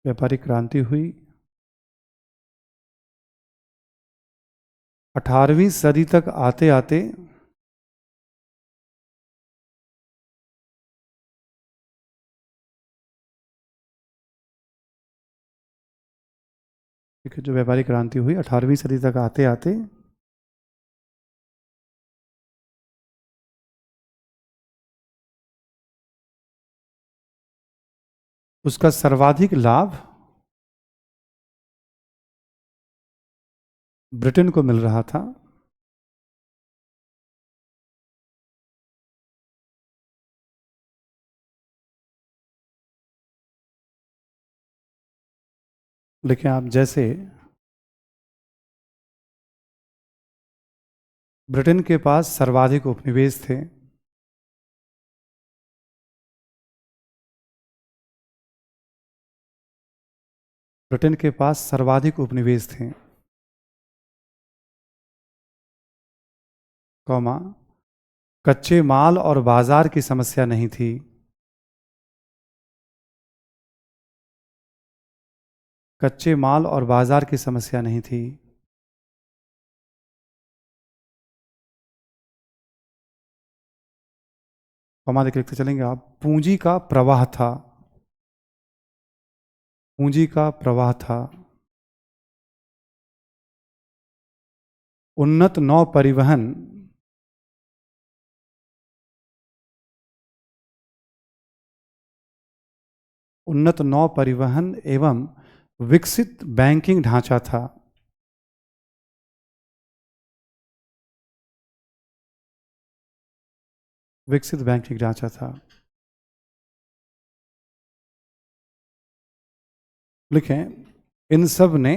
व्यापारिक क्रांति हुई 18वीं सदी तक आते आते जो व्यापारिक क्रांति हुई 18वीं सदी तक आते आते उसका सर्वाधिक लाभ ब्रिटेन को मिल रहा था। लेकिन आप जैसे ब्रिटेन के पास सर्वाधिक उपनिवेश थे, ब्रिटेन के पास सर्वाधिक उपनिवेश थे, कॉमा, कच्चे माल और बाजार की समस्या नहीं थी, कच्चे माल और बाजार की समस्या नहीं थी, कॉमा देख लिखते चलेंगे आप, पूंजी का प्रवाह था, पूंजी का प्रवाह था, उन्नत नौ परिवहन, उन्नत नौ परिवहन एवं विकसित बैंकिंग ढांचा था, विकसित बैंकिंग ढांचा था। लिखें, इन सब ने,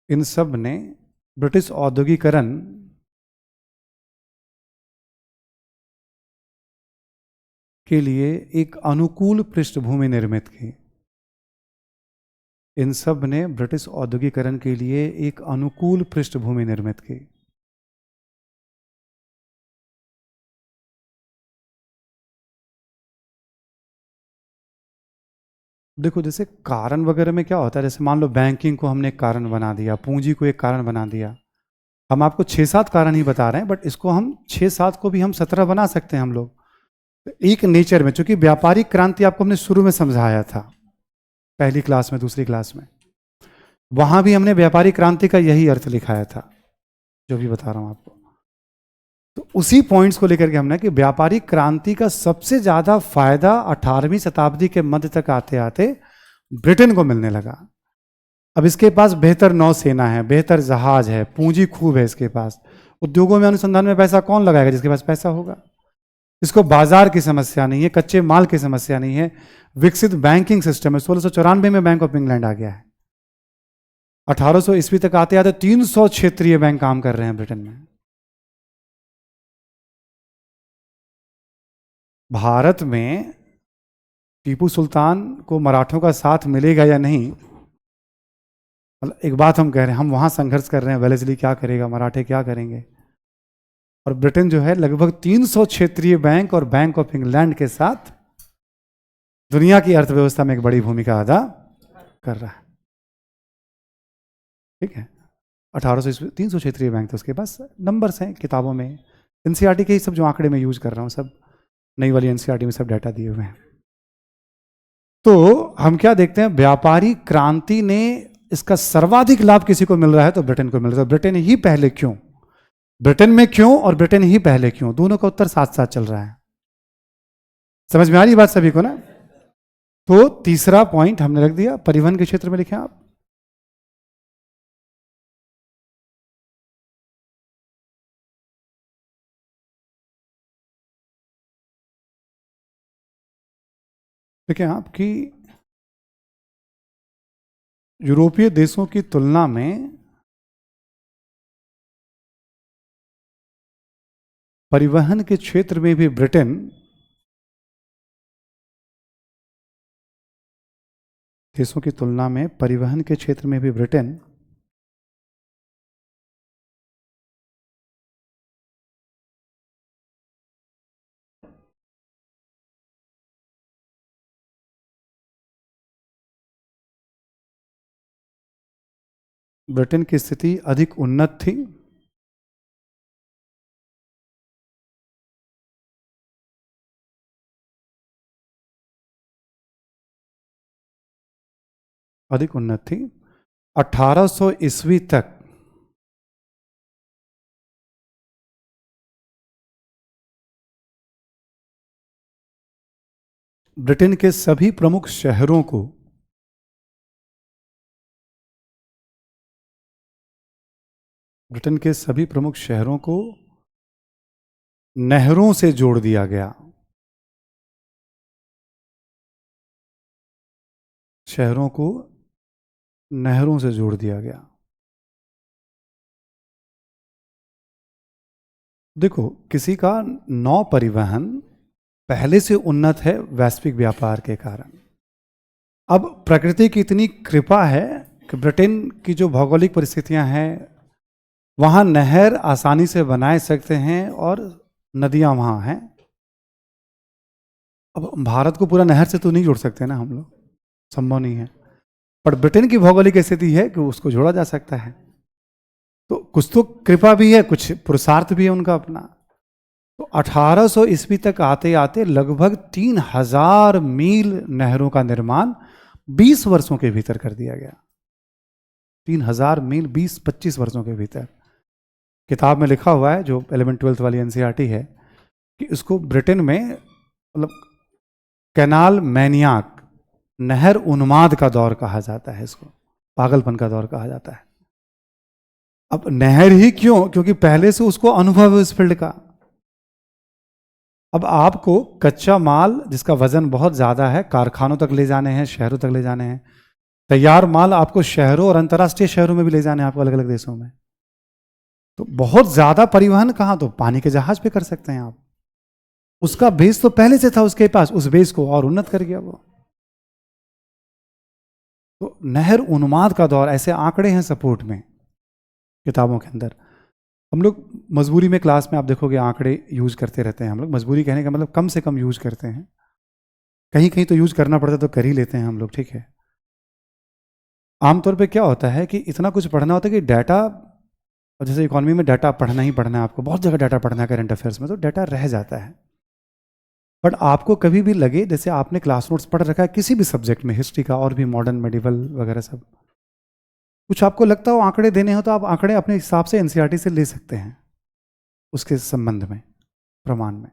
इन सब ने ब्रिटिश औद्योगिकरण के लिए एक अनुकूल पृष्ठभूमि निर्मित की, इन सब ने ब्रिटिश औद्योगिकरण के लिए एक अनुकूल पृष्ठभूमि निर्मित की। देखो, जैसे कारण वगैरह में क्या होता है, जैसे मान लो बैंकिंग को हमने एक कारण बना दिया, पूंजी को एक कारण बना दिया, हम आपको 6-7 कारण ही बता रहे हैं, बट इसको हम 6-7 को भी हम 17 बना सकते हैं हम लोग। तो एक नेचर में, चूंकि व्यापारिक क्रांति आपको हमने शुरू में समझाया था, पहली क्लास में, दूसरी क्लास में, वहां भी हमने व्यापारिक क्रांति का यही अर्थ लिखाया था, जो भी बता रहा हूं आपको। तो उसी पॉइंट्स को लेकर के हमने कि व्यापारिक क्रांति का सबसे ज्यादा फायदा 18वीं शताब्दी के मध्य तक आते आते ब्रिटेन को मिलने लगा। अब इसके पास बेहतर नौसेना है, बेहतर जहाज है, पूंजी खूब है इसके पास, उद्योगों में, अनुसंधान में पैसा कौन लगाएगा? जिसके पास पैसा होगा। इसको बाजार की समस्या नहीं है, कच्चे माल की समस्या नहीं है, विकसित बैंकिंग सिस्टम है। 1694 में बैंक ऑफ इंग्लैंड आ गया है, 1800 ईस्वी तक आते आते 300 क्षेत्रीय बैंक काम कर रहे हैं ब्रिटेन में। भारत में टीपू सुल्तान को मराठों का साथ मिलेगा या नहीं, मतलब एक बात हम कह रहे हैं, हम वहां संघर्ष कर रहे हैं, वेलेस्ली क्या करेगा, मराठे क्या करेंगे, और ब्रिटेन जो है लगभग 300 क्षेत्रीय बैंक और बैंक ऑफ इंग्लैंड के साथ दुनिया की अर्थव्यवस्था में एक बड़ी भूमिका अदा कर रहा है। ठीक है, 1800 ईस्वी 300 क्षेत्रीय बैंक थे, उसके पास नंबर्स हैं किताबों में, एनसीईआरटी के ही सब जो आंकड़े मैं यूज कर रहा हूं, सब नई वाली एनसीईआरटी में सब डाटा दिए हुए हैं। तो हम क्या देखते हैं, व्यापारी क्रांति ने, इसका सर्वाधिक लाभ किसी को मिल रहा है तो ब्रिटेन को मिल रहा है। ब्रिटेन ही पहले क्यों, ब्रिटेन में क्यों और ब्रिटेन ही पहले क्यों, दोनों का उत्तर साथ साथ चल रहा है। समझ में आ रही बात सभी को ना? तो तीसरा पॉइंट हमने रख दिया, परिवहन के क्षेत्र में लिखें आप। देखिए आपकी यूरोपीय देशों की तुलना में परिवहन के क्षेत्र में भी ब्रिटेन देशों की तुलना में, परिवहन के क्षेत्र में भी ब्रिटेन ब्रिटेन की स्थिति अधिक उन्नत थी, अधिक उन्नत थी। 1800 ईस्वी तक ब्रिटेन के सभी प्रमुख शहरों को ब्रिटेन के सभी प्रमुख शहरों को नहरों से जोड़ दिया गया, शहरों को नहरों से जोड़ दिया गया। देखो, किसी का नौ परिवहन पहले से उन्नत है वैश्विक व्यापार के कारण। अब प्रकृति की इतनी कृपा है कि ब्रिटेन की जो भौगोलिक परिस्थितियां हैं, वहां नहर आसानी से बनाए सकते हैं और नदियां वहां हैं। अब भारत को पूरा नहर से तो नहीं जोड़ सकते ना हम लोग, संभव नहीं है, पर ब्रिटेन की भौगोलिक स्थिति है कि उसको जोड़ा जा सकता है। तो कुछ तो कृपा भी है, कुछ पुरुषार्थ भी है उनका अपना। तो 1800 ईस्वी तक आते आते लगभग 3000 मील नहरों का निर्माण 20 वर्षों के भीतर कर दिया गया। 3000 मील 20-25 वर्षों के भीतर। किताब में लिखा हुआ है, जो 11th-12th वाली एनसीईआरटी है, कि इसको ब्रिटेन में मतलब कैनाल मैनियाक, नहर उन्माद का दौर कहा जाता है, इसको पागलपन का दौर कहा जाता है। अब नहर ही क्यों? क्योंकि पहले से उसको अनुभव है उस फील्ड का। अब आपको कच्चा माल जिसका वजन बहुत ज्यादा है कारखानों तक ले जाने हैं, शहरों तक ले जाने हैं। तैयार माल आपको शहरों और अंतर्राष्ट्रीय शहरों में भी ले जाने हैं, आपको अलग अलग देशों में। तो बहुत ज्यादा परिवहन कहाँ, तो पानी के जहाज पे कर सकते हैं आप। उसका बेस तो पहले से था उसके पास, उस बेस को और उन्नत कर गया वो। तो नहर उन्माद का दौर, ऐसे आंकड़े हैं सपोर्ट में किताबों के अंदर। हम लोग मजबूरी में क्लास में आप देखोगे आंकड़े यूज करते रहते हैं हम लोग। मजबूरी कहने का मतलब कम से कम यूज करते हैं, कहीं कहीं तो यूज करना पड़ता है तो कर ही लेते हैं हम लोग, ठीक है। आमतौर पे क्या होता है कि इतना कुछ पढ़ना होता है कि डाटा, जैसे इकोनॉमी में डाटा पढ़ना ही पढ़ना है आपको, बहुत जगह डाटा पढ़ना है करंट अफेयर्स में, तो डाटा रह जाता है। बट आपको कभी भी लगे, जैसे आपने क्लास नोट्स पढ़ रखा है किसी भी सब्जेक्ट में, हिस्ट्री का और भी मॉडर्न मेडिवल वगैरह सब, कुछ आपको लगता हो आंकड़े देने हो तो आप आंकड़े अपने हिसाब से एनसीईआरटी से ले सकते हैं उसके संबंध में, प्रमाण में।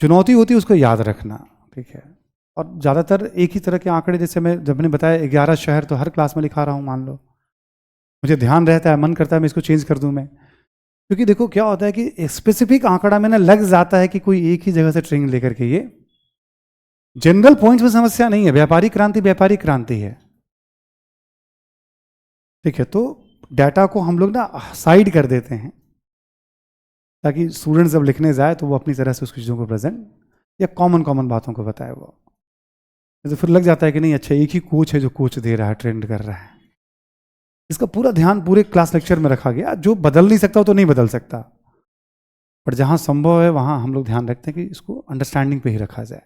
चुनौती होती है उसको याद रखना, ठीक है। और ज़्यादातर एक ही तरह के आंकड़े, जैसे मैं जब मैंने बताया 11 शहर तो हर क्लास में लिखा रहा हूँ, मान लो मुझे ध्यान रहता है, मन करता है मैं इसको चेंज कर दूँ मैं, क्योंकि देखो क्या होता है कि स्पेसिफिक आंकड़ा में ना लग जाता है कि कोई एक ही जगह से ट्रेनिंग लेकर के, ये जनरल पॉइंट्स में समस्या नहीं है। व्यापारिक क्रांति है, ठीक है। तो डाटा को हम लोग ना साइड कर देते हैं ताकि स्टूडेंट जब लिखने जाए तो वो अपनी तरह से उस चीज़ों को प्रेजेंट या कॉमन बातों को बताए वो। तो फिर लग जाता है कि नहीं, अच्छा एक ही कोच है जो कोच दे रहा है, ट्रेंड कर रहा है। इसका पूरा ध्यान पूरे क्लास लेक्चर में रखा गया। जो बदल नहीं सकता वो तो नहीं बदल सकता, पर जहां संभव है वहां हम लोग ध्यान रखते हैं कि इसको अंडरस्टैंडिंग पे ही रखा जाए,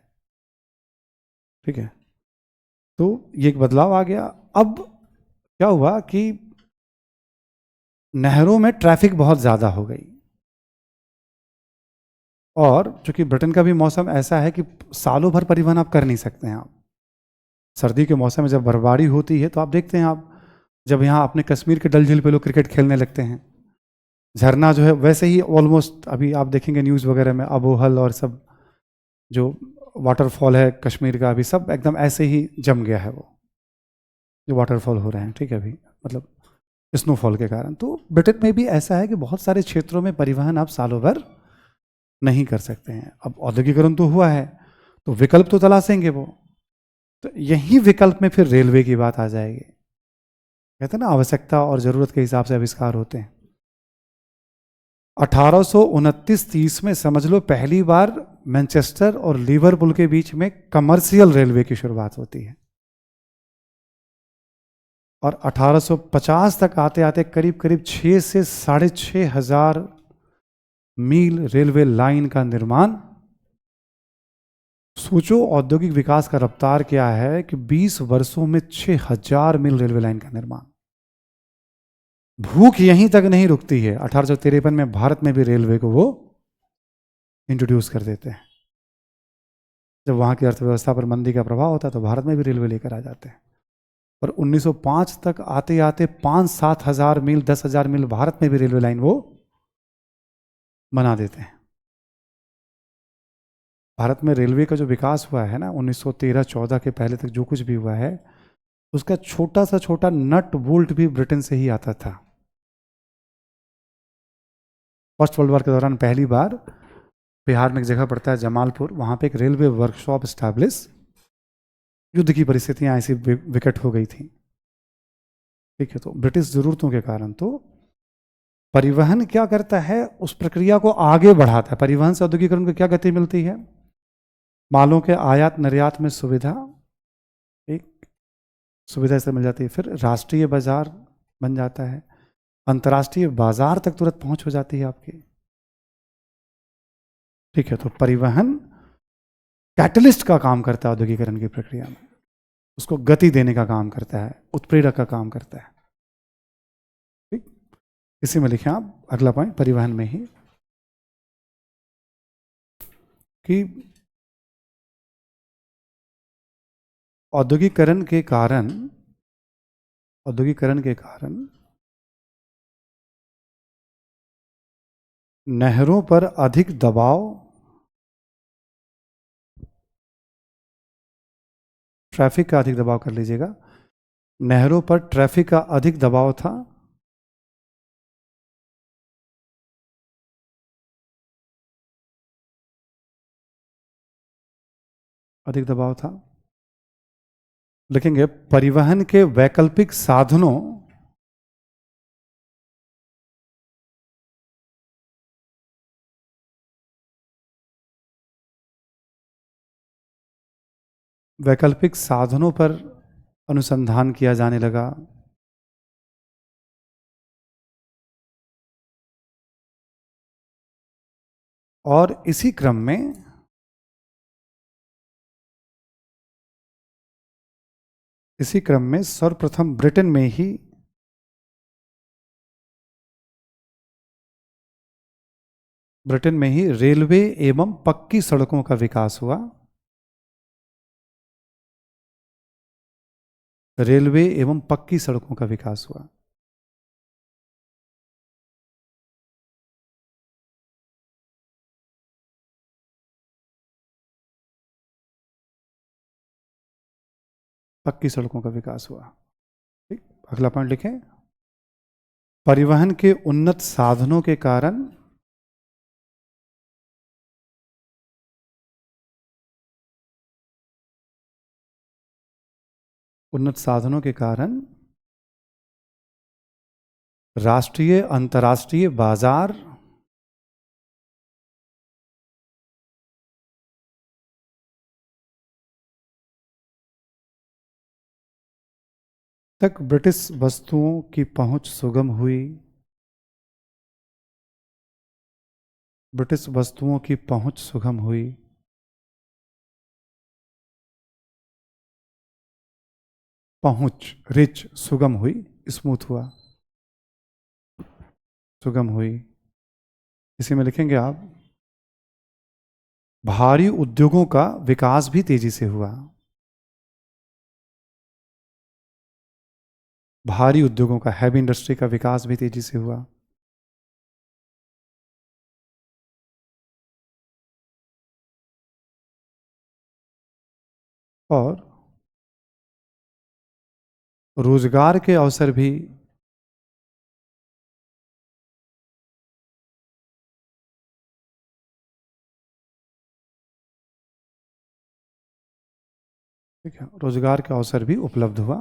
ठीक है। तो ये एक बदलाव आ गया। अब क्या हुआ कि नहरों में ट्रैफिक बहुत ज़्यादा हो गई, और चूंकि ब्रिटेन का भी मौसम ऐसा है कि सालों भर परिवहन आप कर नहीं सकते हैं। आप सर्दी के मौसम में जब बर्फबारी होती है तो आप देखते हैं, आप जब यहाँ अपने कश्मीर के डल झील पे लोग क्रिकेट खेलने लगते हैं, झरना जो है वैसे ही ऑलमोस्ट अभी आप देखेंगे न्यूज़ वगैरह में, अबोहल और सब जो वाटरफॉल है कश्मीर का, अभी सब एकदम ऐसे ही जम गया है वो जो वाटरफॉल हो रहे हैं, ठीक है, अभी मतलब स्नोफॉल के कारण। तो ब्रिटेन में भी ऐसा है कि बहुत सारे क्षेत्रों में परिवहन आप सालों भर नहीं कर सकते हैं। अब औद्योगिकरण तो हुआ है तो विकल्प तो तलाशेंगे वो, तो यही विकल्प में फिर रेलवे की बात आ जाएगी। कहते हैं ना, आवश्यकता और जरूरत के हिसाब से आविष्कार होते हैं। 1829-30 में समझ लो पहली बार मैनचेस्टर और लिवरपूल के बीच में कमर्शियल रेलवे की शुरुआत होती है, और 1850 तक आते आते करीब करीब 6 से 6,500 मील रेलवे लाइन का निर्माण। सोचो औद्योगिक विकास का रफ्तार क्या है कि 20 वर्षों में 6,000 मील रेलवे लाइन का निर्माण। भूख यहीं तक नहीं रुकती है, 1853 में भारत में भी रेलवे को वो इंट्रोड्यूस कर देते हैं। जब वहां की अर्थव्यवस्था पर मंदी का प्रभाव होता है तो भारत में भी रेलवे लेकर आ जाते हैं। और 1905 तक आते आते 5-7 हजार मील, 10,000 मील भारत में भी रेलवे लाइन वो बना देते हैं। भारत में रेलवे का जो विकास हुआ है ना 1913-14 के पहले तक जो कुछ भी हुआ है, उसका छोटा सा छोटा नट बोल्ट भी ब्रिटेन से ही आता था। फर्स्ट वर्ल्ड वॉर के दौरान पहली बार बिहार में एक जगह पड़ता है जमालपुर, वहां पे एक रेलवे वर्कशॉप स्टैब्लिश, युद्ध की परिस्थितियां ऐसी विकट हो गई थी, ठीक है। तो ब्रिटिश जरूरतों के कारण तो परिवहन क्या करता है, उस प्रक्रिया को आगे बढ़ाता है। परिवहन से औद्योगिकरण को क्या गति मिलती है? मालों के आयात निर्यात में सुविधा, एक सुविधा से मिल जाती है। फिर राष्ट्रीय बाजार बन जाता है, अंतर्राष्ट्रीय बाजार तक तुरंत पहुंच हो जाती है आपकी। ठीक है, तो परिवहन कैटलिस्ट का काम करता है औद्योगिकरण की प्रक्रिया में, उसको गति देने का काम करता है, उत्प्रेरक का काम करता है। ठीक, इसी में लिखें आप अगला पॉइंट परिवहन में ही कि औद्योगिकरण के कारण नहरों पर अधिक दबाव, ट्रैफिक का अधिक दबाव कर लीजिएगा, नहरों पर ट्रैफिक का अधिक दबाव था। अधिक दबाव था। लिखेंगे परिवहन के वैकल्पिक साधनों पर अनुसंधान किया जाने लगा। और इसी क्रम में सर्वप्रथम ब्रिटेन में ही रेलवे एवं पक्की सड़कों का विकास हुआ। रेलवे एवं पक्की सड़कों का विकास हुआ। पक्की सड़कों का विकास हुआ। ठीक, अगला पॉइंट लिखें, परिवहन के उन्नत साधनों के कारण राष्ट्रीय अंतर्राष्ट्रीय बाजार तक ब्रिटिश वस्तुओं की पहुंच सुगम हुई। ब्रिटिश वस्तुओं की पहुंच सुगम हुई। पहुंच रिच, सुगम हुई, स्मूथ हुआ, सुगम हुई। इसी में लिखेंगे आप भारी उद्योगों का विकास भी तेजी से हुआ। भारी उद्योगों का, हैवी इंडस्ट्री का विकास भी तेजी से हुआ। और रोजगार के अवसर भी ठीक है, रोजगार का अवसर भी उपलब्ध हुआ।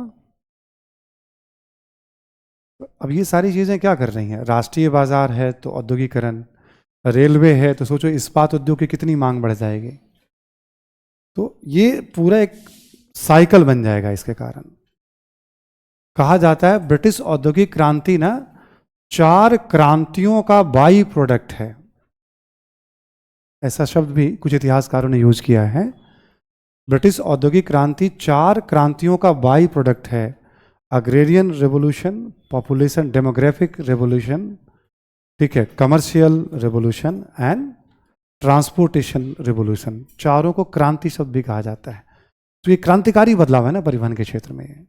अब ये सारी चीजें क्या कर रही हैं? राष्ट्रीय बाजार है तो औद्योगिकरण, रेलवे है तो सोचो इस्पात उद्योग की कितनी मांग बढ़ जाएगी। तो ये पूरा एक साइकिल बन जाएगा। इसके कारण कहा जाता है ब्रिटिश औद्योगिक क्रांति ना 4 क्रांतियों का बाई प्रोडक्ट है। ऐसा शब्द भी कुछ इतिहासकारों ने यूज किया है। ब्रिटिश औद्योगिक क्रांति 4 क्रांतियों का बाई प्रोडक्ट है। Agrarian revolution, population demographic revolution, ठीक है, commercial revolution and transportation revolution. चारों को क्रांति शब्द भी कहा जाता है। तो ये क्रांतिकारी बदलाव है ना परिवहन के क्षेत्र में।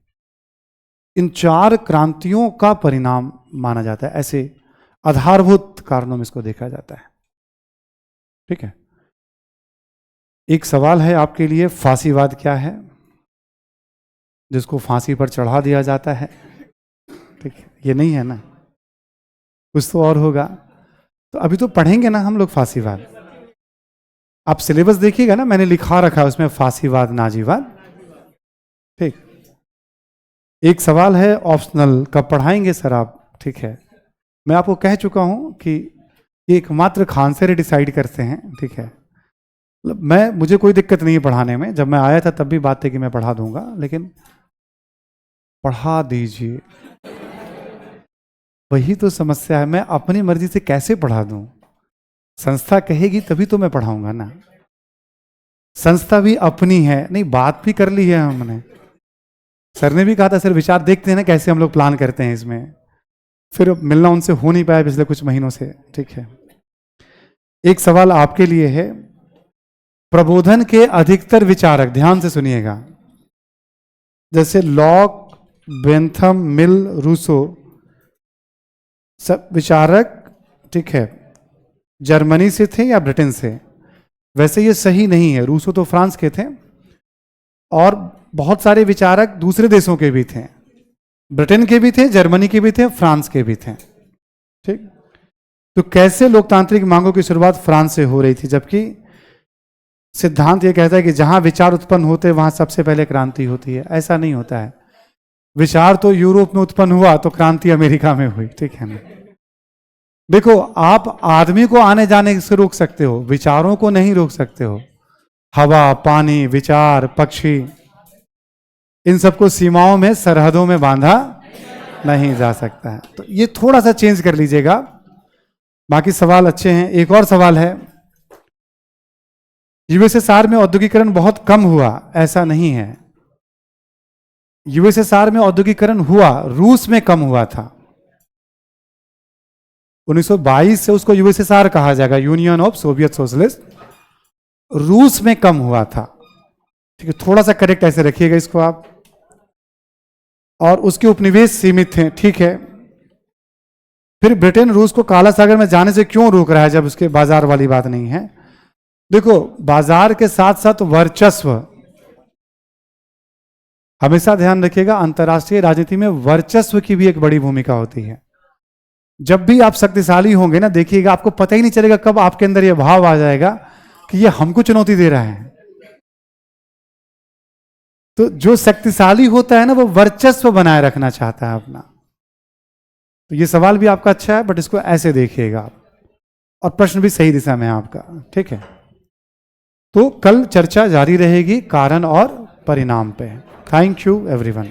इन 4 क्रांतियों का परिणाम माना जाता है। ऐसे आधारभूत कारणों में इसको देखा जाता है। ठीक है, एक सवाल है आपके लिए, फांसीवाद क्या है? जिसको फांसी पर चढ़ा दिया जाता है। ठीक है, ये नहीं है ना, कुछ तो और होगा। तो अभी तो पढ़ेंगे ना हम लोग फांसीवाद। आप सिलेबस देखिएगा ना, मैंने लिखा रखा है उसमें फांसीवाद, नाजीवाद। ठीक, एक सवाल है ऑप्शनल, कब पढ़ाएंगे सर आप? ठीक है, मैं आपको कह चुका हूं कि ये एकमात्र खान सर डिसाइड करते हैं, ठीक है। मुझे कोई दिक्कत नहीं है पढ़ाने में, जब मैं आया था तब भी बात थी कि मैं पढ़ा दूंगा, लेकिन पढ़ा दीजिए, वही तो समस्या है। मैं अपनी मर्जी से कैसे पढ़ा दूं? संस्था कहेगी तभी तो मैं पढ़ाऊंगा ना। संस्था भी अपनी है, नहीं बात भी कर ली है हमने। सर ने भी कहा था सर विचार देखते हैं ना कैसे हम लोग प्लान करते हैं इसमें, फिर मिलना उनसे हो नहीं पाया पिछले कुछ महीनों से, ठीक है। एक सवाल आपके लिए है, प्रबोधन के अधिकतर विचारक, ध्यान से सुनिएगा, जैसे लॉक, बेंथम, मिल, रूसो, सब विचारक, ठीक है, जर्मनी से थे या ब्रिटेन से? वैसे ये सही नहीं है, रूसो तो फ्रांस के थे और बहुत सारे विचारक दूसरे देशों के भी थे, ब्रिटेन के भी थे, जर्मनी के भी थे, फ्रांस के भी थे, ठीक। तो कैसे लोकतांत्रिक मांगों की शुरुआत फ्रांस से हो रही थी, जबकि सिद्धांत ये कहता है कि जहां विचार उत्पन्न होते वहां सबसे पहले क्रांति होती है। ऐसा नहीं होता है, विचार तो यूरोप में उत्पन्न हुआ तो क्रांति अमेरिका में हुई, ठीक है ना। देखो, आप आदमी को आने जाने से रोक सकते हो, विचारों को नहीं रोक सकते हो। हवा, पानी, विचार, पक्षी, इन सबको सीमाओं में, सरहदों में बांधा नहीं जा सकता है। तो ये थोड़ा सा चेंज कर लीजिएगा, बाकी सवाल अच्छे हैं। एक और सवाल है, यूएसएसआर में औद्योगिकरण बहुत कम हुआ, ऐसा नहीं है। यूएसएसआर में औद्योगिकरण हुआ, रूस में कम हुआ था। 1922 से उसको यूएसएसआर कहा जाएगा, यूनियन ऑफ सोवियत सोशलिस्ट। रूस में कम हुआ था, ठीक है। थोड़ा सा करेक्ट ऐसे रखिएगा इसको आप। और उसके उपनिवेश सीमित थे, ठीक है। फिर ब्रिटेन रूस को काला सागर में जाने से क्यों रोक रहा है जब उसके बाजार वाली बात नहीं है? देखो, बाजार के साथ साथ वर्चस्व, हमेशा ध्यान रखिएगा, अंतर्राष्ट्रीय राजनीति में वर्चस्व की भी एक बड़ी भूमिका होती है। जब भी आप शक्तिशाली होंगे ना, देखिएगा आपको पता ही नहीं चलेगा कब आपके अंदर यह भाव आ जाएगा कि ये हमको चुनौती दे रहा है। तो जो शक्तिशाली होता है ना, वो वर्चस्व बनाए रखना चाहता है अपना। तो ये सवाल भी आपका अच्छा है, बट इसको ऐसे देखिएगा आप, और प्रश्न भी सही दिशा में है आपका, ठीक है। तो कल चर्चा जारी रहेगी कारण और परिणाम पे। Thank you everyone.